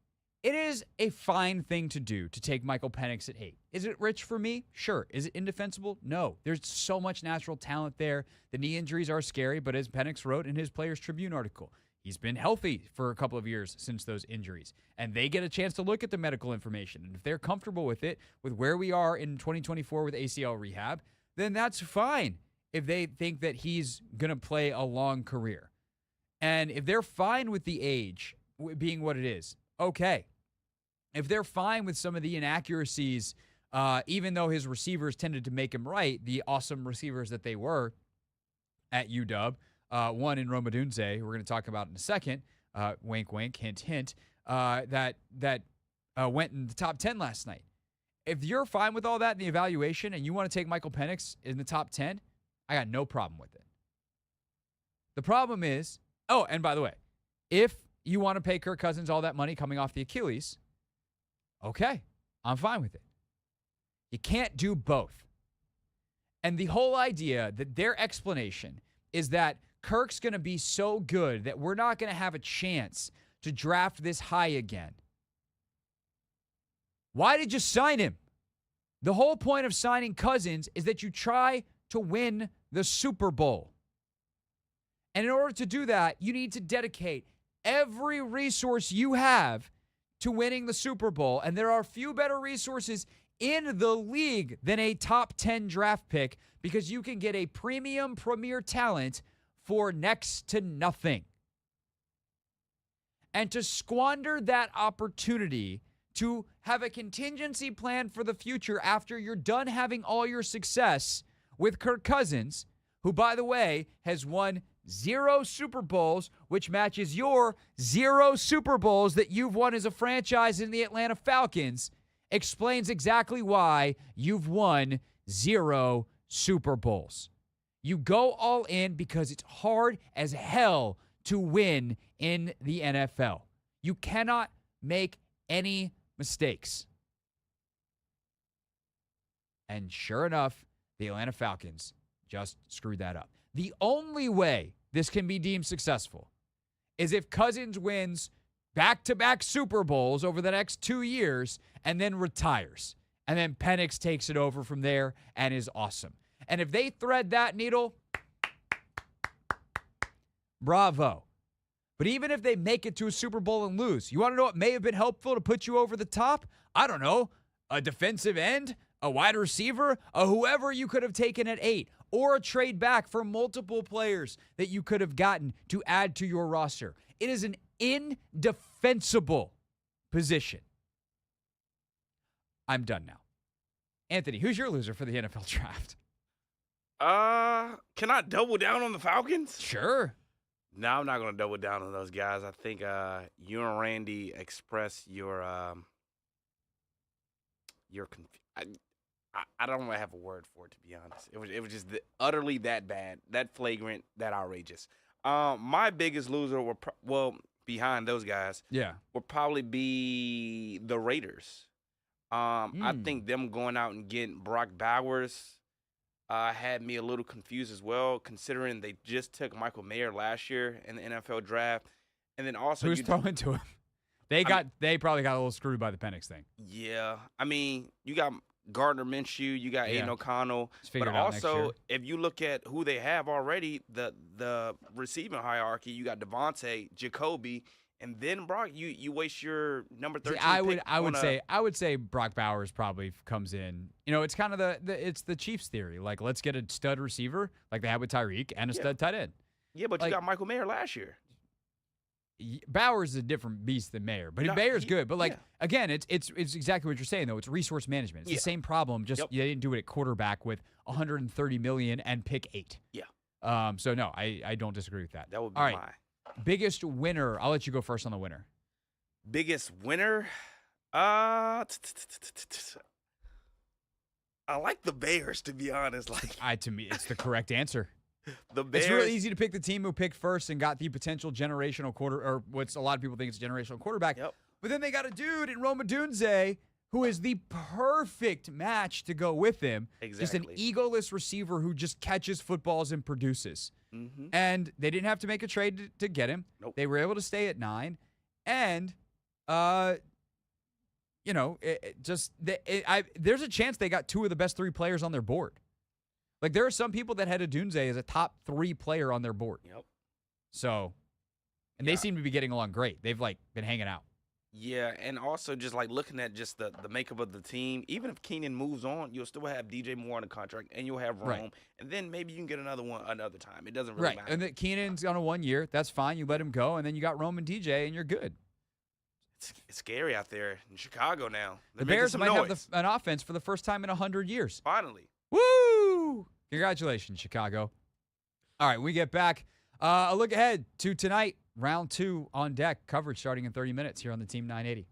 it is a fine thing to do to take Michael Penix at 8. Is it rich for me? Sure. Is it indefensible? No. There's so much natural talent there. The knee injuries are scary, but as Penix wrote in his Players Tribune article, he's been healthy for a couple of years since those injuries. And they get a chance to look at the medical information. And if they're comfortable with it, with where we are in 2024 with ACL rehab, then that's fine if they think that he's going to play a long career. And if they're fine with the age being what it is, okay. If they're fine with some of the inaccuracies, even though his receivers tended to make him right, the awesome receivers that they were at UW, one in Roma Dunze, who we're going to talk about in a second, wink, wink, hint, hint, that went in the top 10 last night. If you're fine with all that in the evaluation and you want to take Michael Penix in the top 10, I got no problem with it. The problem is, oh, and by the way, if you want to pay Kirk Cousins all that money coming off the Achilles, okay, I'm fine with it. You can't do both. And the whole idea that their explanation is that Kirk's going to be so good that we're not going to have a chance to draft this high again. Why did you sign him? The whole point of signing Cousins is that you try to win the Super Bowl. And in order to do that, you need to dedicate every resource you have to winning the Super Bowl. And there are few better resources in the league than a top 10 draft pick, because you can get a premium premier talent for next to nothing. And to squander that opportunity to have a contingency plan for the future after you're done having all your success with Kirk Cousins, who, by the way, has won 0 Super Bowls, which matches your 0 Super Bowls that you've won as a franchise in the Atlanta Falcons, explains exactly why you've won 0 Super Bowls. You go all in because it's hard as hell to win in the NFL. You cannot make any mistakes. And sure enough, the Atlanta Falcons just screwed that up. The only way this can be deemed successful is if Cousins wins back-to-back Super Bowls over the next 2 years and then retires. And then Penix takes it over from there and is awesome. And if they thread that needle, bravo. But even if they make it to a Super Bowl and lose, you want to know what may have been helpful to put you over the top? I don't know. A defensive end, a wide receiver, a whoever you could have taken at 8, or a trade back for multiple players that you could have gotten to add to your roster. It is an indefensible position. I'm done now. Anthony, who's your loser for the NFL draft? Can I double down on the Falcons? Sure. No, I'm not going to double down on those guys. I think you and Randy expressed your I don't really have a word for it, to be honest. It was just utterly that bad, that flagrant, that outrageous. My biggest loser were behind those guys. Yeah, would probably be the Raiders. I think them going out and getting Brock Bowers had me a little confused as well, considering they just took Michael Mayer last year in the NFL draft, and then also who's throwing to him? They probably got a little screwed by the Penix thing. Yeah, I mean, you got Gardner Minshew, you got Aiden O'Connell, but also if you look at who they have already, the receiving hierarchy, you got Devontae, Jacoby, and then Brock. You waste your number 13. See, I would say Brock Bowers probably comes in. You know, it's kind of it's the Chiefs theory. Like, let's get a stud receiver like they had with Tyreek and a stud tight end. Yeah, but you got Michael Mayer last year. Bowers is a different beast than Mayer, but Mayer's good. But again, it's exactly what you're saying though. It's resource management. It's the same problem. Just you didn't do it at quarterback with $130 million and pick 8. Yeah. So no, I don't disagree with that. That would be all right. Biggest winner. I'll let you go first on the winner. Biggest winner. I like the Bears, to be honest. To me, it's the correct answer. The Bears. It's really easy to pick the team who picked first and got the potential generational or what's a lot of people think is a generational quarterback. Yep. But then they got a dude in Rome Odunze who is the perfect match to go with him. Exactly. Just an egoless receiver who just catches footballs and produces. Mm-hmm. And they didn't have to make a trade to get him. Nope. They were able to stay at 9. And, there's a chance they got 2 of the best 3 players on their board. Like, there are some people that had Odunze as a top 3 player on their board. Yep. So, and they seem to be getting along great. They've, been hanging out. Yeah, and also just, looking at just the makeup of the team, even if Keenan moves on, you'll still have DJ Moore on the contract, and you'll have Rome. Right. And then maybe you can get another one another time. It doesn't really matter. And then Keenan's on a 1 year. That's fine. You let him go, and then you got Rome and DJ, and you're good. It's scary out there in Chicago now. The Bears might have an offense for the first time in 100 years. Finally. Woo! Congratulations, Chicago. All right, when we get back, a look ahead to tonight, round 2 on deck. Coverage starting in 30 minutes here on the Team 980.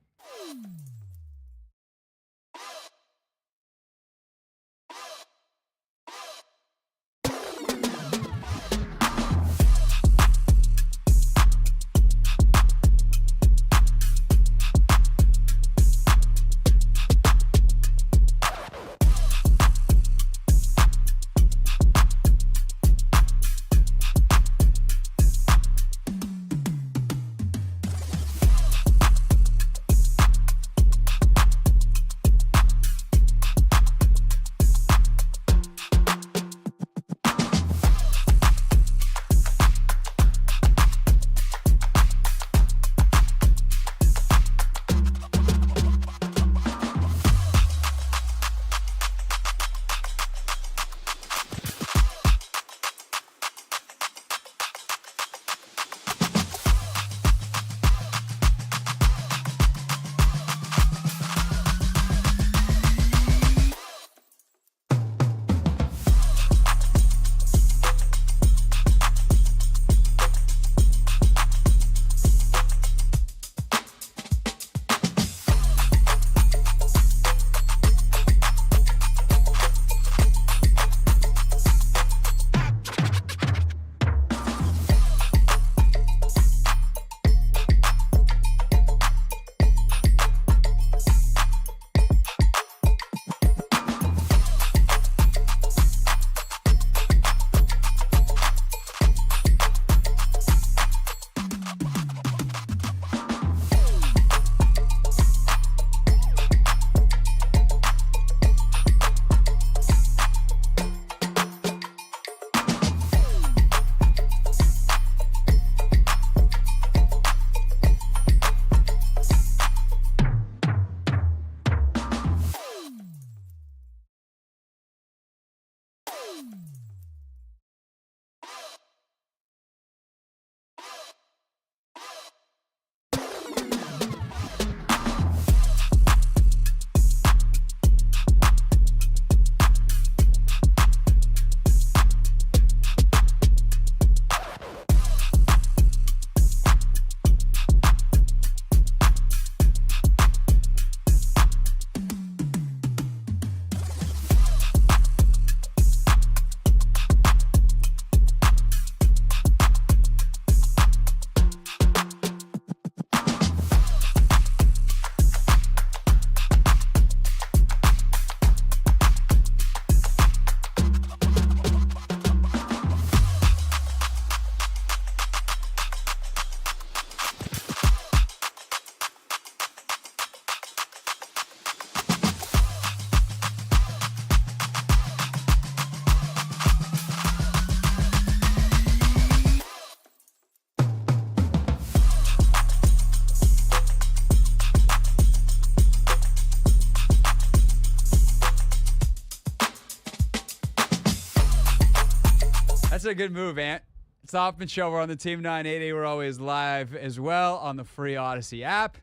a good move, Ant. It's the Hoffman Show. We're on the Team 980. We're always live as well on the free Odyssey app.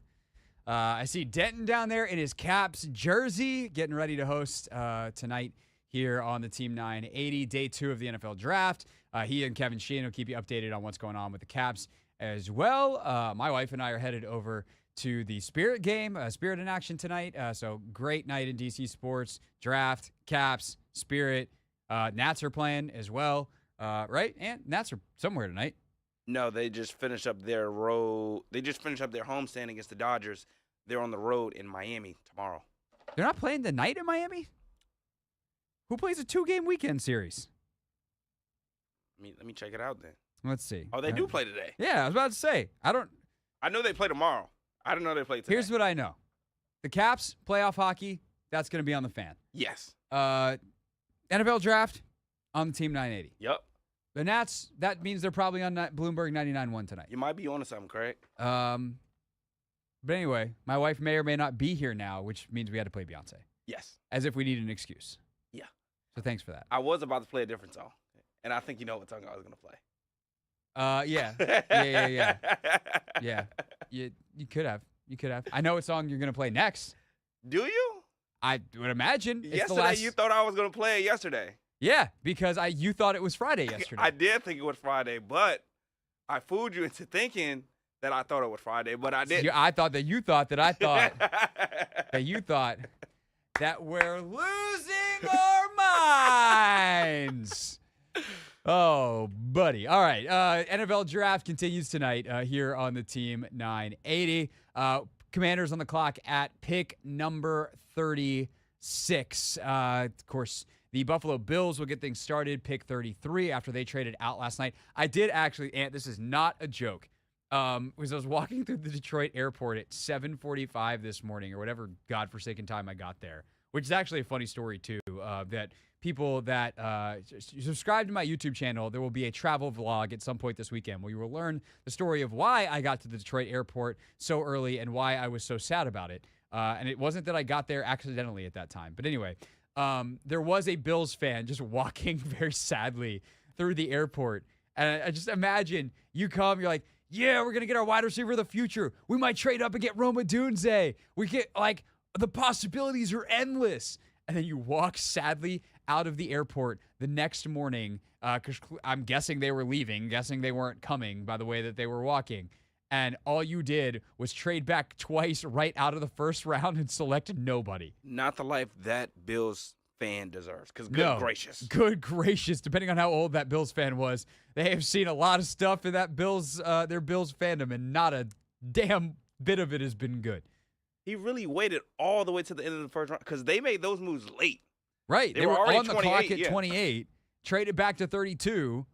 I see Denton down there in his Caps jersey, getting ready to host tonight here on the Team 980, day 2 of the NFL Draft. He and Kevin Sheehan will keep you updated on what's going on with the Caps as well. My wife and I are headed over to the Spirit game, Spirit in action tonight. So great night in DC sports, draft, Caps, Spirit. Nats are playing as well. Right? And Nats are somewhere tonight. No, they just finished up their road. They just finished up their homestand against the Dodgers. They're on the road in Miami tomorrow. They're not playing tonight in Miami? Who plays a 2-game weekend series? Let me check it out then. Let's see. Oh, they do play today. Yeah, I was about to say. I know they play tomorrow. I didn't know they play today. Here's what I know. The Caps, playoff hockey, that's going to be on the fan. Yes. NFL draft on the Team 980. Yep. The Nats, that means they're probably on Bloomberg 99.1 tonight. You might be on to something, Craig. But anyway, my wife may or may not be here now, which means we had to play Beyonce. Yes. As if we need an excuse. Yeah. So thanks for that. I was about to play a different song, and I think you know what song I was going to play. Yeah. Yeah. You could have. I know what song you're going to play next. Do you? I would imagine. Yesterday, you thought I was going to play it yesterday. Yeah, because you thought it was Friday yesterday. I did think it was Friday, but I fooled you into thinking that I thought it was Friday, but I didn't. I thought that you thought that I thought that you thought that we're losing our minds. Oh, buddy. All right. NFL draft continues tonight here on the Team 980. Commanders on the clock at pick number 36. Of course, the Buffalo Bills will get things started, pick 33, after they traded out last night. I did actually, Ant, this is not a joke, was I was walking through the Detroit airport at 7:45 this morning, or whatever godforsaken time I got there, which is actually a funny story, too, that people that subscribe to my YouTube channel, there will be a travel vlog at some point this weekend where you will learn the story of why I got to the Detroit airport so early and why I was so sad about it. And it wasn't that I got there accidentally at that time. But anyway, there was a Bills fan just walking very sadly through the airport. And I just imagine you come, you're like, yeah, we're going to get our wide receiver of the future. We might trade up and get Roma Dunze. We get, like, the possibilities are endless. And then you walk sadly out of the airport the next morning, because I'm guessing they were leaving, guessing they weren't coming by the way that they were walking. And all you did was trade back twice right out of the first round and select nobody. Not the life that Bills fan deserves, because gracious. Good gracious. Depending on how old that Bills fan was, they have seen a lot of stuff in that their Bills fandom, and not a damn bit of it has been good. He really waited all the way to the end of the first round, because they made those moves late. Right. They were already on the clock at 28, 28, traded back to 32,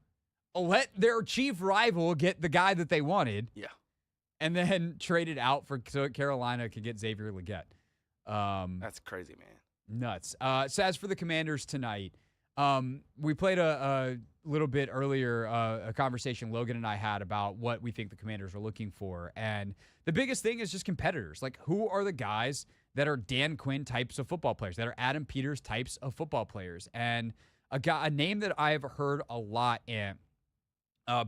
let their chief rival get the guy that they wanted. Yeah. And then traded out so Carolina could get Xavier Legette. That's crazy, man. Nuts. So as for the Commanders tonight, we played a little bit earlier a conversation Logan and I had about what we think the Commanders are looking for. And the biggest thing is just competitors. Like, who are the guys that are Dan Quinn types of football players, that are Adam Peters types of football players? And a name that I've heard a lot in,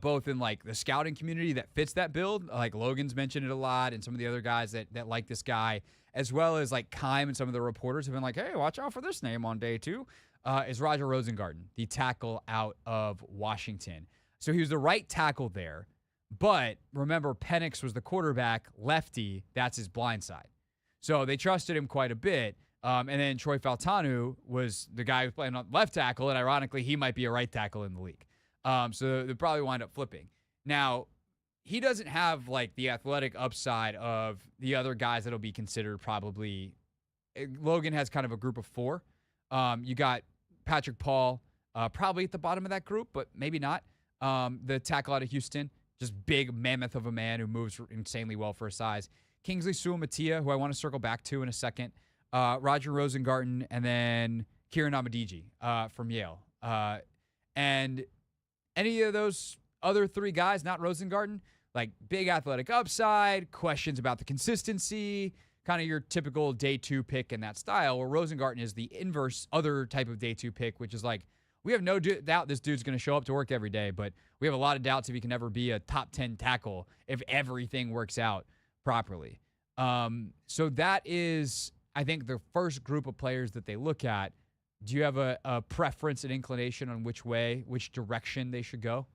both in like the scouting community that fits that build, like Logan's mentioned it a lot, and some of the other guys that like this guy, as well as like Keim and some of the reporters have been like, hey, watch out for this name on day 2, is Roger Rosengarten, the tackle out of Washington. So he was the right tackle there, but remember, Penix was the quarterback, lefty, that's his blind side. So they trusted him quite a bit. And then Troy Faltanu was the guy who played on left tackle, and ironically, he might be a right tackle in the league. So they'll probably wind up flipping. Now, he doesn't have like the athletic upside of the other guys that'll be considered probably. Logan has kind of a group of 4. You got Patrick Paul, probably at the bottom of that group, but maybe not. The tackle out of Houston, just big mammoth of a man who moves insanely well for his size. Kingsley Suamataia, who I want to circle back to in a second. Roger Rosengarten, and then Kieran Amadiji from Yale. And any of those other 3 guys, not Rosengarten, like big athletic upside, questions about the consistency, kind of your typical day 2 pick in that style, where Rosengarten is the inverse other type of day 2 pick, which is like, We have no doubt this dude's going to show up to work every day, but we have a lot of doubts if he can ever be a top 10 tackle if everything works out properly. So that is, I think, the first group of players that they look at. Do you have a preference and inclination on which direction they should go?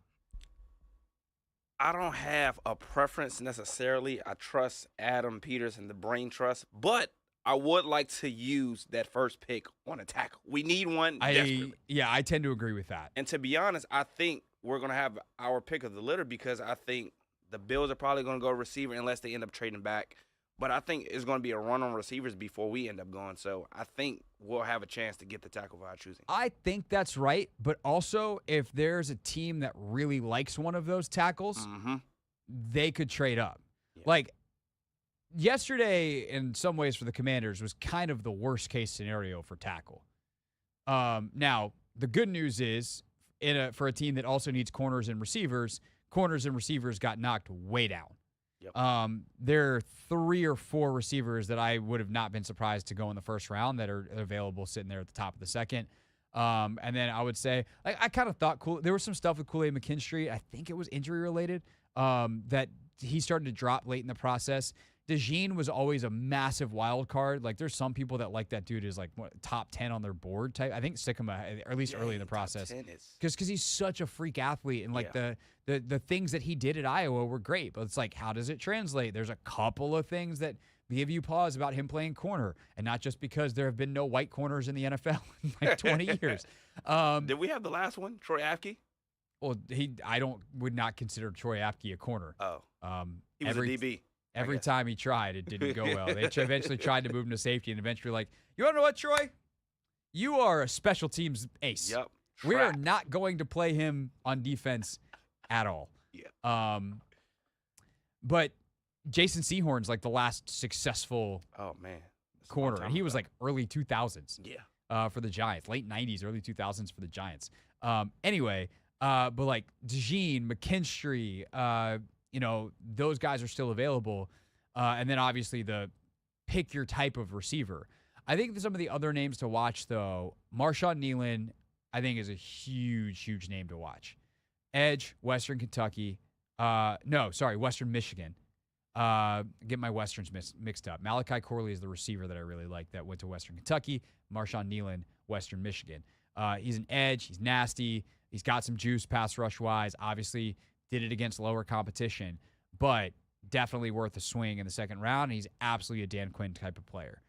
I don't have a preference necessarily. I trust Adam Peters and the brain trust, but I would like to use that first pick on a tackle. We need one desperately. Yeah, I tend to agree with that. And to be honest, I think we're going to have our pick of the litter because I think the Bills are probably going to go receiver unless they end up trading back. But I think it's going to be a run on receivers before we end up going. So I think we'll have a chance to get the tackle by choosing. I think that's right. But also, if there's a team that really likes one of those tackles, they could trade up. Yeah. Like, yesterday, in some ways, for the Commanders, was kind of the worst-case scenario for tackle. Now, the good news is, for a team that also needs corners and receivers got knocked way down. Yep. There are 3 or 4 receivers that I would have not been surprised to go in the first round that are available sitting there at the top of the second. And then I would say, I kind of thought there was some stuff with Kool-Aid McKinstry. I think it was injury-related, that he started to drop late in the process. DeJean was always a massive wild card. Like, there's some people that like that dude is like top 10 on their board type. I think Sycamore, or at least early in the process, because he's such a freak athlete, and like the things that he did at Iowa were great. But it's like, how does it translate? There's a couple of things that give you pause about him playing corner, and not just because there have been no white corners in the NFL in like 20 years. Did we have the last one, Troy Apke? Well, would not consider Troy Apke a corner. Oh, he was a DB. Every time he tried, it didn't go well. They eventually tried to move him to safety, and eventually like, you want to know what, Troy? You are a special teams ace. Yep. We are not going to play him on defense at all. Yeah. But Jason Sehorn's like the last successful corner, and he was like early 2000s. Yeah. For the Giants, late 90s, early 2000s for the Giants. Anyway, but like DeJean, McKinstry, those guys are still available. And then obviously pick your type of receiver. I think some of the other names to watch, though, Marshawn Nealon, I think, is a huge, huge name to watch. Edge, Western Kentucky. Western Michigan. Get my Westerns mixed up. Malachi Corley is the receiver that I really like that went to Western Kentucky. Marshawn Nealon, Western Michigan. He's an edge. He's nasty. He's got some juice pass rush-wise. Obviously, did it against lower competition, but definitely worth a swing in the second round. He's absolutely a Dan Quinn type of player.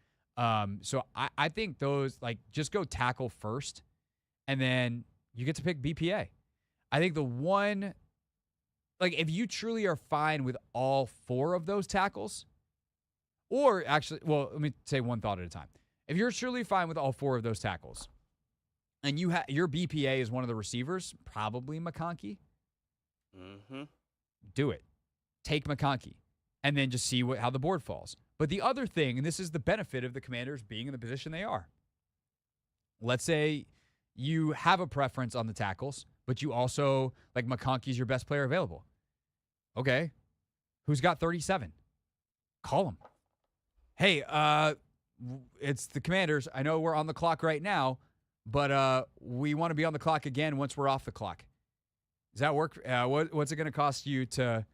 So I think those, like, just go tackle first, and then you get to pick BPA. I think the one, like, if you truly are fine with all 4 of those tackles, or actually, well, let me say one thought at a time. If you're truly fine with all 4 of those tackles, and your BPA is one of the receivers, probably McConkey, do it. Take McConkey, and then just see how the board falls. But the other thing, and this is the benefit of the Commanders being in the position they are. Let's say you have a preference on the tackles, but you also, like, McConkey's your best player available. Okay. Who's got 37? Call him. Hey, it's the Commanders. I know we're on the clock right now, but we want to be on the clock again once we're off the clock. Does that work? What's it going to cost you to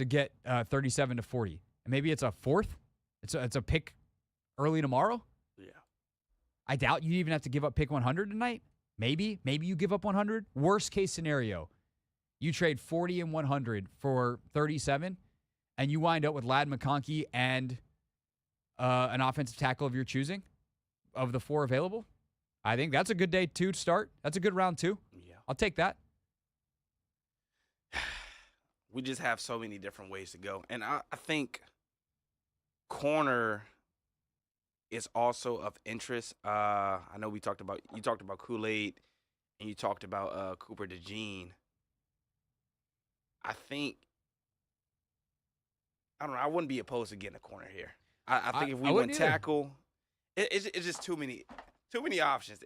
get 37 to 40? And maybe it's a 4th. It's a pick early tomorrow. Yeah. I doubt you even have to give up pick 100 tonight. Maybe you give up 100. Worst case scenario, you trade 40 and 100 for 37, and you wind up with Ladd McConkey and an offensive tackle of your choosing of the 4 available. I think that's a good day 2 to start. That's a good round 2. Yeah. I'll take that. We just have so many different ways to go. And I think corner is also of interest. I know you talked about Kool-Aid and you talked about Cooper DeJean. I don't know. I wouldn't be opposed to getting a corner here. I think if we went tackle, it's just too many options.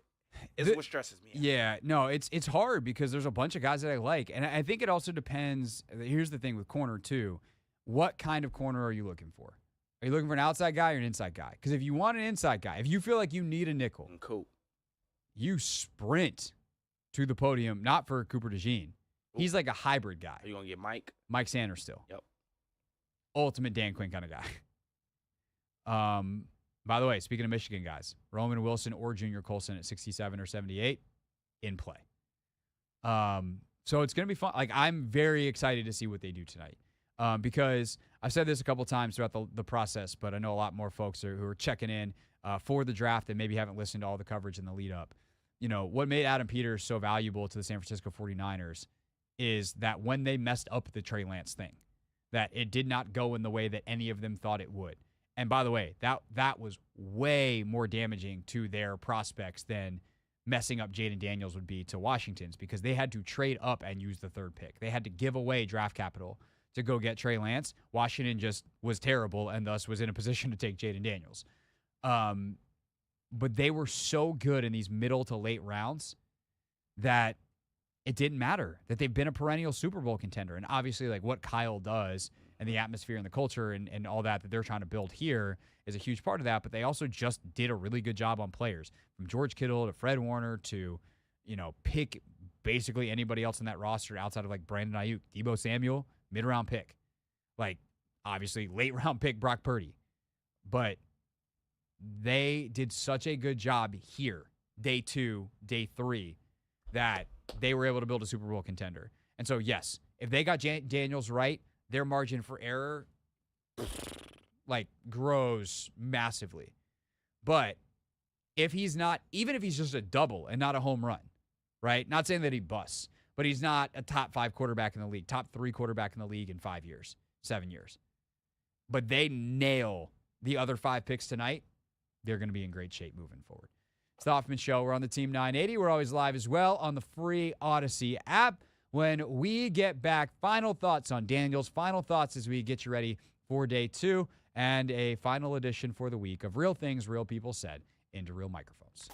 It's what stresses me out. Yeah, no, it's hard because there's a bunch of guys that I like. And I think it also depends. Here's the thing with corner, too. What kind of corner are you looking for? Are you looking for an outside guy or an inside guy? Because if you want an inside guy, if you feel like you need a nickel, cool, you sprint to the podium, not for Cooper DeJean. He's like a hybrid guy. Are you going to get Mike? Mike Sanders still. Yep. Ultimate Dan Quinn kind of guy. By the way, speaking of Michigan guys, Roman Wilson or Junior Colson at 67 or 78 in play. So it's going to be fun. Like, I'm very excited to see what they do tonight. Because I've said this a couple times throughout the process, but I know a lot more folks who are checking in for the draft and maybe haven't listened to all the coverage in the lead up. You know, what made Adam Peters so valuable to the San Francisco 49ers is that when they messed up the Trey Lance thing, that it did not go in the way that any of them thought it would. And by the way, that was way more damaging to their prospects than messing up Jayden Daniels would be to Washington's, because they had to trade up and use the third pick. They had to give away draft capital to go get Trey Lance. Washington just was terrible and thus was in a position to take Jayden Daniels. But they were so good in these middle to late rounds that it didn't matter, that they've been a perennial Super Bowl contender. And obviously, like, what Kyle does and the atmosphere and the culture and all that they're trying to build here is a huge part of that. But they also just did a really good job on players, from George Kittle to Fred Warner to, you know, pick basically anybody else in that roster outside of like Brandon Ayuk, Deebo Samuel, mid-round pick. Like, obviously, late-round pick Brock Purdy. But they did such a good job here, day 2, day 3, that they were able to build a Super Bowl contender. And so, yes, if they got Daniels right, their margin for error, like, grows massively. But if he's not, even if he's just a double and not a home run, right? Not saying that he busts, but he's not a top 5 quarterback in the league, top 3 quarterback in the league in 5 years, 7 years. But they nail the other 5 picks tonight, they're going to be in great shape moving forward. It's the Hoffman Show. We're on the Team 980. We're always live as well on the free Odyssey app. When we get back, final thoughts on Daniels, final thoughts as we get you ready for day 2, and a final edition for the week of Real Things Real People Said into Real Microphones.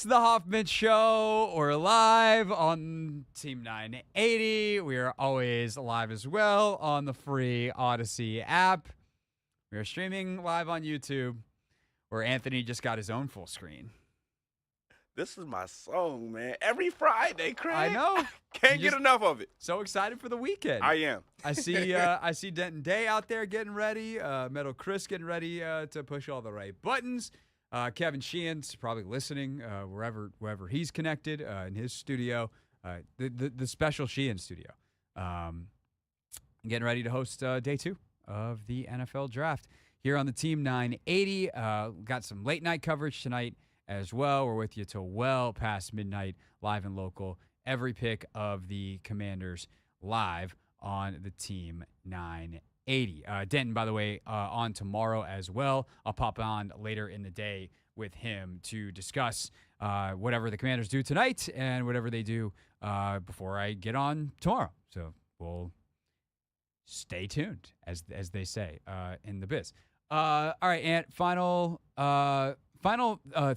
It's the Hoffman Show. We're live on Team 980. We are always live as well on the free Odyssey app. We are streaming live on YouTube, where Anthony just got his own full screen. This is my song, man. Every Friday, Craig. I know. Can't get enough of it. So excited for the weekend. I am. I see Denton Day out there getting ready. Metal Chris getting ready to push all the right buttons. Kevin Sheehan's probably listening wherever he's connected in his studio, the special Sheehan studio. Getting ready to host day 2 of the NFL Draft here on the Team 980. Got some late night coverage tonight as well. We're with you till well past midnight, live and local. Every pick of the Commanders live on the Team 980. Denton, by the way, on tomorrow as well. I'll pop on later in the day with him to discuss whatever the Commanders do tonight and whatever they do before I get on tomorrow. So we'll stay tuned, as they say in the biz. All right, Ant, final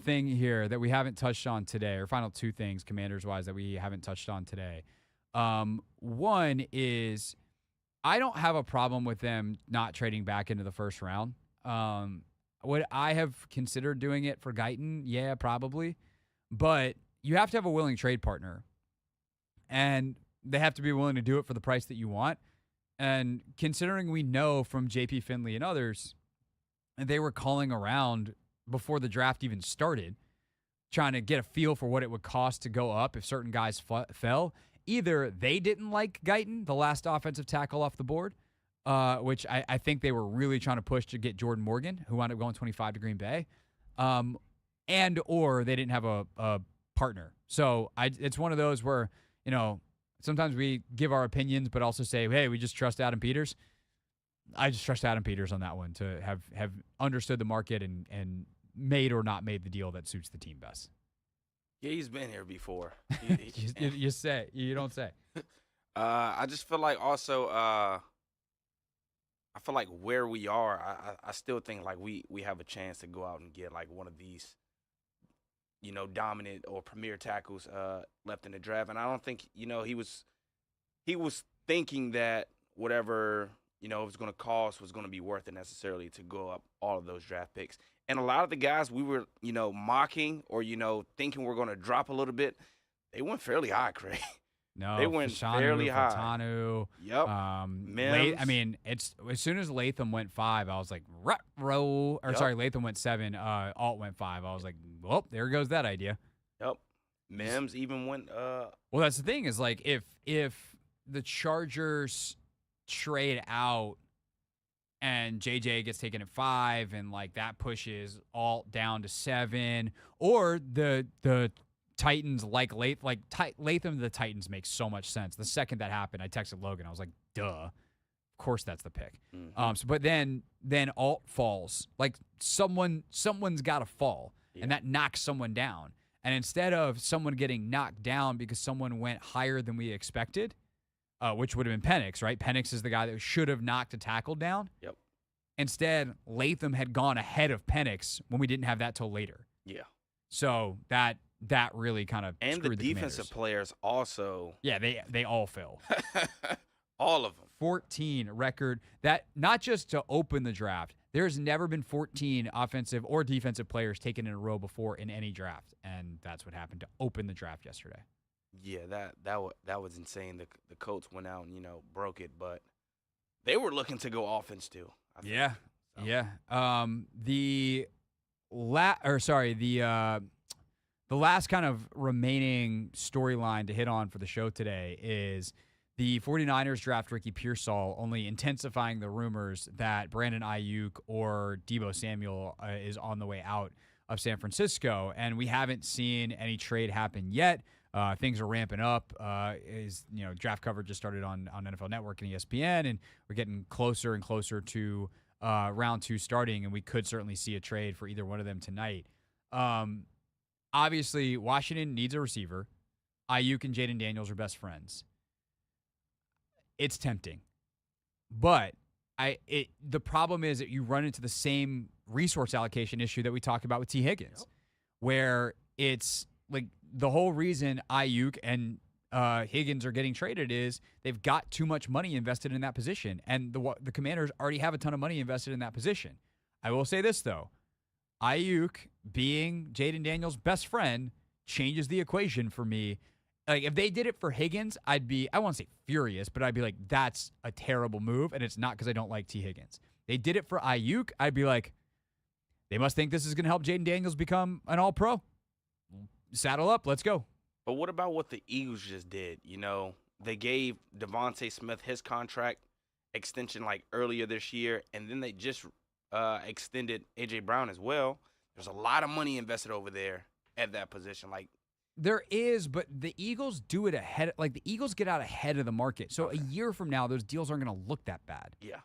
thing here that we haven't touched on today, or final 2 things Commanders-wise that we haven't touched on today. One is I don't have a problem with them not trading back into the first round. Would I have considered doing it for Guyton? Yeah, probably. But you have to have a willing trade partner, and they have to be willing to do it for the price that you want. And considering we know from J.P. Finley and others, they were calling around before the draft even started, trying to get a feel for what it would cost to go up if certain guys fell. Either they didn't like Guyton, the last offensive tackle off the board, which I think they were really trying to push to get Jordan Morgan, who wound up going 25 to Green Bay, and or they didn't have a partner. So it's one of those where, sometimes we give our opinions, but also say, hey, we just trust Adam Peters. I just trust Adam Peters on that one to have understood the market and made or not made the deal that suits the team best. Yeah, he's been here before. You say. You don't say. I just feel like also I feel like where we are, I still think like we have a chance to go out and get like one of these, dominant or premier tackles left in the draft. And I don't think, he was thinking that whatever, it was going to cost was going to be worth it necessarily to go up all of those draft picks. And a lot of the guys we were, mocking or, thinking we're going to drop a little bit, they went fairly high, Craig. No, they went Fashanu, fairly high. Fatanu, yep. Mims. It's as soon as Latham went 5, I was like, Latham went 7, Alt went 5. I was like, well, there goes that idea. Yep. Mims even went. Well, that's the thing is like if the Chargers trade out and JJ gets taken at 5 and like that pushes Alt down to 7, or the Titans Latham to the Titans makes so much sense. The second that happened, I texted Logan. I was like, duh. Of course that's the pick. Mm-hmm. But then Alt falls. Like someone's got to fall, and that knocks someone down. And instead of someone getting knocked down because someone went higher than we expected, which would have been Penix, right? Penix is the guy that should have knocked a tackle down. Yep. Instead, Latham had gone ahead of Penix when we didn't have that till later. Yeah. So that really kind of and screwed the defensive players also. Yeah, they all fell. All of them. 14 record. That not just to open the draft. There's never been 14 offensive or defensive players taken in a row before in any draft, and that's what happened to open the draft yesterday. Yeah, that was insane. The Colts went out and broke it, but they were looking to go offense too. Yeah. The last kind of remaining storyline to hit on for the show today is the 49ers draft Ricky Pearsall, only intensifying the rumors that Brandon Ayuk or Deebo Samuel is on the way out of San Francisco, and we haven't seen any trade happen yet. Things are ramping up. Draft coverage just started on NFL Network and ESPN, and we're getting closer and closer to round 2 starting, and we could certainly see a trade for either one of them tonight. Obviously, Washington needs a receiver. Ayuk and Jayden Daniels are best friends. It's tempting, but the problem is that you run into the same resource allocation issue that we talked about with T. Higgins, where it's like the whole reason Ayuk and Higgins are getting traded is they've got too much money invested in that position, and the Commanders already have a ton of money invested in that position. I will say this, though. Ayuk being Jayden Daniels' best friend changes the equation for me. Like, if they did it for Higgins, I'd be, I won't say furious, but I'd be like, that's a terrible move, and it's not because I don't like T. Higgins. They did it for Ayuk, I'd be like, they must think this is going to help Jayden Daniels become an all-pro. Saddle up, let's go. But what about what the Eagles just did? You know, they gave Devontae Smith his contract extension like earlier this year, and then they just extended A.J. Brown as well. There's a lot of money invested over there at that position. Like, there is, but the Eagles do it ahead. Like, the Eagles get out ahead of the market. So a year from now, those deals aren't going to look that bad. Yeah.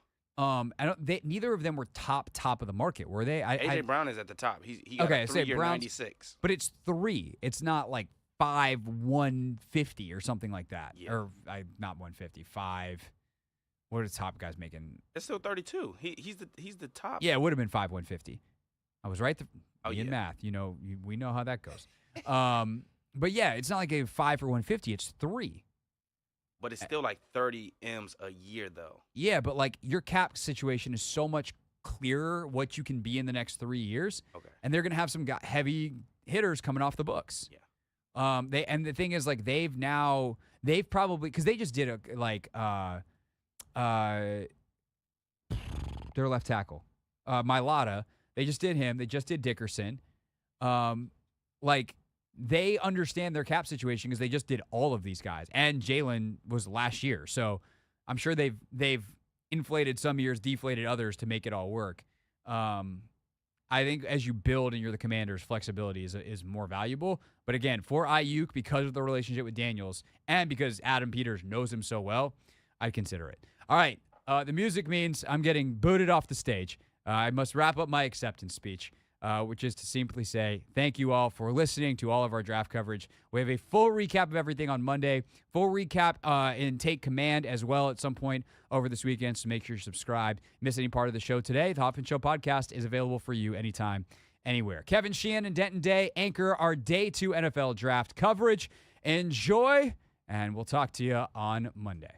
Neither of them were top of the market, were they? A.J. Brown is at the top. He got a 3-year 96. But it's 3. It's not like 150 or something like that. Yeah. Or not 150, 5. What are the top guys making? It's still 32. He's the top. Yeah, it would have been 150. I was right. In math, we know how that goes. But yeah, it's not like a 5 for 150. It's 3. But it's still like 30 M's a year, though. Yeah, but like your cap situation is so much clearer what you can be in the next 3 years. Okay. And they're gonna have some heavy hitters coming off the books. Yeah. The thing is, like, they've probably, because they just did their left tackle, Mailata. They just did him. They just did Dickerson. Like, they understand their cap situation because they just did all of these guys. And Jalen was last year. So I'm sure they've inflated some years, deflated others to make it all work. I think as you build and you're the Commanders, flexibility is more valuable. But again, for Ayuk, because of the relationship with Daniels and because Adam Peters knows him so well, I'd consider it. All right. The music means I'm getting booted off the stage. I must wrap up my acceptance speech, which is to simply say thank you all for listening to all of our draft coverage. We have a full recap of everything on Monday, full recap and take command as well at some point over this weekend, so make sure you're subscribed. Miss any part of the show today, the Hoffman Show podcast is available for you anytime, anywhere. Kevin Sheehan and Denton Day anchor our Day 2 NFL draft coverage. Enjoy, and we'll talk to you on Monday.